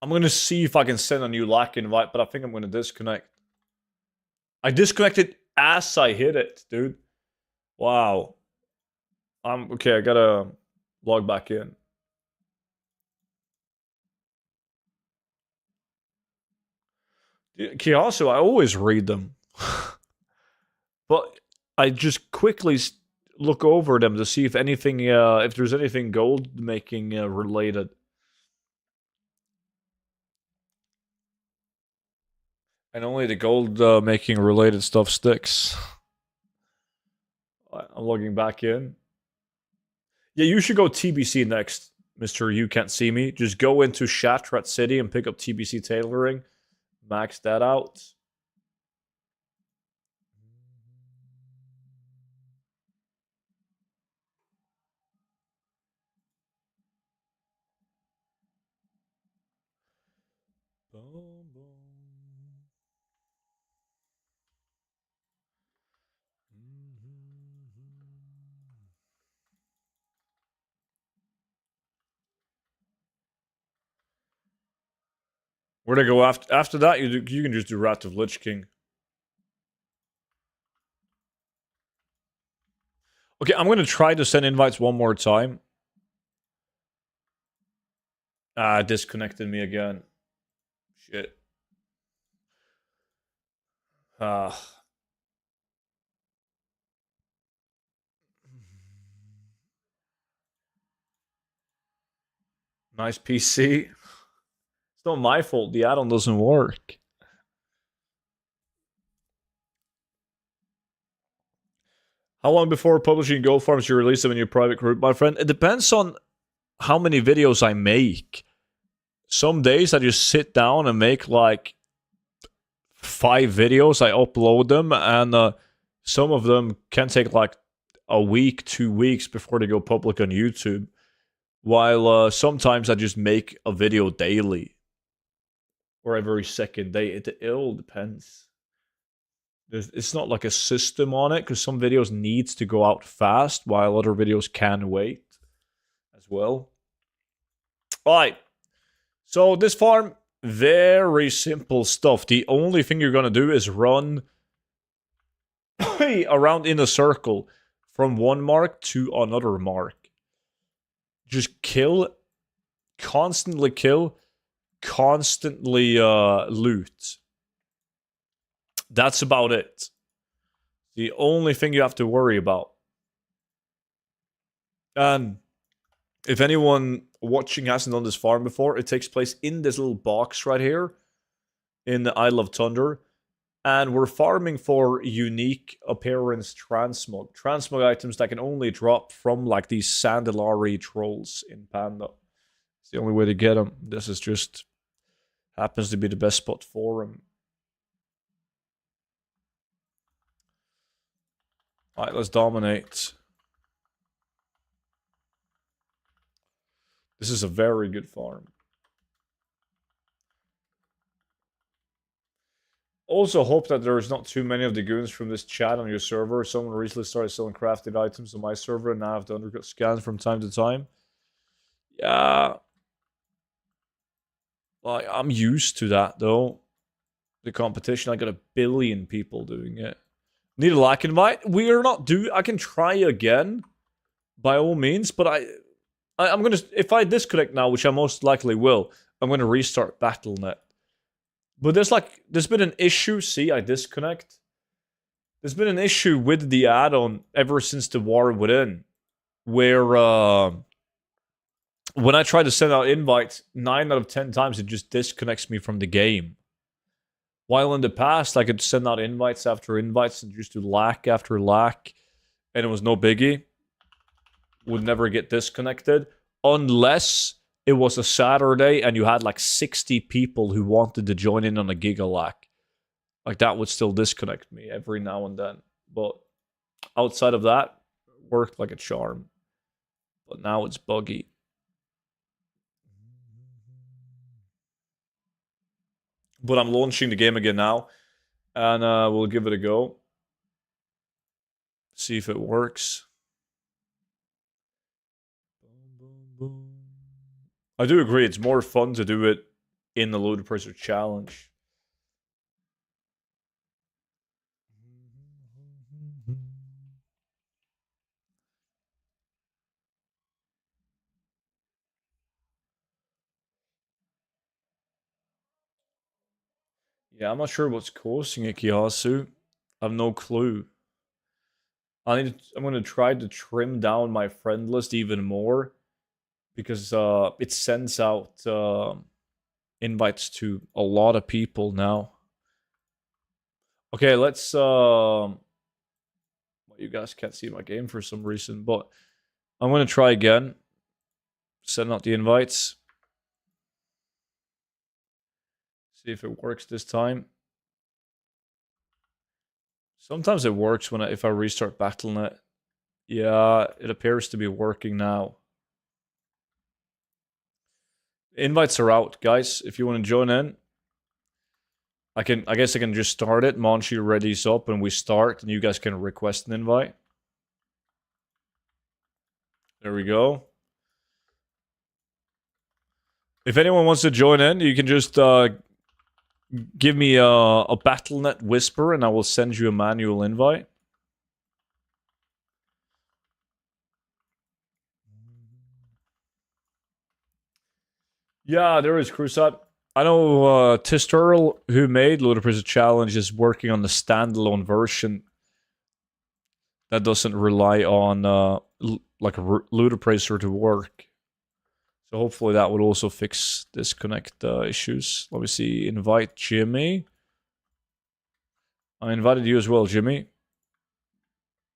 I'm going to see if I can send a new like invite, but I think I'm going to disconnect. I disconnected as I hit it, dude. Wow. Okay, I gotta log back in. Kiyasu, I always read them. But I just quickly look over them to see if anything, if there's anything gold making related. And only the gold making related stuff sticks. I'm logging back in. Yeah, you should go TBC next, Mr. You Can't See Me. Just go into Shatrat City and pick up TBC tailoring. Max that out. Boom, boom. Where to go after that? You can just do Wrath of Lich King. Okay, I'm gonna try to send invites one more time. Disconnected me again. Shit. Nice PC. It's not my fault. The add-on doesn't work. How long before publishing Goldfarms you release them in your private group, my friend? It depends on how many videos I make. Some days I just sit down and make like 5 videos. I upload them, and some of them can take like a week, 2 weeks before they go public on YouTube. While sometimes I just make a video daily. Or every second day. It all depends. It's not like a system on it, because some videos needs to go out fast, while other videos can wait as well. Alright. So this farm, very simple stuff. The only thing you're going to do is run around in a circle from one mark to another mark. Just kill, constantly loot. That's about it. The only thing you have to worry about. And if anyone watching hasn't done this farm before, it takes place in this little box right here in the Isle of Thunder. And we're farming for unique appearance transmog. Transmog items that can only drop from like these Sandalari trolls in Panda. It's the only way to get them. This is just happens to be the best spot for them. Alright, let's dominate. This is a very good farm. Also hope that there is not too many of the goons from this chat on your server. Someone recently started selling crafted items on my server, and now I have to undergo scans from time to time. Yeah. Like, I'm used to that, though. The competition, I got 1 billion people doing it. Need a like invite? We are not I can try again, by all means, but I'm gonna, if I disconnect now, which I most likely will, I'm gonna restart Battle.net. But there's been an issue. See, I disconnect. There's been an issue with the add-on ever since the War Within, where when I try to send out invites, 9 out of 10 times it just disconnects me from the game. While in the past, I could send out invites after invites and just do lack after lack, and it was no biggie. Would never get disconnected, unless it was a Saturday and you had like 60 people who wanted to join in on a gigalack. Like that would still disconnect me every now and then. But outside of that, worked like a charm. But now it's buggy. But I'm launching the game again now, and we'll give it a go. See if it works. I do agree, it's more fun to do it in the load pressure challenge. Yeah, I'm not sure what's causing it, Kiyasu. I have no clue. I'm going to try to trim down my friend list even more because it sends out invites to a lot of people now. Okay, let's well, you guys can't see my game for some reason, but I'm going to try again. Send out the invites. See if it works this time. Sometimes it works when if I restart Battle.net. Yeah, it appears to be working now. Invites are out, guys. If you want to join in, I guess I can just start it. Monchi readies up and we start, and you guys can request an invite. There we go. If anyone wants to join in, you can just give me a Battle.net whisper, and I will send you a manual invite. Yeah, there is Crusade. I know Tisturl, who made Ludicrous Challenge, is working on the standalone version that doesn't rely on like a Ludipracer to work. So hopefully that would also fix disconnect issues. Let me see. Invite Jimmy. I invited you as well, Jimmy.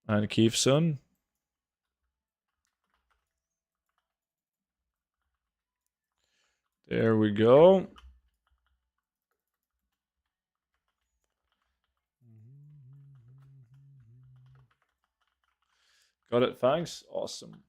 And Keefson. There we go. Got it, thanks. Awesome.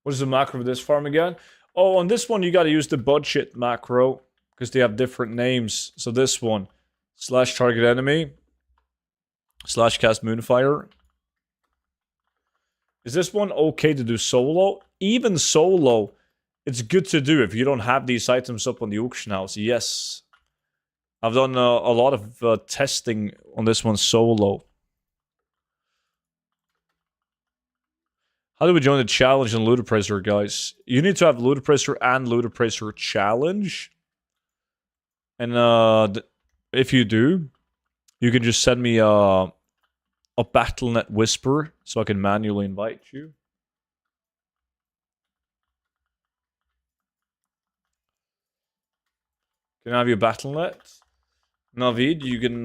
What is the macro for this farm again? Oh, on this one, you got to use the budget macro because they have different names. So this one, slash target enemy, slash cast moonfire. Is this one okay to do solo? Even solo, it's good to do if you don't have these items up on the auction house. Yes. I've done a lot of testing on this one solo. How do we join the challenge on Ludipracer, guys? You need to have Ludipracer and Ludipracer challenge. And if you do, you can just send me a Battle.net whisper so I can manually invite you. Can I have your Battle.net? Navid, you can...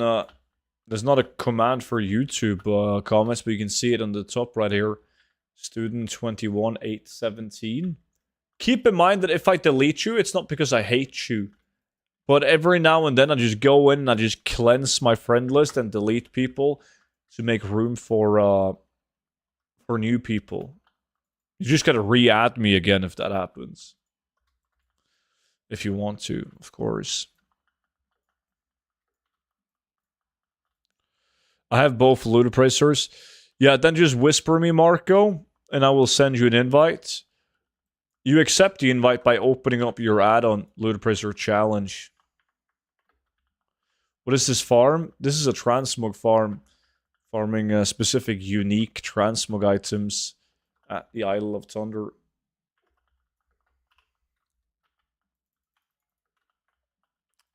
there's not a command for YouTube comments, but you can see it on the top right here. Student 21817. Keep in mind that if I delete you, it's not because I hate you. But every now and then I just go in and I just cleanse my friend list and delete people to make room for new people. You just gotta re-add me again if that happens. If you want to, of course. I have both Ludipracers. Yeah, then just whisper me, Marco, and I will send you an invite. You accept the invite by opening up your add-on Ludipracer Challenge. What is this farm? This is a transmog farm. Farming specific unique transmog items at the Isle of Thunder.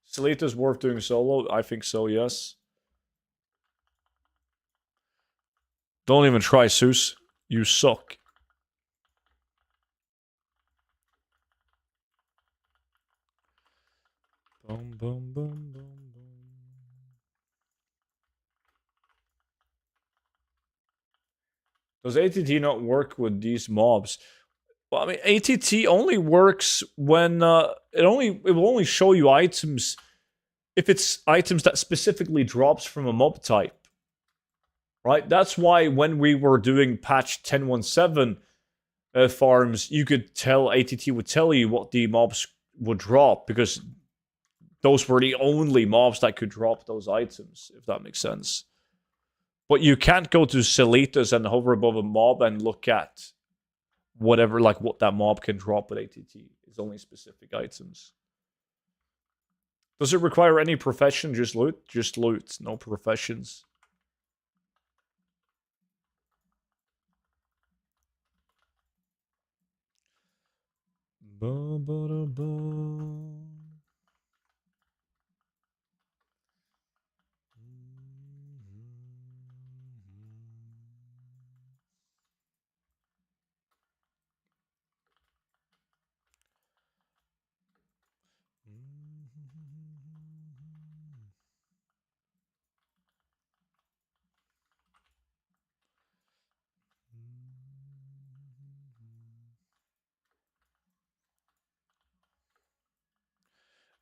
Salita's worth doing solo? I think so, yes. Don't even try, Seuss. You suck. Boom, boom, boom, boom, boom. Does ATT not work with these mobs? Well, I mean, ATT only works when it will only show you items if it's items that specifically drops from a mob type. Right? That's why when we were doing patch 10.17 farms, you could tell ATT would tell you what the mobs would drop because those were the only mobs that could drop those items, if that makes sense. But you can't go to Seletas and hover above a mob and look at whatever, like what that mob can drop with ATT. It's only specific items. Does it require any profession? Just loot? Just loot. No professions. Ba, ba, da, ba.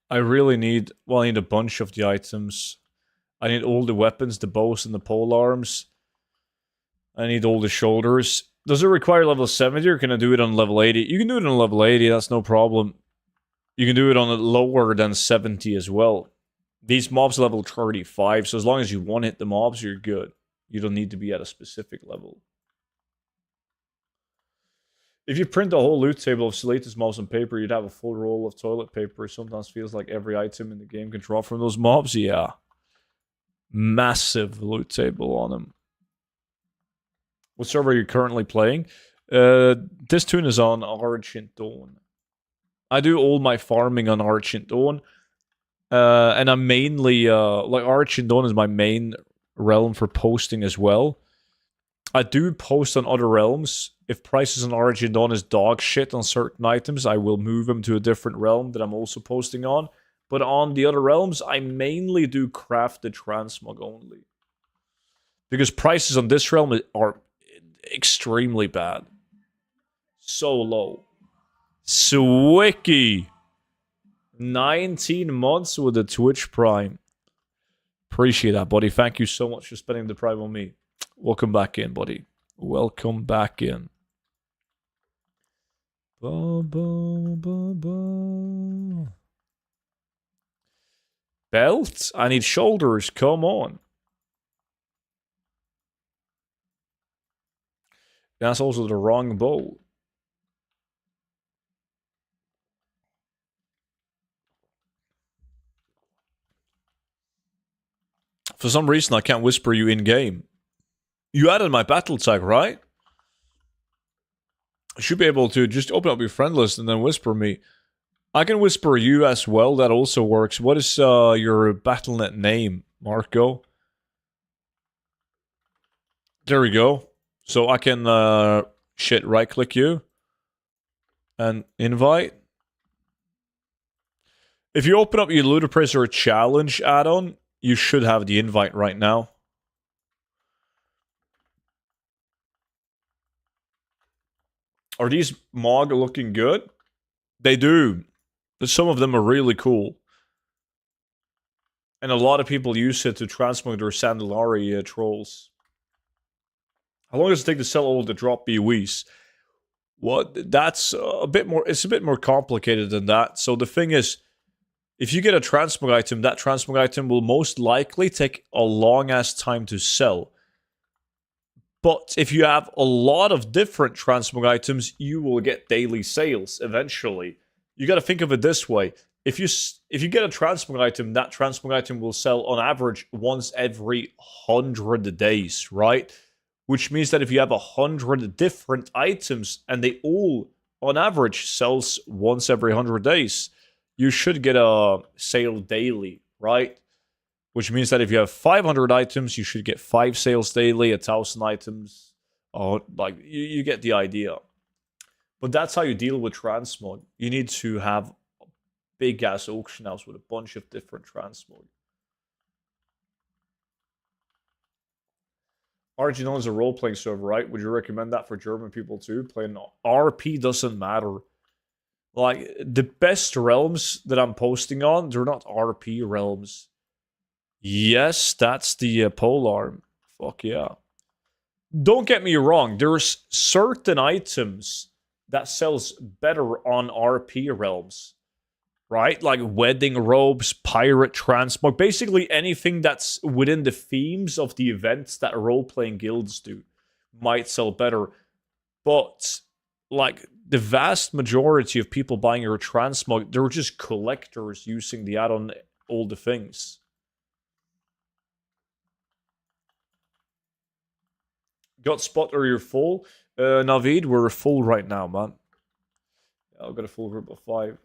I really need, well, I need a bunch of the items. I need all the weapons, the bows and the pole arms. I need all the shoulders. Does it require level 70 or can I do it on level 80? You can do it on level 80, that's no problem. You can do it on a lower than 70 as well. These mobs level 35, so as long as you one-hit the mobs, you're good. You don't need to be at a specific level. If you print a whole loot table of Seletas mobs on paper, you'd have a full roll of toilet paper. It sometimes feels like every item in the game can drop from those mobs. Yeah. Massive loot table on them. What server are you currently playing? This tune is on Argent Dawn. I do all my farming on Argent Dawn. And I'm mainly, like, Argent Dawn is my main realm for posting as well. I do post on other realms. If prices on Argent Dawn is dog shit on certain items, I will move them to a different realm that I'm also posting on. But on the other realms, I mainly do crafted transmog only. Because prices on this realm are extremely bad. So low. Swicky. 19 months with the Twitch Prime. Appreciate that, buddy. Thank you so much for spending the Prime on me. Welcome back in, buddy. Welcome back in. Ba, ba, ba, ba. Belt? I need shoulders. Come on. That's also the wrong bow. For some reason, I can't whisper you in-game. You added my battle tag, right? I should be able to just open up your friend list and then whisper me. I can whisper you as well. That also works. What is your Battle.net name, Marco? There we go. So I can right-click you and invite. If you open up your Ludicrous or Challenge add-on, you should have the invite right now. Are these Mog looking good? They do. Some of them are really cool. And a lot of people use it to transmog their Sandalari trolls. How long does it take to sell all the drop BOEs? What? That's a bit more. It's a bit more complicated than that. So the thing is, if you get a transmog item, that transmog item will most likely take a long-ass time to sell. But if you have a lot of different transmog items, you will get daily sales eventually. You got to think of it this way. If you get a transmog item, that transmog item will sell on average once every 100 days, right? Which means that if you have 100 different items and they all, on average, sells once every 100 days, you should get a sale daily, right? Which means that if you have 500 items, you should get 5 sales daily, 1,000 items. Like, you get the idea. But that's how you deal with transmog. You need to have a big ass auction house with a bunch of different transmog. RGN is a role playing server, right? Would you recommend that for German people too? Playing RP doesn't matter. Like, the best realms that I'm posting on, they're not RP realms. Yes, that's the polearm. Fuck yeah. Don't get me wrong, there's certain items that sells better on RP realms. Right? Like wedding robes, pirate transmog, basically anything that's within the themes of the events that role-playing guilds do might sell better. But like the vast majority of people buying your transmog, they're just collectors using the add-on all the things. Got spot or you're full? Navid, we're full right now, man. I've got a full group of 5.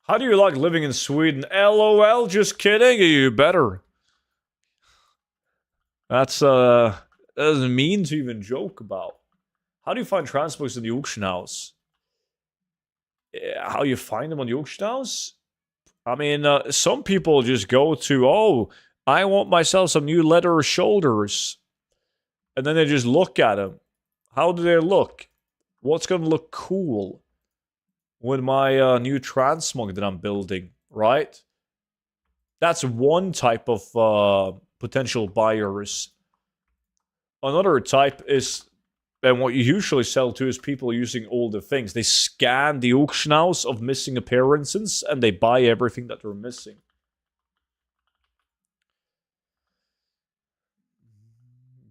How do you like living in Sweden? LOL, just kidding. You better. That's that doesn't mean to even joke about. How do you find transmogs in the auction house? How you find them on the auction house? I mean, some people just go to, oh, I want myself some new leather shoulders. And then they just look at them. How do they look? What's going to look cool with my new transmog that I'm building, right? That's one type of potential buyers. Another type is, and what you usually sell to is people using all the things. They scan the auction house of missing appearances and they buy everything that they're missing.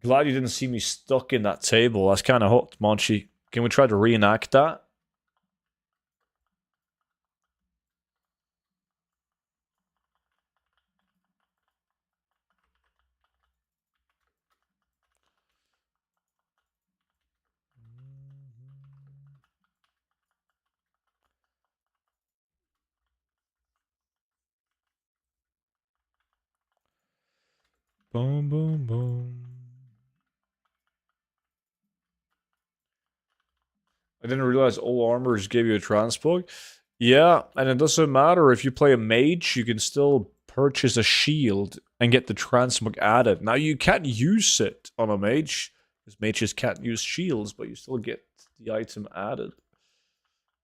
Glad you didn't see me stuck in that table. That's kind of hot, Monchi. Can we try to reenact that? Boom, boom, boom. I didn't realize all armors gave you a transport. Yeah, and it doesn't matter if you play a mage, you can still purchase a shield and get the transmog added. Now, you can't use it on a mage, because mages can't use shields, but you still get the item added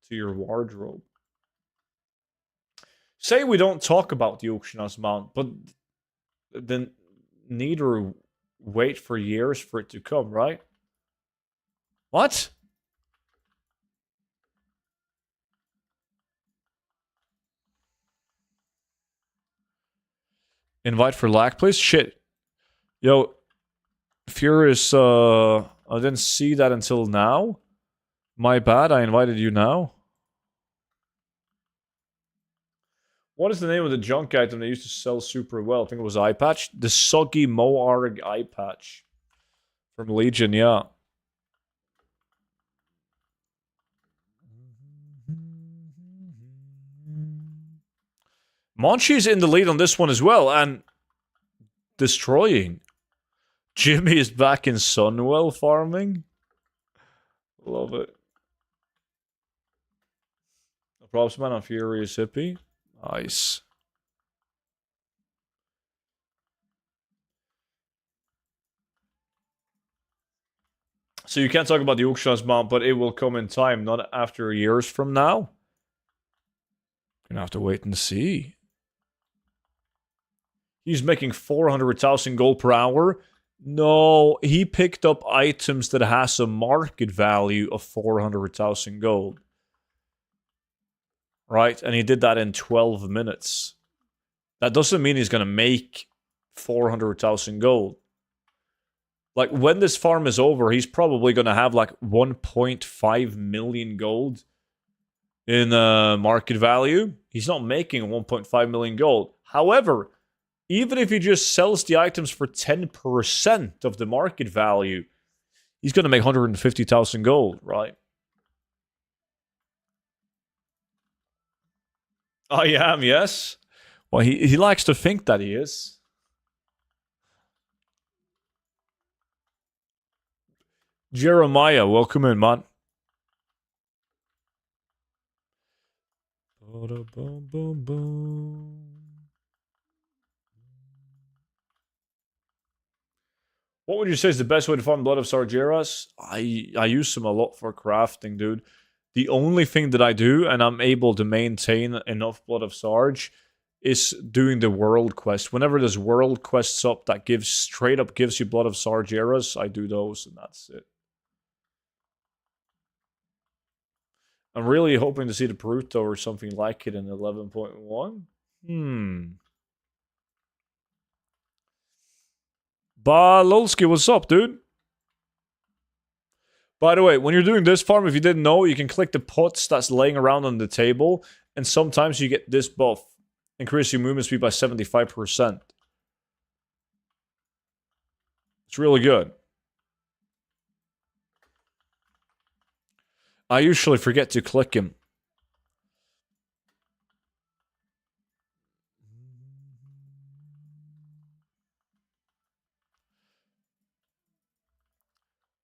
to your wardrobe. Say we don't talk about the auction house mount, but then neither wait for years for it to come, right? What? Invite for lag, please? Shit. Yo, Furious, I didn't see that until now. My bad, I invited you now. What is the name of the junk item they used to sell super well? I think it was eye patch. The soggy Moarg eye patch. From Legion, yeah. Monchi's in the lead on this one as well, and destroying. Jimmy is back in Sunwell farming. Love it. No props, man. I'm Furious Hippie. Nice. So you can't talk about the auction house mount, but it will come in time, not after years from now. Gonna have to wait and see. He's making 400,000 gold per hour. No, he picked up items that has a market value of 400,000 gold. Right? And he did that in 12 minutes. That doesn't mean he's going to make 400,000 gold. Like, when this farm is over, he's probably going to have like 1.5 million gold in market value. He's not making 1.5 million gold. However, even if he just sells the items for 10% of the market value, he's going to make 150,000 gold, right? I am, yes. Well, he likes to think that he is. Jeremiah, welcome in, man. Boom, boom, boom. What would you say is the best way to farm Blood of Sargeras? I use them a lot for crafting, dude. The only thing that I do, and I'm able to maintain enough Blood of Sarge, is doing the world quest. Whenever there's world quests up that gives straight up gives you Blood of Sargeras, I do those, and that's it. I'm really hoping to see the Bruto or something like it in 11.1. Balolski, what's up, dude? By the way, when you're doing this farm, if you didn't know, you can click the pots that's laying around on the table, and sometimes you get this buff. Increase your movement speed by 75%. It's really good. I usually forget to click him.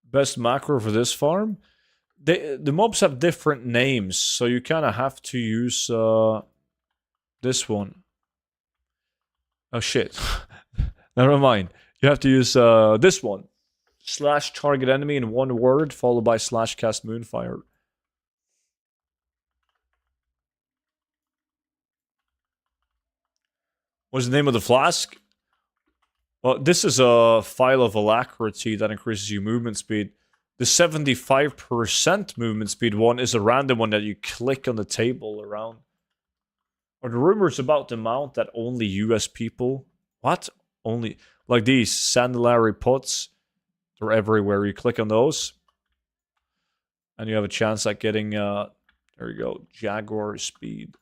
Best macro for this farm? The mobs have different names, so you kind of have to use this one. Oh shit. Never mind. You have to use this one. Slash target enemy in one word, followed by slash cast moonfire. What's the name of the flask? Well, this is a file of alacrity that increases your movement speed. The 75% movement speed one is a random one that you click on the table around. Are the rumors about the mount that only US people? What? Only like these sandalary pots? They're everywhere. You click on those, and you have a chance at getting there you go, Jaguar speed.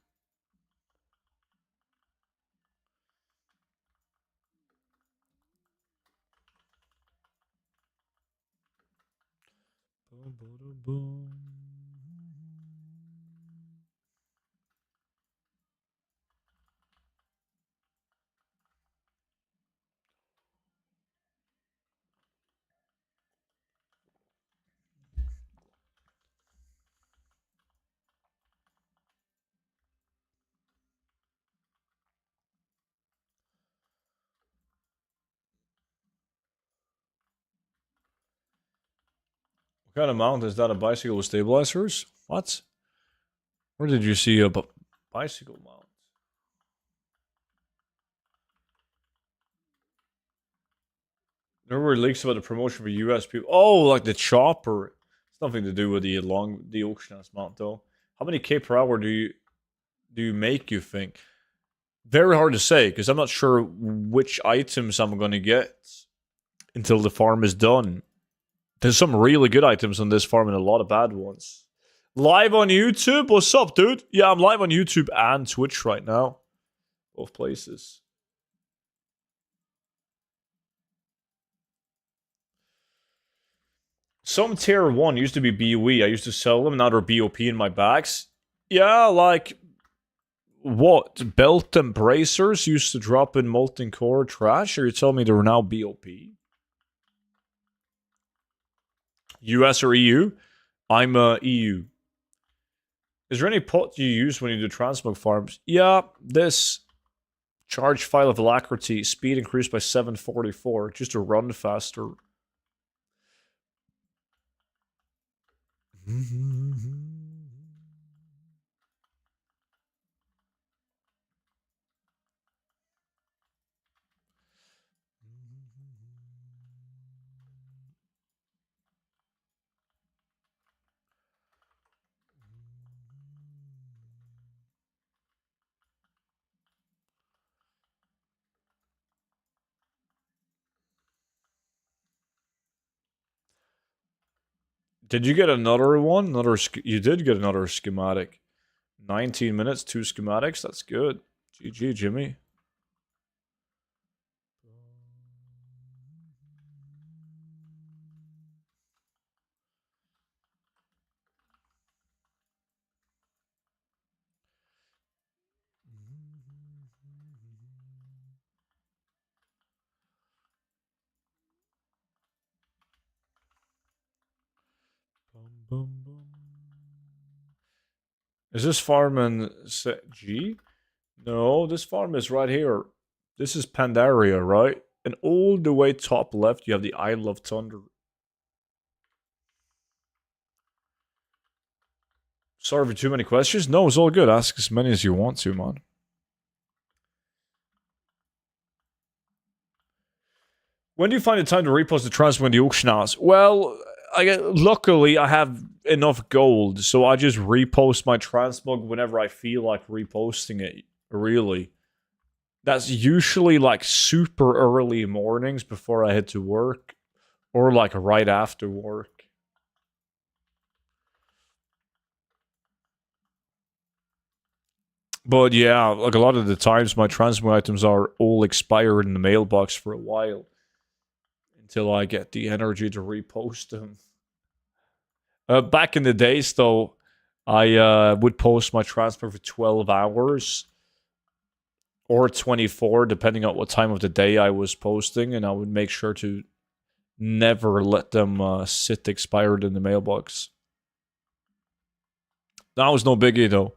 What kind of mount is that? A bicycle with stabilizers? What? Where did you see a bicycle mount? There were leaks about the promotion for US people. Oh, like the chopper. It's nothing to do with the auction house mount though. How many K per hour do you make, you think? Very hard to say, because I'm not sure which items I'm gonna get until the farm is done. There's some really good items on this farm and a lot of bad ones. Live on YouTube? What's up, dude? Yeah, I'm live on YouTube and Twitch right now. Both places. Some tier 1 used to be BOE. I used to sell them, now they're BOP in my bags. Yeah, like... What? Belt and bracers used to drop in molten core trash? Or you tell me they're now BOP? US or EU? I'm EU. Is there any pot you use when you do transmog farms? Yeah, this charge file of alacrity, speed increased by 744, just to run faster. Did you get another one? You did get another schematic. 19 minutes, 2 schematics. That's good. GG, Jimmy. Is this farm in set G? No, this farm is right here. This is Pandaria, right? And all the way top left, you have the Isle of Thunder. Sorry for too many questions. No, it's all good. Ask as many as you want to, man. When do you find the time to repost the transfer in the auction house? Well, luckily I have enough gold, so I just repost my transmog whenever I feel like reposting it, really. That's usually like super early mornings before I head to work, or like right after work. But yeah, like a lot of the times my transmog items are all expired in the mailbox for a while. Until I get the energy to repost them. Back in the days, though, I would post my transfer for 12 hours. Or 24, depending on what time of the day I was posting. And I would make sure to never let them sit expired in the mailbox. That was no biggie, though.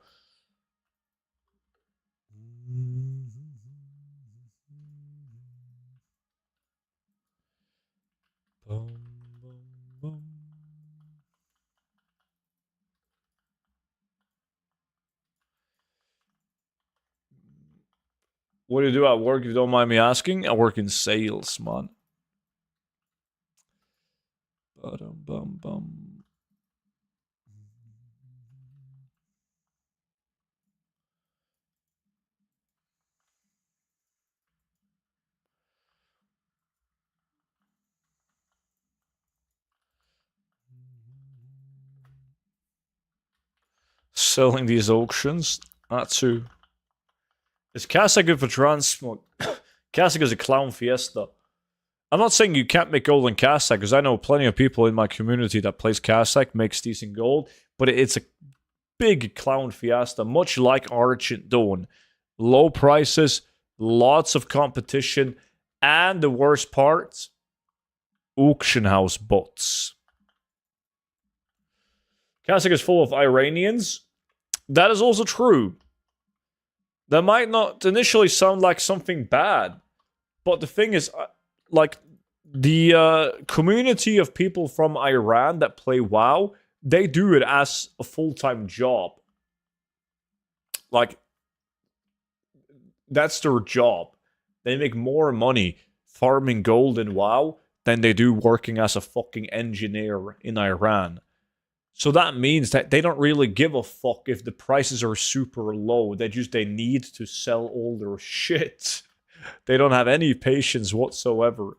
What do you do at work if you don't mind me asking? I work in sales, man. Ba-dum-bum-bum. Selling these auctions? Not too. Is Casa good for transmog? Casa is a clown fiesta. I'm not saying you can't make gold in Casa, because I know plenty of people in my community that plays Casa, makes decent gold, but it's a big clown fiesta, much like Argent Dawn. Low prices, lots of competition, and the worst part, auction house bots. Casa is full of Iranians. That is also true. That might not initially sound like something bad, but the thing is, like, the community of people from Iran that play WoW, they do it as a full-time job. Like, that's their job. They make more money farming gold in WoW than they do working as a fucking engineer in Iran. So that means that they don't really give a fuck if the prices are super low. They need to sell all their shit. They don't have any patience whatsoever.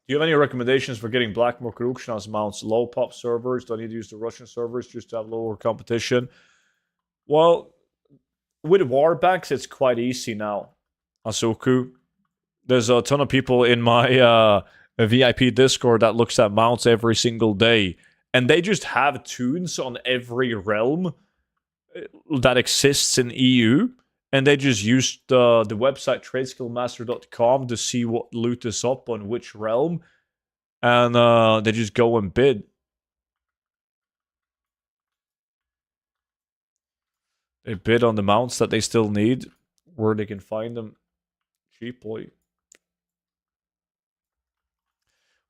Do you have any recommendations for getting black market auction house mounts? Low pop servers? Do I need to use the Russian servers just to have lower competition? Well, with Warbanks, it's quite easy now. Asuku. There's a ton of people in my VIP Discord that looks at mounts every single day. And they just have tunes on every realm that exists in EU. And they just use the website tradeskillmaster.com to see what loot is up on which realm. And they just go and bid. They bid on the mounts that they still need, where they can find them cheaply.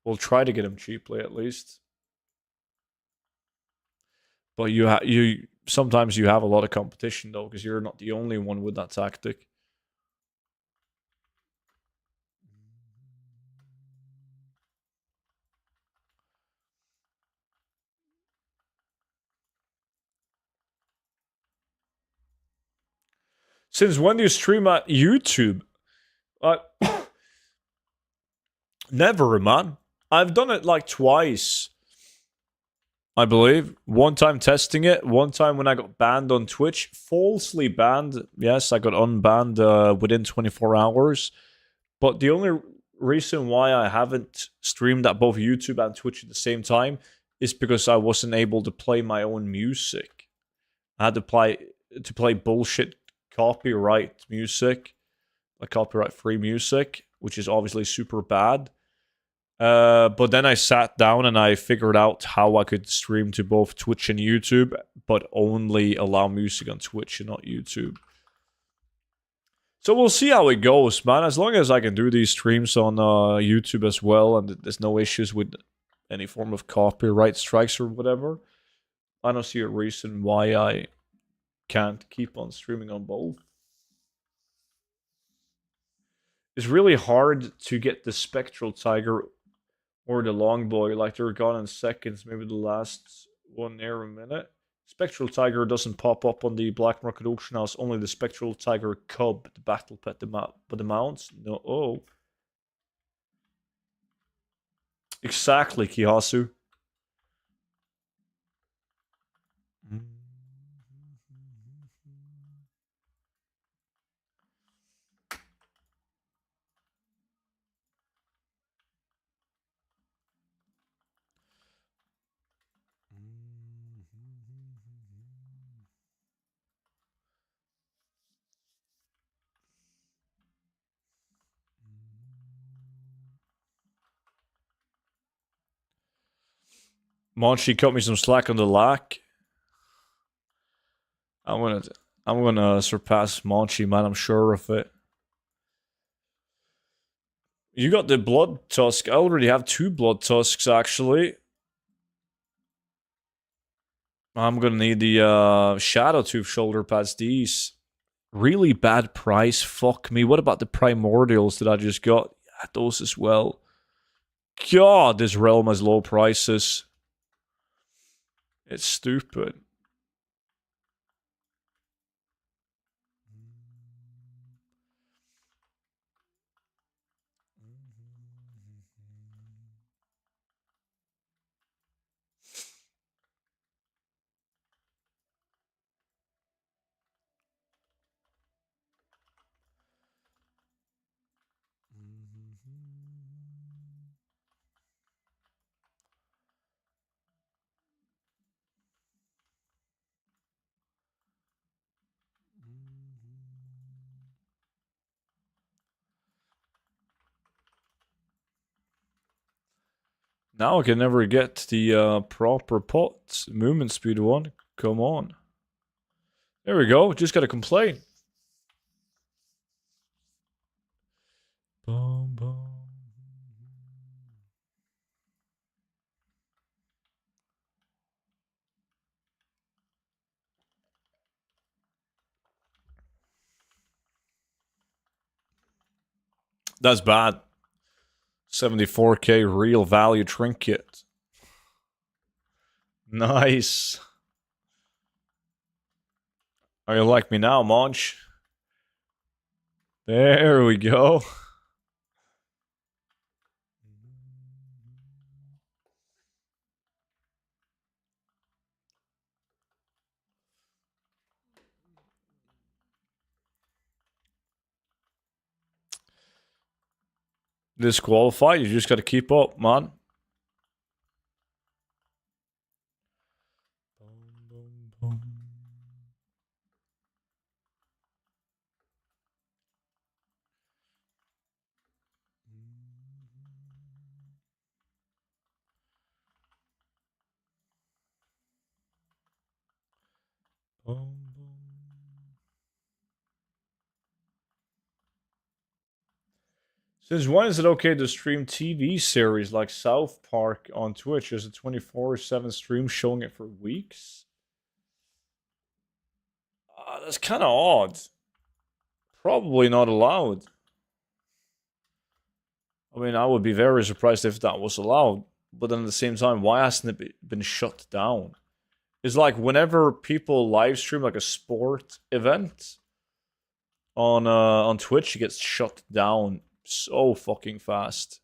We'll try to get them cheaply at least. But sometimes you have a lot of competition though, because you're not the only one with that tactic. Since when do you stream at YouTube? Never, man. I've done it like twice, I believe. One time testing it, one time when I got banned on Twitch. Falsely banned. Yes, I got unbanned within 24 hours. But the only reason why I haven't streamed at both YouTube and Twitch at the same time is because I wasn't able to play my own music. I had to play bullshit copyright music, like copyright-free music, which is obviously super bad. But then I sat down and I figured out how I could stream to both Twitch and YouTube, but only allow music on Twitch and not YouTube. So we'll see how it goes, man. As long as I can do these streams on YouTube as well, and there's no issues with any form of copyright strikes or whatever, I don't see a reason why I can't keep on streaming on both. It's really hard to get the Spectral Tiger or the Longboy, like they're gone in seconds, maybe the last one there a minute. Spectral Tiger doesn't pop up on the Black Market Auction House, only the Spectral Tiger Cub, the Battle Pet, the mounts. No, oh. Exactly, Kihasu. Monchi cut me some slack on the lack. I'm gonna surpass Monchi, man. I'm sure of it. You got the Blood Tusk. I already have 2 Blood Tusks, actually. I'm gonna need the Shadow Tooth shoulder pads. These really bad price. Fuck me. What about the Primordials that I just got? Yeah, those as well. God, this realm has low prices. It's stupid. Now I can never get the proper pot. Movement speed one. Come on. There we go. Just gotta complain. Boom, boom. That's bad. 74k real value trinket. Nice. Are you like me now, Monch? There we go. Disqualified. You just gotta keep up, man. Since when is it okay to stream TV series like South Park on Twitch? Is a 24/7 stream showing it for weeks? That's kind of odd. Probably not allowed. I mean, I would be very surprised if that was allowed. But then at the same time, why hasn't it been shut down? It's like whenever people live stream like a sport event on Twitch, it gets shut down so fucking fast.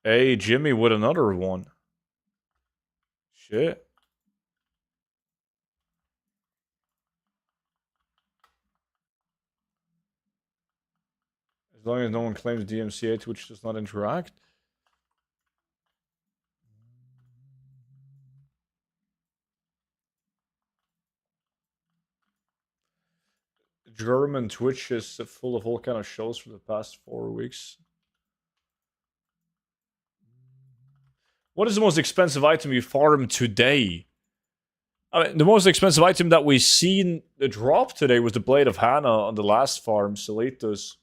Hey, Jimmy with another one. Shit. As long as no one claims DMCA, Twitch does not interact. German Twitch is full of all kind of shows for the past 4 weeks. What is the most expensive item you farmed today? I mean, the most expensive item that we seen drop today was the Blade of Hannah on the last farm, Seletos.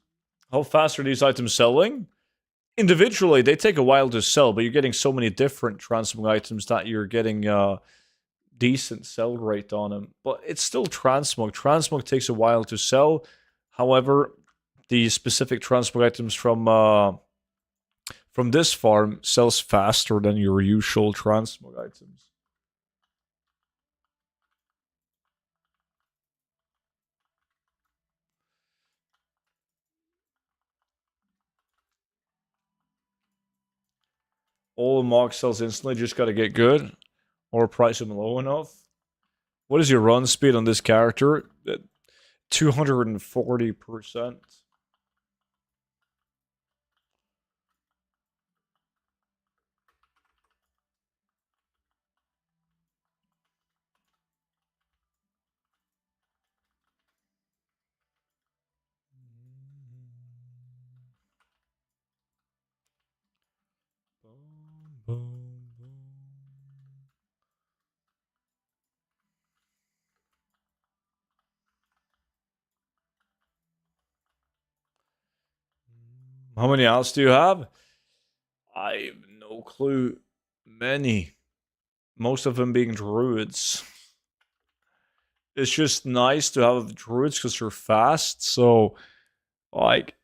How fast are these items selling? Individually, they take a while to sell, but you're getting so many different transmog items that you're getting decent sell rate on them. But it's still transmog. Transmog takes a while to sell. However, the specific transmog items from this farm sells faster than your usual transmog items. All the mog sells instantly, just gotta get good. Or price them low enough. What is your run speed on this character? 240%. How many outs do you have? I have no clue. Many. Most of them being druids. It's just nice to have druids because they're fast. So, like,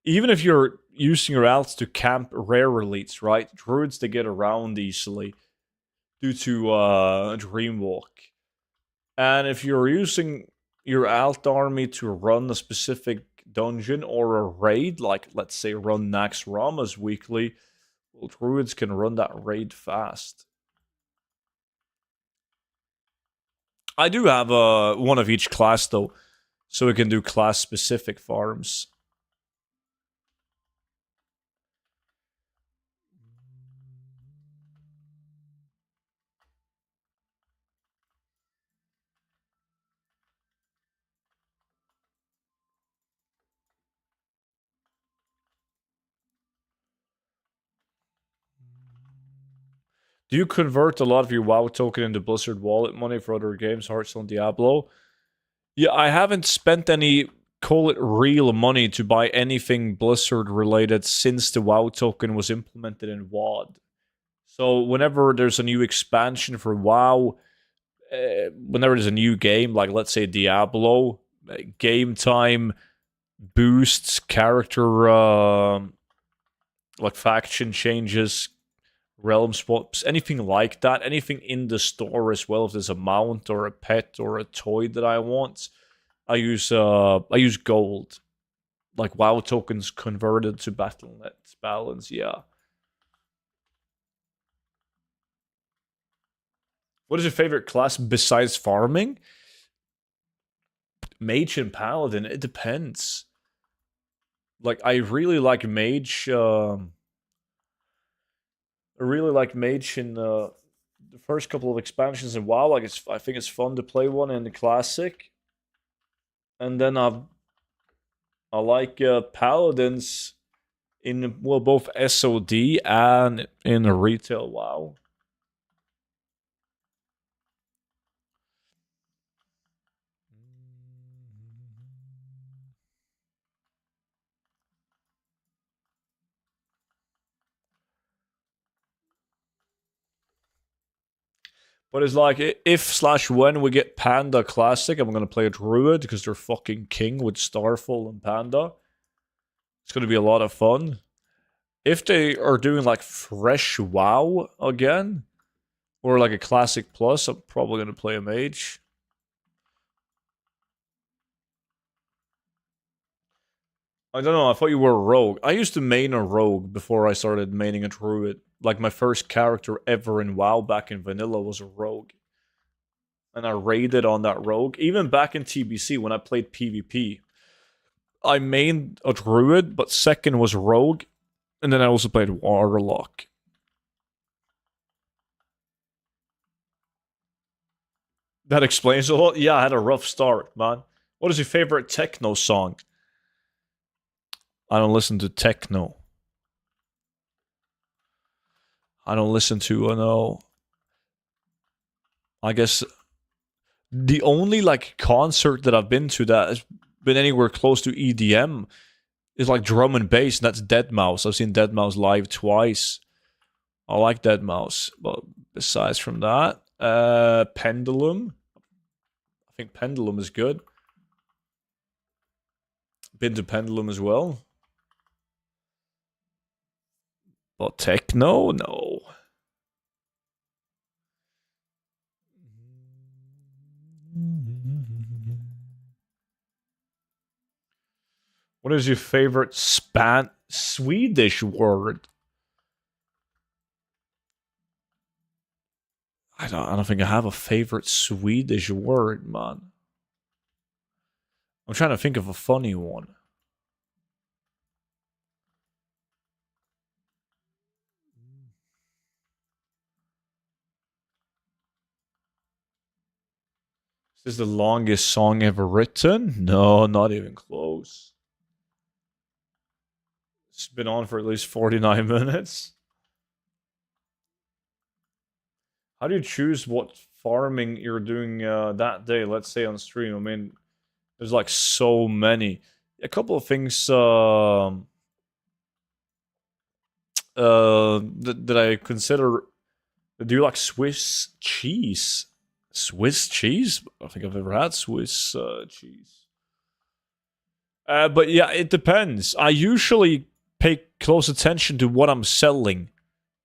even if you're using your outs to camp rare elites, right? Druids, they get around easily due to Dreamwalk. And if you're using your alt army to run a specific dungeon or a raid, like let's say run Nax Ramas weekly, well, druids can run that raid fast. I do have one of each class though, so we can do class specific farms. Do you convert a lot of your WoW token into Blizzard wallet money for other games, Hearthstone, Diablo? Yeah, I haven't spent any, call it real money to buy anything Blizzard related since the WoW token was implemented in WoD. So whenever there's a new expansion for WoW, whenever there's a new game, like let's say Diablo, game time boosts, character like faction changes, realm swaps, anything like that, anything in the store as well. If there's a mount or a pet or a toy that I want, I use gold, like WoW tokens converted to Battle.net balance. Yeah. What is your favorite class besides farming? Mage and Paladin. It depends. Like I really like Mage. I really like Mage in the first couple of expansions in WoW. Like I think it's fun to play one in the classic, and then I like Paladins in well both SOD and in retail WoW. But it's like if slash when we get Panda Classic, I'm gonna play a Druid because they're fucking king with Starfall and Panda. It's gonna be a lot of fun. If they are doing like fresh WoW again, or like a Classic Plus, I'm probably gonna play a Mage. I don't know. I thought you were a rogue. I used to main a rogue before I started maining a druid. Like my first character ever in WoW back in vanilla was a rogue, and I raided on that rogue. Even back in TBC when I played PvP, I mained a druid, but second was rogue, and then I also played warlock. That explains a lot. Yeah, I had a rough start, man. What is your favorite techno song? I don't listen to techno. I don't listen to, no. I guess the only like concert that I've been to that has been anywhere close to EDM is like drum and bass, and that's Deadmau5. I've seen Deadmau5 live twice. I like Deadmau5, but besides from that, Pendulum. I think Pendulum is good. Been to Pendulum as well. But techno, no. What is your favorite Swedish word? I don't think I have a favorite Swedish word, man. I'm trying to think of a funny one. Is this the longest song ever written? No, not even close. It's been on for at least 49 minutes. How do you choose what farming you're doing that day, let's say on stream? I mean, there's like so many. A couple of things that I consider. Do you like Swiss cheese? Swiss cheese? I don't think I've ever had Swiss cheese. But yeah, it depends. I usually pay close attention to what I'm selling,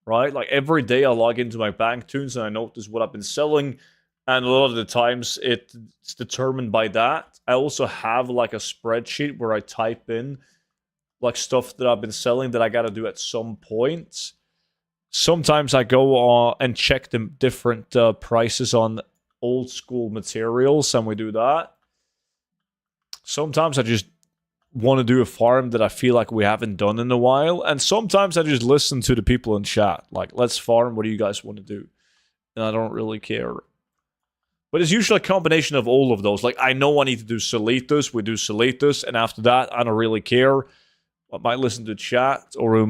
right? Like every day I log into my bank tunes and I notice what I've been selling. And a lot of the times it's determined by that. I also have like a spreadsheet where I type in like stuff that I've been selling that I got to do at some point. Sometimes I go and check the different prices on old school materials, and we do that. Sometimes I just want to do a farm that I feel like we haven't done in a while, and sometimes I just listen to the people in chat. Like, let's farm, what do you guys want to do? And I don't really care. But it's usually a combination of all of those. Like, I know I need to do Solitos, we do Solitos, and after that, I don't really care. I might listen to chat, or we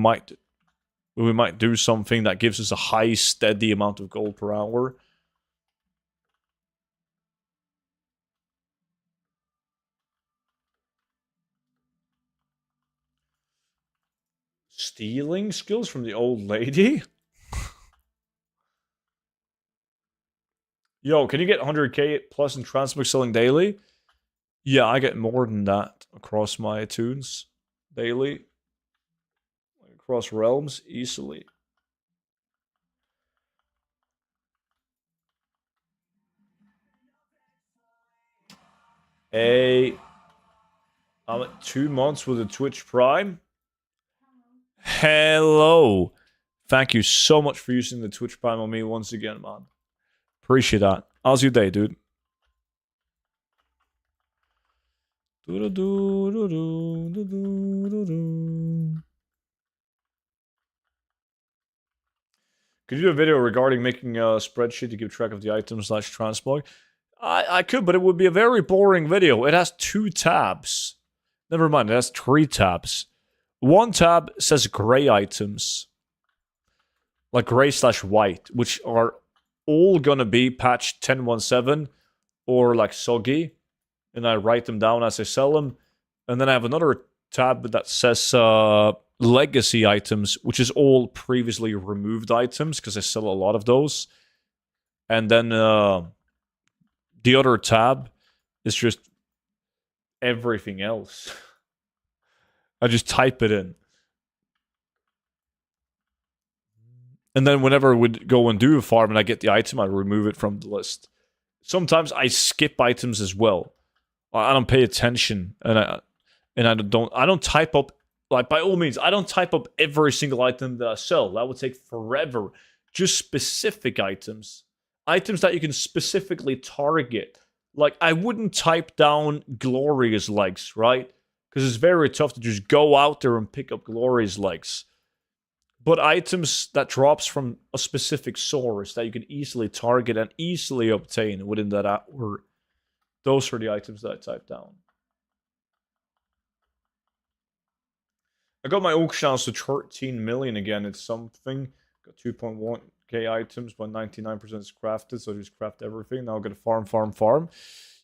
might do something that gives us a high, steady amount of gold per hour. Stealing skills from the old lady? Yo, can you get 100k plus in transmog selling daily? Yeah, I get more than that across my tunes daily. Across realms, easily. I'm at 2 months with a Twitch Prime. Hello. Thank you so much for using the Twitch Prime on me once again, man. Appreciate that. How's your day, dude? Could you do a video regarding making a spreadsheet to keep track of the items / transmog? I could, but it would be a very boring video. It has 2 tabs. Never mind, it has 3 tabs. One tab says gray items. Like gray / white, which are all gonna be patch 10.17 or like soggy. And I write them down as I sell them. And then I have another tab that says legacy items, which is all previously removed items, because I sell a lot of those. And then the other tab is just everything else. I just type it in. And then whenever I would go and do a farm and I get the item, I remove it from the list. Sometimes I skip items as well. I don't pay attention, and I don't type up, like, by all means, I don't type up every single item that I sell. That would take forever. Just specific items. Items that you can specifically target. Like, I wouldn't type down Glorious Legs, right? Because it's very tough to just go out there and pick up Glorious Legs. But items that drops from a specific source that you can easily target and easily obtain within that hour, those are the items that I typed down. I got my auction house to 13 million again. It's something. Got 2.1k items, but 99% is crafted, so I just craft everything. Now I gotta farm.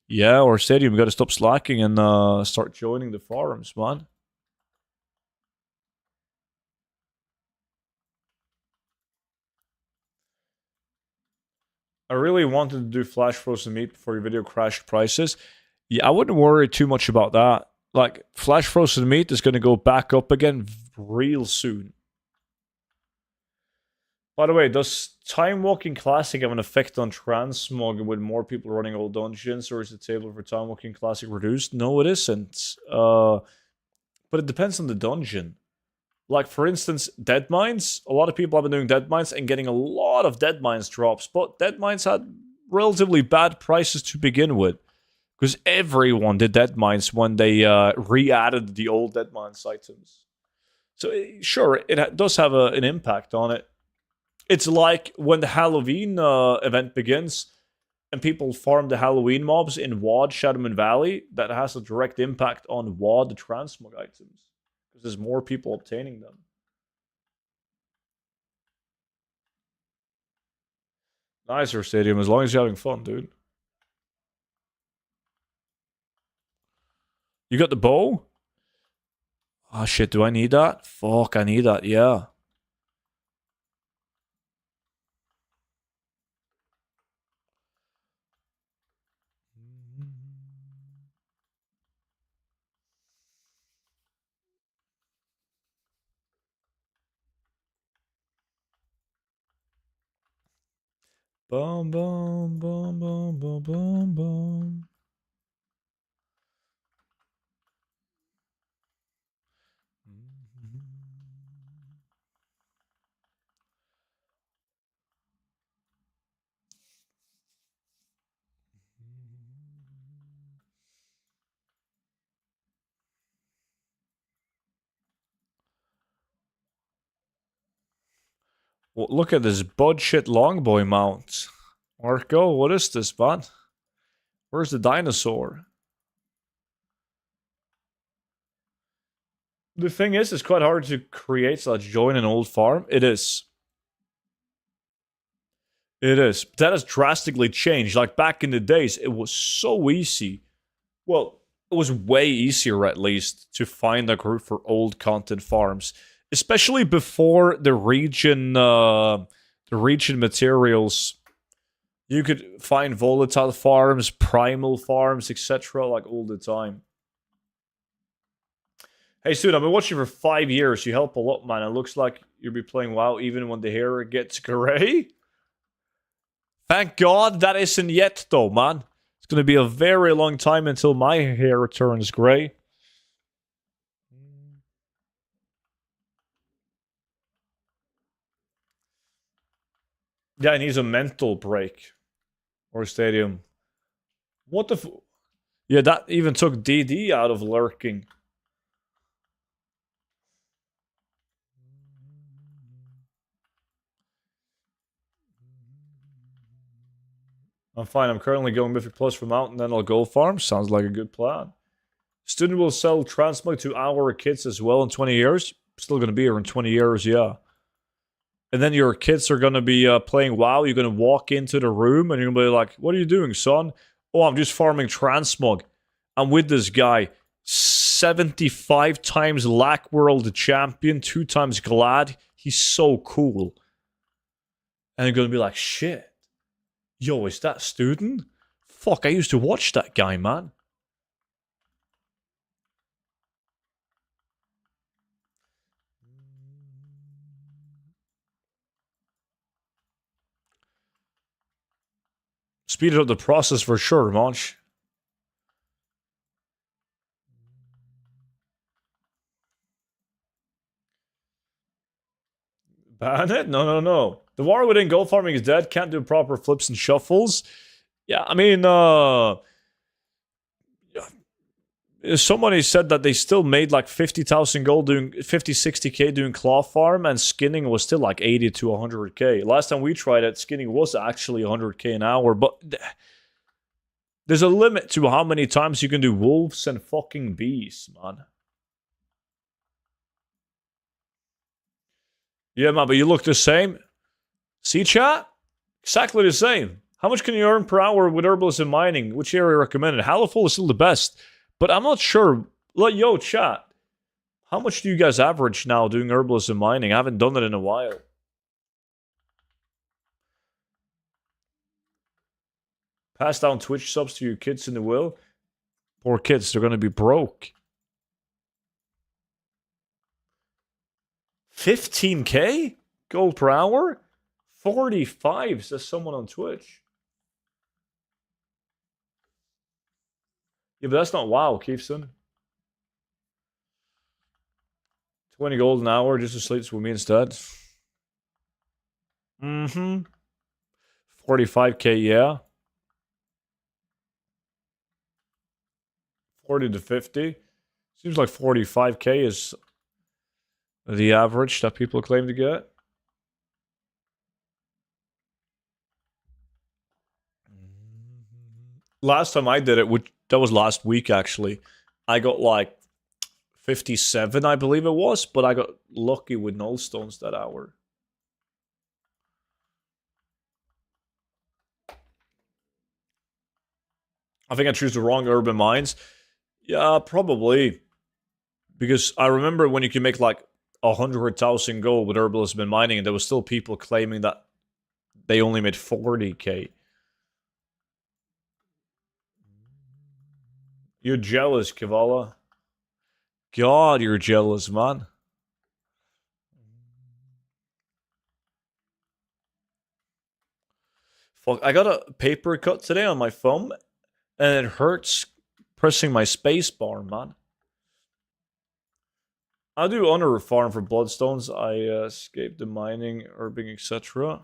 Yeah, or Stadium, we gotta stop slacking and start joining the farms, man. I really wanted to do flash frozen meat before your video crashed prices. Yeah, I wouldn't worry too much about that. Like, flash frozen meat is going to go back up again real soon. By the way, does Time Walking Classic have an effect on transmog with more people running old dungeons, or is the table for Time Walking Classic reduced? No, it isn't. But it depends on the dungeon. Like, for instance, Dead Mines. A lot of people have been doing Dead Mines and getting a lot of Dead Mines drops, but Dead Mines had relatively bad prices to begin with. Because everyone did Dead Mines when they re-added the old Dead Mines items. So, sure, it does have an impact on it. It's like when the Halloween event begins and people farm the Halloween mobs in WoD Shadowman Valley, that has a direct impact on WoD the transmog items. Because there's more people obtaining them. Nicer Stadium, as long as you're having fun, dude. You got the bow? Oh shit, do I need that? Fuck, I need that, yeah. Boom, boom, boom, boom, boom, boom, boom. Well, look at this budget longboy mount. Marco, what is this, man? Where's the dinosaur? The thing is, it's quite hard to create such join an old farm. It is. It is. That has drastically changed. Like back in the days, it was so easy. Well, it was way easier at least to find a group for old content farms, especially before the region materials. You could find volatile farms, primal farms, etc. like all the time. Hey, Stu, I've been watching for 5 years. You help a lot, man. It looks like you'll be playing WoW even when the hair gets grey. Thank God that isn't yet, though, man. It's going to be a very long time until my hair turns grey. Yeah, I need a mental break. Or Stadium. What the Yeah, that even took DD out of lurking. I'm fine. I'm currently going Mythic Plus for Mountain, then I'll go farm. Sounds like a good plan. Student will sell transmog to our kids as well in 20 years. Still going to be here in 20 years, yeah. And then your kids are going to be playing WoW. You're going to walk into the room and you're going to be like, what are you doing, son? Oh, I'm just farming transmog. I'm with this guy. 75 times Lack World champion, 2 times Glad. He's so cool. And you're going to be like, shit. Yo, is that student? Fuck, I used to watch that guy, man. Speed up the process for sure, Monch. Ban it? No. The war within Goldfarming is dead. Can't do proper flips and shuffles. Yeah, I mean, Somebody said that they still made like 50,000 gold doing 50, 60k doing claw farm, and skinning was still like 80 to 100k. Last time we tried it, skinning was actually 100k an hour, but there's a limit to how many times you can do wolves and fucking bees, man. Yeah, man, but you look the same. See, chat? Exactly the same. How much can you earn per hour with herbalism mining? Which area recommended? Haliful is still the best, but I'm not sure. Like, yo, chat. How much do you guys average now doing herbalism mining? I haven't done it in a while. Pass down Twitch subs to your kids in the will. Poor kids, they're gonna be broke. 15k gold per hour? 45, says someone on Twitch. Yeah, but that's not WoW, Keefson. 20 gold an hour just to sleep with me instead. 45k, yeah. 40 to 50. Seems like 45k is the average that people claim to get. Last time I did it, which that was last week actually, I got like 57, I believe it was, but I got lucky with null stones that hour. I think I choose the wrong urban mines. Yeah, probably. Because I remember when you can make like 100,000 gold with herbalism and mining, and there was still people claiming that they only made 40k. You're jealous, Kavala. God, you're jealous, man. Fuck, I got a paper cut today on my thumb, and it hurts pressing my space bar, man. I do honor farm for bloodstones. I escaped the mining, herbing, etc.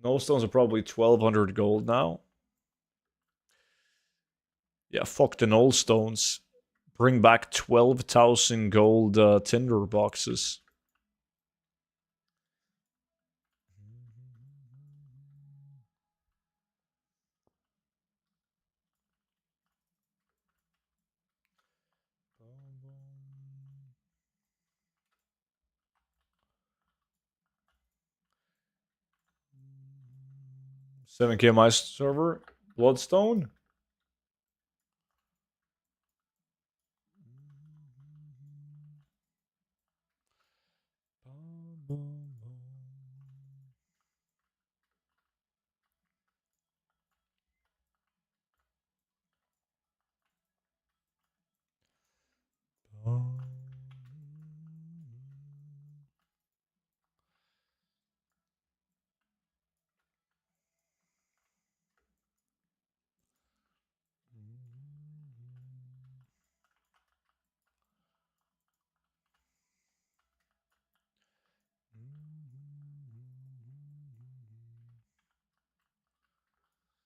Null stones are probably 1200 gold now. Yeah, fuck the null stones. Bring back 12,000 gold tinder boxes. $7k my server. Bloodstone.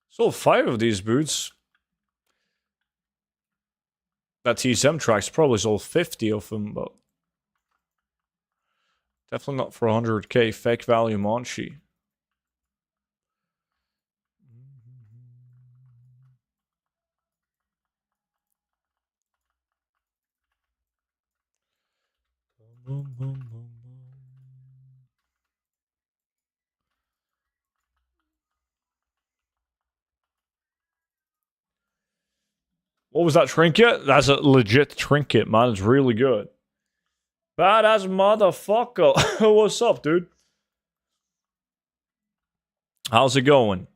Sold 5 of these boots. That TSM track's probably sold 50 of them, but definitely not for 100k. Fake value Monchi. What was that trinket? That's a legit trinket, man. It's really good. Badass motherfucker. What's up, dude? How's it going?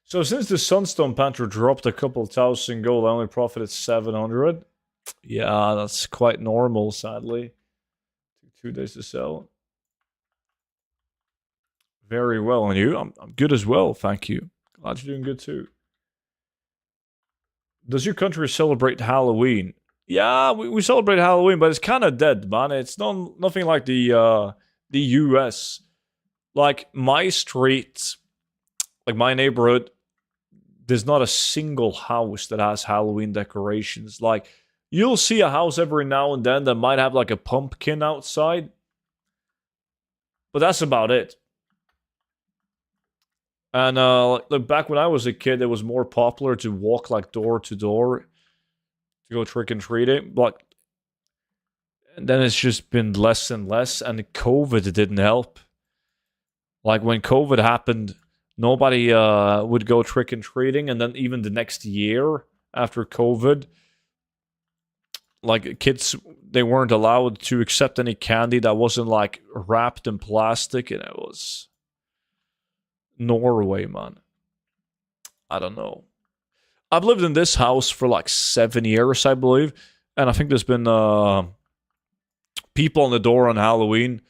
So since the Sunstone Panther dropped a couple thousand gold, I only profited 700. Yeah, that's quite normal, sadly. Took 2 days to sell. Very well. And you? I'm good as well, thank you. Glad you're doing good too. Does your country celebrate Halloween? Yeah, we celebrate Halloween, but it's kind of dead, man. It's nothing like the US. Like my street, like my neighborhood, there's not a single house that has Halloween decorations. Like you'll see a house every now and then that might have like a pumpkin outside, but that's about it. And like back when I was a kid, it was more popular to walk like door to door to go trick and treating. But then it's just been less and less, and COVID didn't help. Like when COVID happened, nobody would go trick and treating, and then even the next year after COVID, like kids, they weren't allowed to accept any candy that wasn't like wrapped in plastic, and it was Norway, man. I don't know. I've lived in this house for like 7 years, I believe, and I think there's been people on the door on Halloween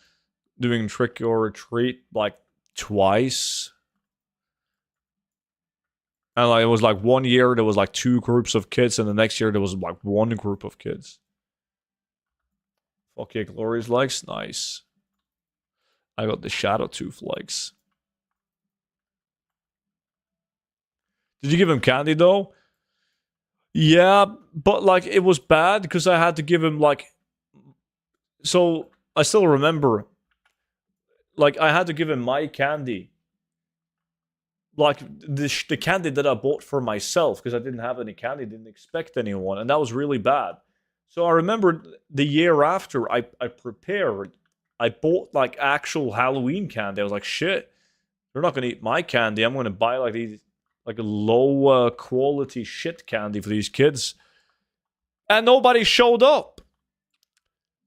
doing trick or treat like twice. And like it was like 1 year there was like 2 groups of kids, and the next year there was like 1 group of kids. Fuck yeah, Glorious likes, nice. I got the Shadow Tooth likes. Did you give him candy though? Yeah, but like it was bad because I had to give him like. So I still remember, like I had to give him my candy, like the candy that I bought for myself because I didn't have any candy, didn't expect anyone, and that was really bad. So I remember the year after I prepared, I bought like actual Halloween candy. I was like, shit, they're not gonna eat my candy. I'm gonna buy like these like a low quality shit candy for these kids, and nobody showed up.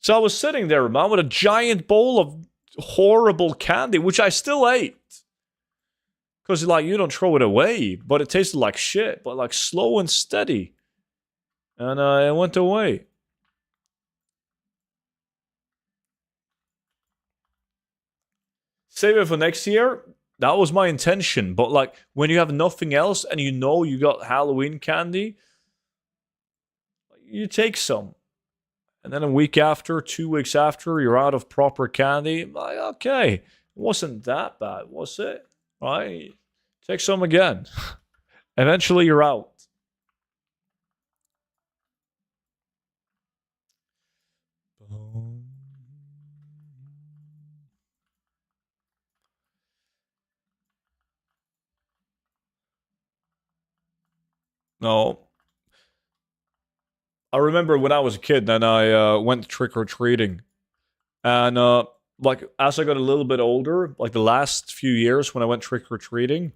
So I was sitting there, man, with a giant bowl of horrible candy, which I still ate. Because, like, you don't throw it away, but it tasted like shit, but, like, slow and steady. And it went away. Save it for next year? That was my intention. But, like, when you have nothing else and you know you got Halloween candy, you take some. And then a week after, 2 weeks after, you're out of proper candy. Like, okay, it wasn't that bad, was it? Right? Take some again. Eventually, you're out. No. I remember when I was a kid and I went trick-or-treating. And like as I got a little bit older, like the last few years when I went trick-or-treating,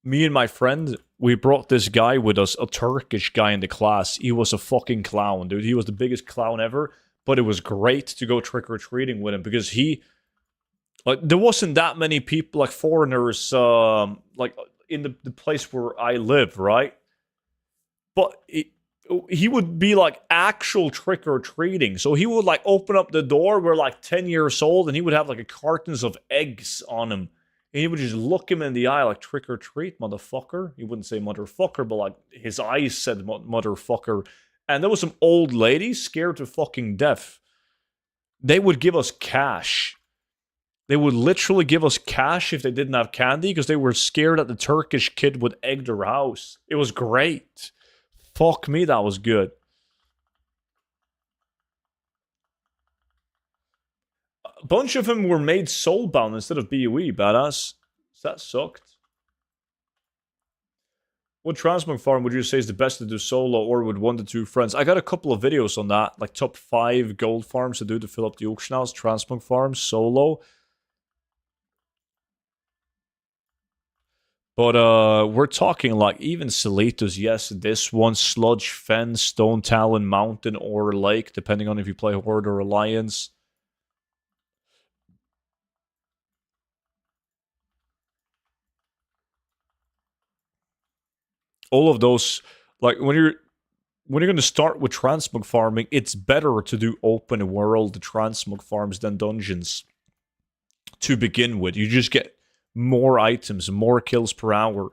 me and my friend, we brought this guy with us, a Turkish guy in the class. He was a fucking clown, dude. He was the biggest clown ever. But it was great to go trick-or-treating with him because he, like, there wasn't that many people, like foreigners, like in the place where I live, right? But he would be like actual trick-or-treating. So he would like open up the door. We're like 10 years old, and he would have like a cartons of eggs on him. And he would just look him in the eye like, trick or treat, motherfucker. He wouldn't say motherfucker, but like his eyes said motherfucker. And there was some old ladies scared to fucking death. They would give us cash. They would literally give us cash if they didn't have candy because they were scared that the Turkish kid would egg their house. It was great. Fuck me, that was good. A bunch of them were made soulbound instead of BOE, badass. So that sucked. What transmog farm would you say is the best to do solo or with 1 to 2 friends? I got a couple of videos on that, like top 5 gold farms to do to fill up the auction house. Transmog farms, solo. But we're talking like even Salitos, yes, this one, Sludge, Fen, Stone Talon, Mountain, or Lake, depending on if you play Horde or Alliance. All of those, like when you're going to start with transmog farming, it's better to do open world transmog farms than dungeons to begin with. You just get more items, more kills per hour.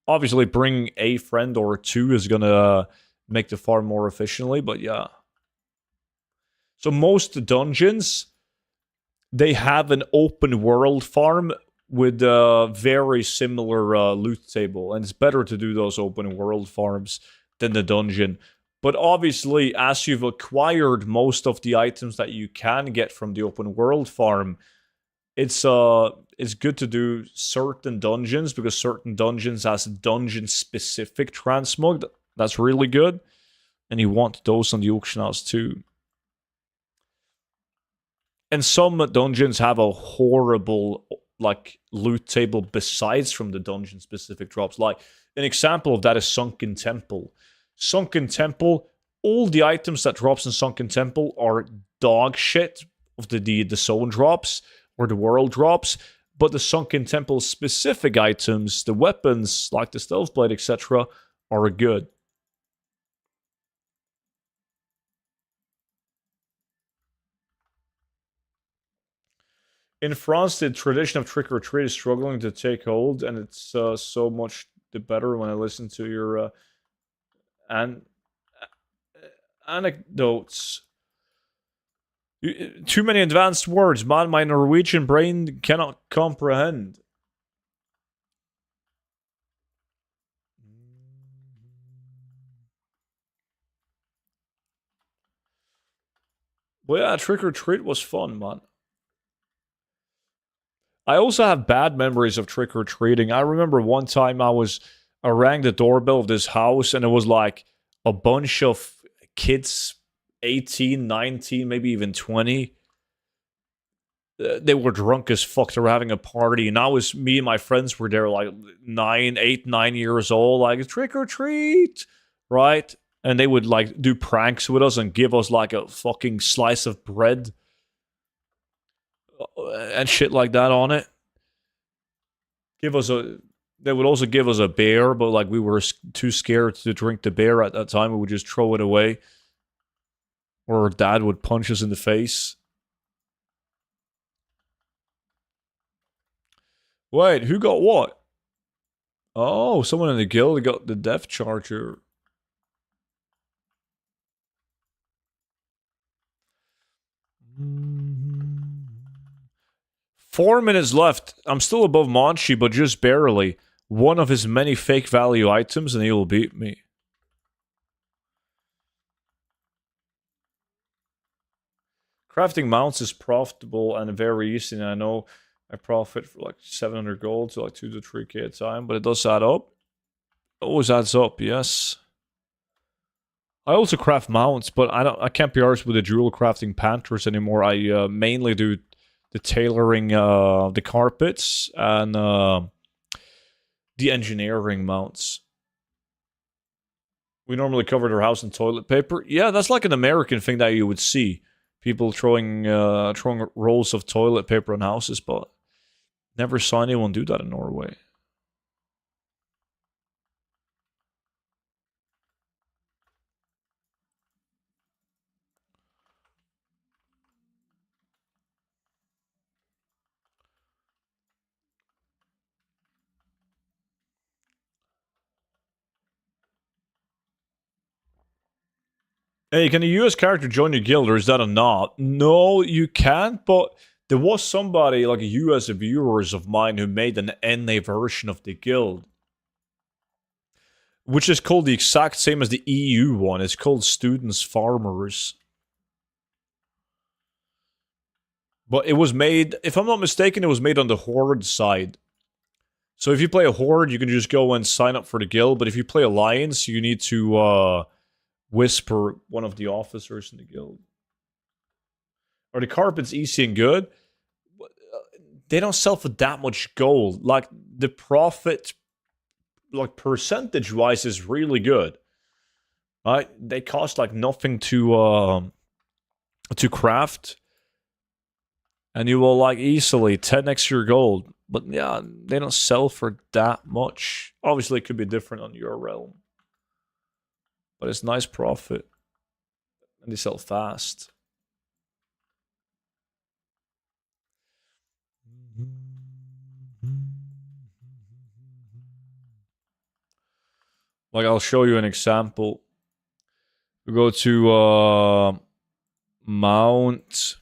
Obviously, bringing a friend or two is gonna make the farm more efficiently, but yeah. So most dungeons, they have an open world farm with a very similar loot table, and it's better to do those open world farms than the dungeon. But obviously, as you've acquired most of the items that you can get from the open world farm, it's good to do certain dungeons, because certain dungeons has dungeon specific transmog. That's really good, and you want those on the auction house too. And some dungeons have a horrible like loot table besides from the dungeon specific drops. Like an example of that is Sunken Temple. Sunken Temple, all the items that drops in Sunken Temple are dog shit of the zone drops or the world drops. But the Sunken Temple specific items, the weapons like the Stealth Blade, etc., are good. In France, the tradition of trick or treat is struggling to take hold, and it's so much the better when I listen to your an- anecdotes. Too many advanced words, man. My Norwegian brain cannot comprehend. Well, yeah, trick or treat was fun, man. I also have bad memories of trick or treating. I remember one time I rang the doorbell of this house, and it was like a bunch of kids, 18, 19, maybe even 20. They were drunk as fuck. They were having a party, and me and my friends were there, like 9 years old, like trick or treat, right? And they would like do pranks with us and give us like a fucking slice of bread and shit like that on it. Give us a. They would also give us a beer, but like we were too scared to drink the beer at that time. We would just throw it away, or our dad would punch us in the face. Wait, who got what? Oh, someone in the guild got the death charger. 4 minutes left. I'm still above Monchi, but just barely. One of his many fake value items, and he will beat me. Crafting mounts is profitable and very easy, and I know I profit for like 700 gold, so like 2 to 3k a time, but it does add up. It always adds up, yes. I also craft mounts, but I can't be arsed with the jewel crafting panthers anymore. I mainly do the tailoring, the carpets, and the engineering mounts. We normally covered our house in toilet paper. Yeah, that's like an American thing that you would see. People throwing rolls of toilet paper on houses, but never saw anyone do that in Norway. Hey, can a US character join your guild, or is that a not? No, you can't, but there was somebody, like a US viewers of mine, who made an NA version of the guild, which is called the exact same as the EU one. It's called Students Farmers. But it was made, if I'm not mistaken, it was made on the Horde side. So if you play a Horde, you can just go and sign up for the guild. But if you play Alliance, you need to whisper one of the officers in the guild. Are the carpets easy and good? They don't sell for that much gold. Like the profit, like percentage wise, is really good. Right? They cost like nothing to craft, and you will like easily 10x your gold. But yeah, they don't sell for that much. Obviously, it could be different on your realm, but it's nice profit, and they sell fast. Like, I'll show you an example. We go to mount.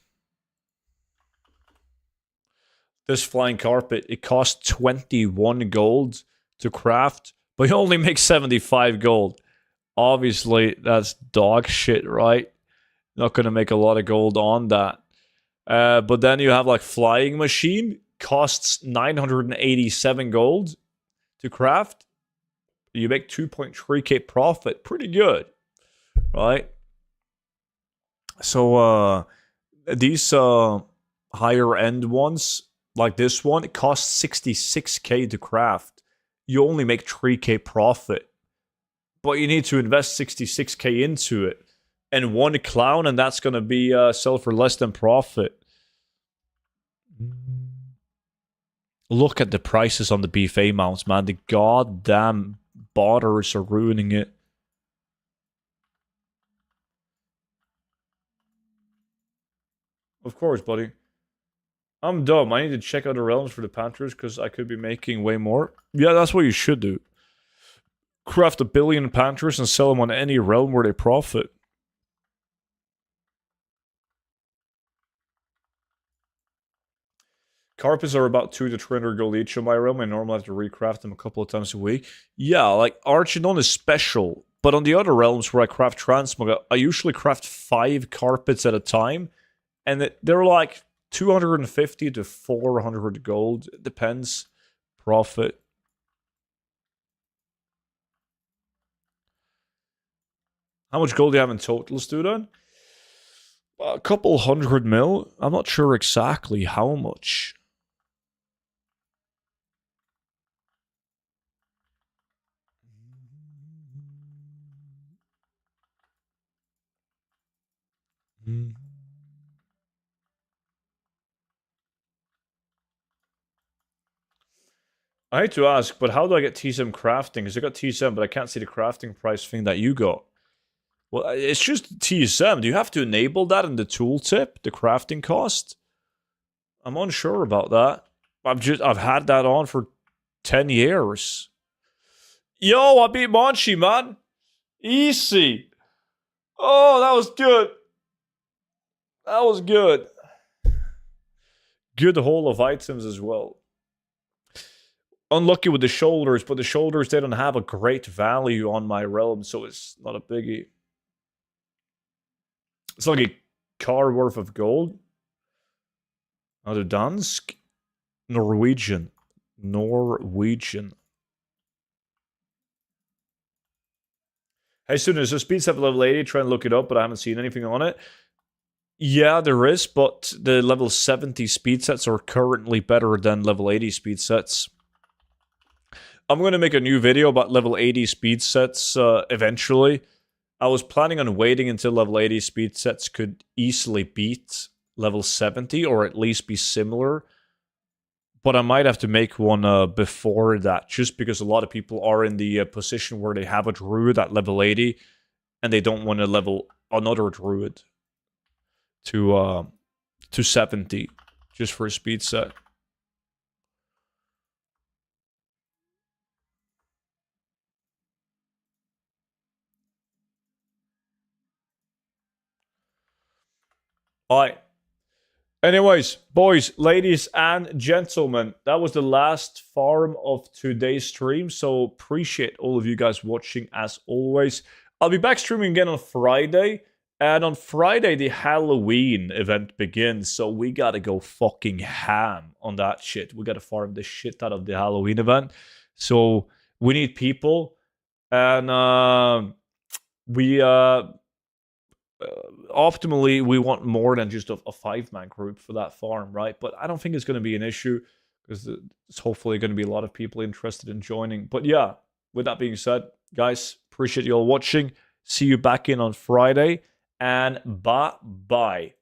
This flying carpet, it costs 21 gold to craft, but you only make 75 gold. Obviously, that's dog shit, right? Not going to make a lot of gold on that. But then you have like flying machine, costs 987 gold to craft. You make 2.3k profit. Pretty good, right? So these higher end ones, like this one, it costs 66k to craft. You only make 3k profit, but you need to invest 66k into it. And one clown, and that's going to be sell for less than profit. Look at the prices on the buffet mounts, man. The goddamn botters are ruining it. Of course, buddy. I'm dumb. I need to check out the realms for the Panthers because I could be making way more. Yeah, that's what you should do. Craft 1 billion Panthers and sell them on any realm where they profit. Carpets are about 200 to 300 gold each on my realm. I normally have to recraft them a couple of times a week. Yeah, like Archidon is special. But on the other realms where I craft transmog, I usually craft 5 carpets at a time. And they're like 250 to 400 gold. It depends. Profit. How much gold do you have in total, student? A couple 100 mil. I'm not sure exactly how much. I hate to ask, but how do I get TSM crafting? Because I got TSM, but I can't see the crafting price thing that you got. Well, it's just TSM. Do you have to enable that in the tooltip, the crafting cost? I'm unsure about that. I've had that on for 10 years. Yo, I beat Monchi, man. Easy. Oh, that was good. That was good. Good haul of items as well. Unlucky with the shoulders, but the shoulders, they don't have a great value on my realm, so it's not a biggie. It's like a car worth of gold. Another Dansk? Norwegian. Hey, student, is there speed set level 80? Try and look it up, but I haven't seen anything on it. Yeah, there is, but the level 70 speed sets are currently better than level 80 speed sets. I'm going to make a new video about level 80 speed sets eventually. I was planning on waiting until level 80 speed sets could easily beat level 70, or at least be similar. But I might have to make one before that, just because a lot of people are in the position where they have a druid at level 80, and they don't want to level another druid to 70, just for a speed set. Alright. Anyways, boys, ladies, and gentlemen, that was the last farm of today's stream. So appreciate all of you guys watching as always. I'll be back streaming again on Friday. And on Friday, the Halloween event begins. So we gotta go fucking ham on that shit. We gotta farm the shit out of the Halloween event. So we need people. And we optimally, we want more than just a 5-man group for that farm, right? But I don't think it's going to be an issue because there's hopefully going to be a lot of people interested in joining. But yeah, with that being said, guys, appreciate you all watching. See you back in on Friday, and bye-bye.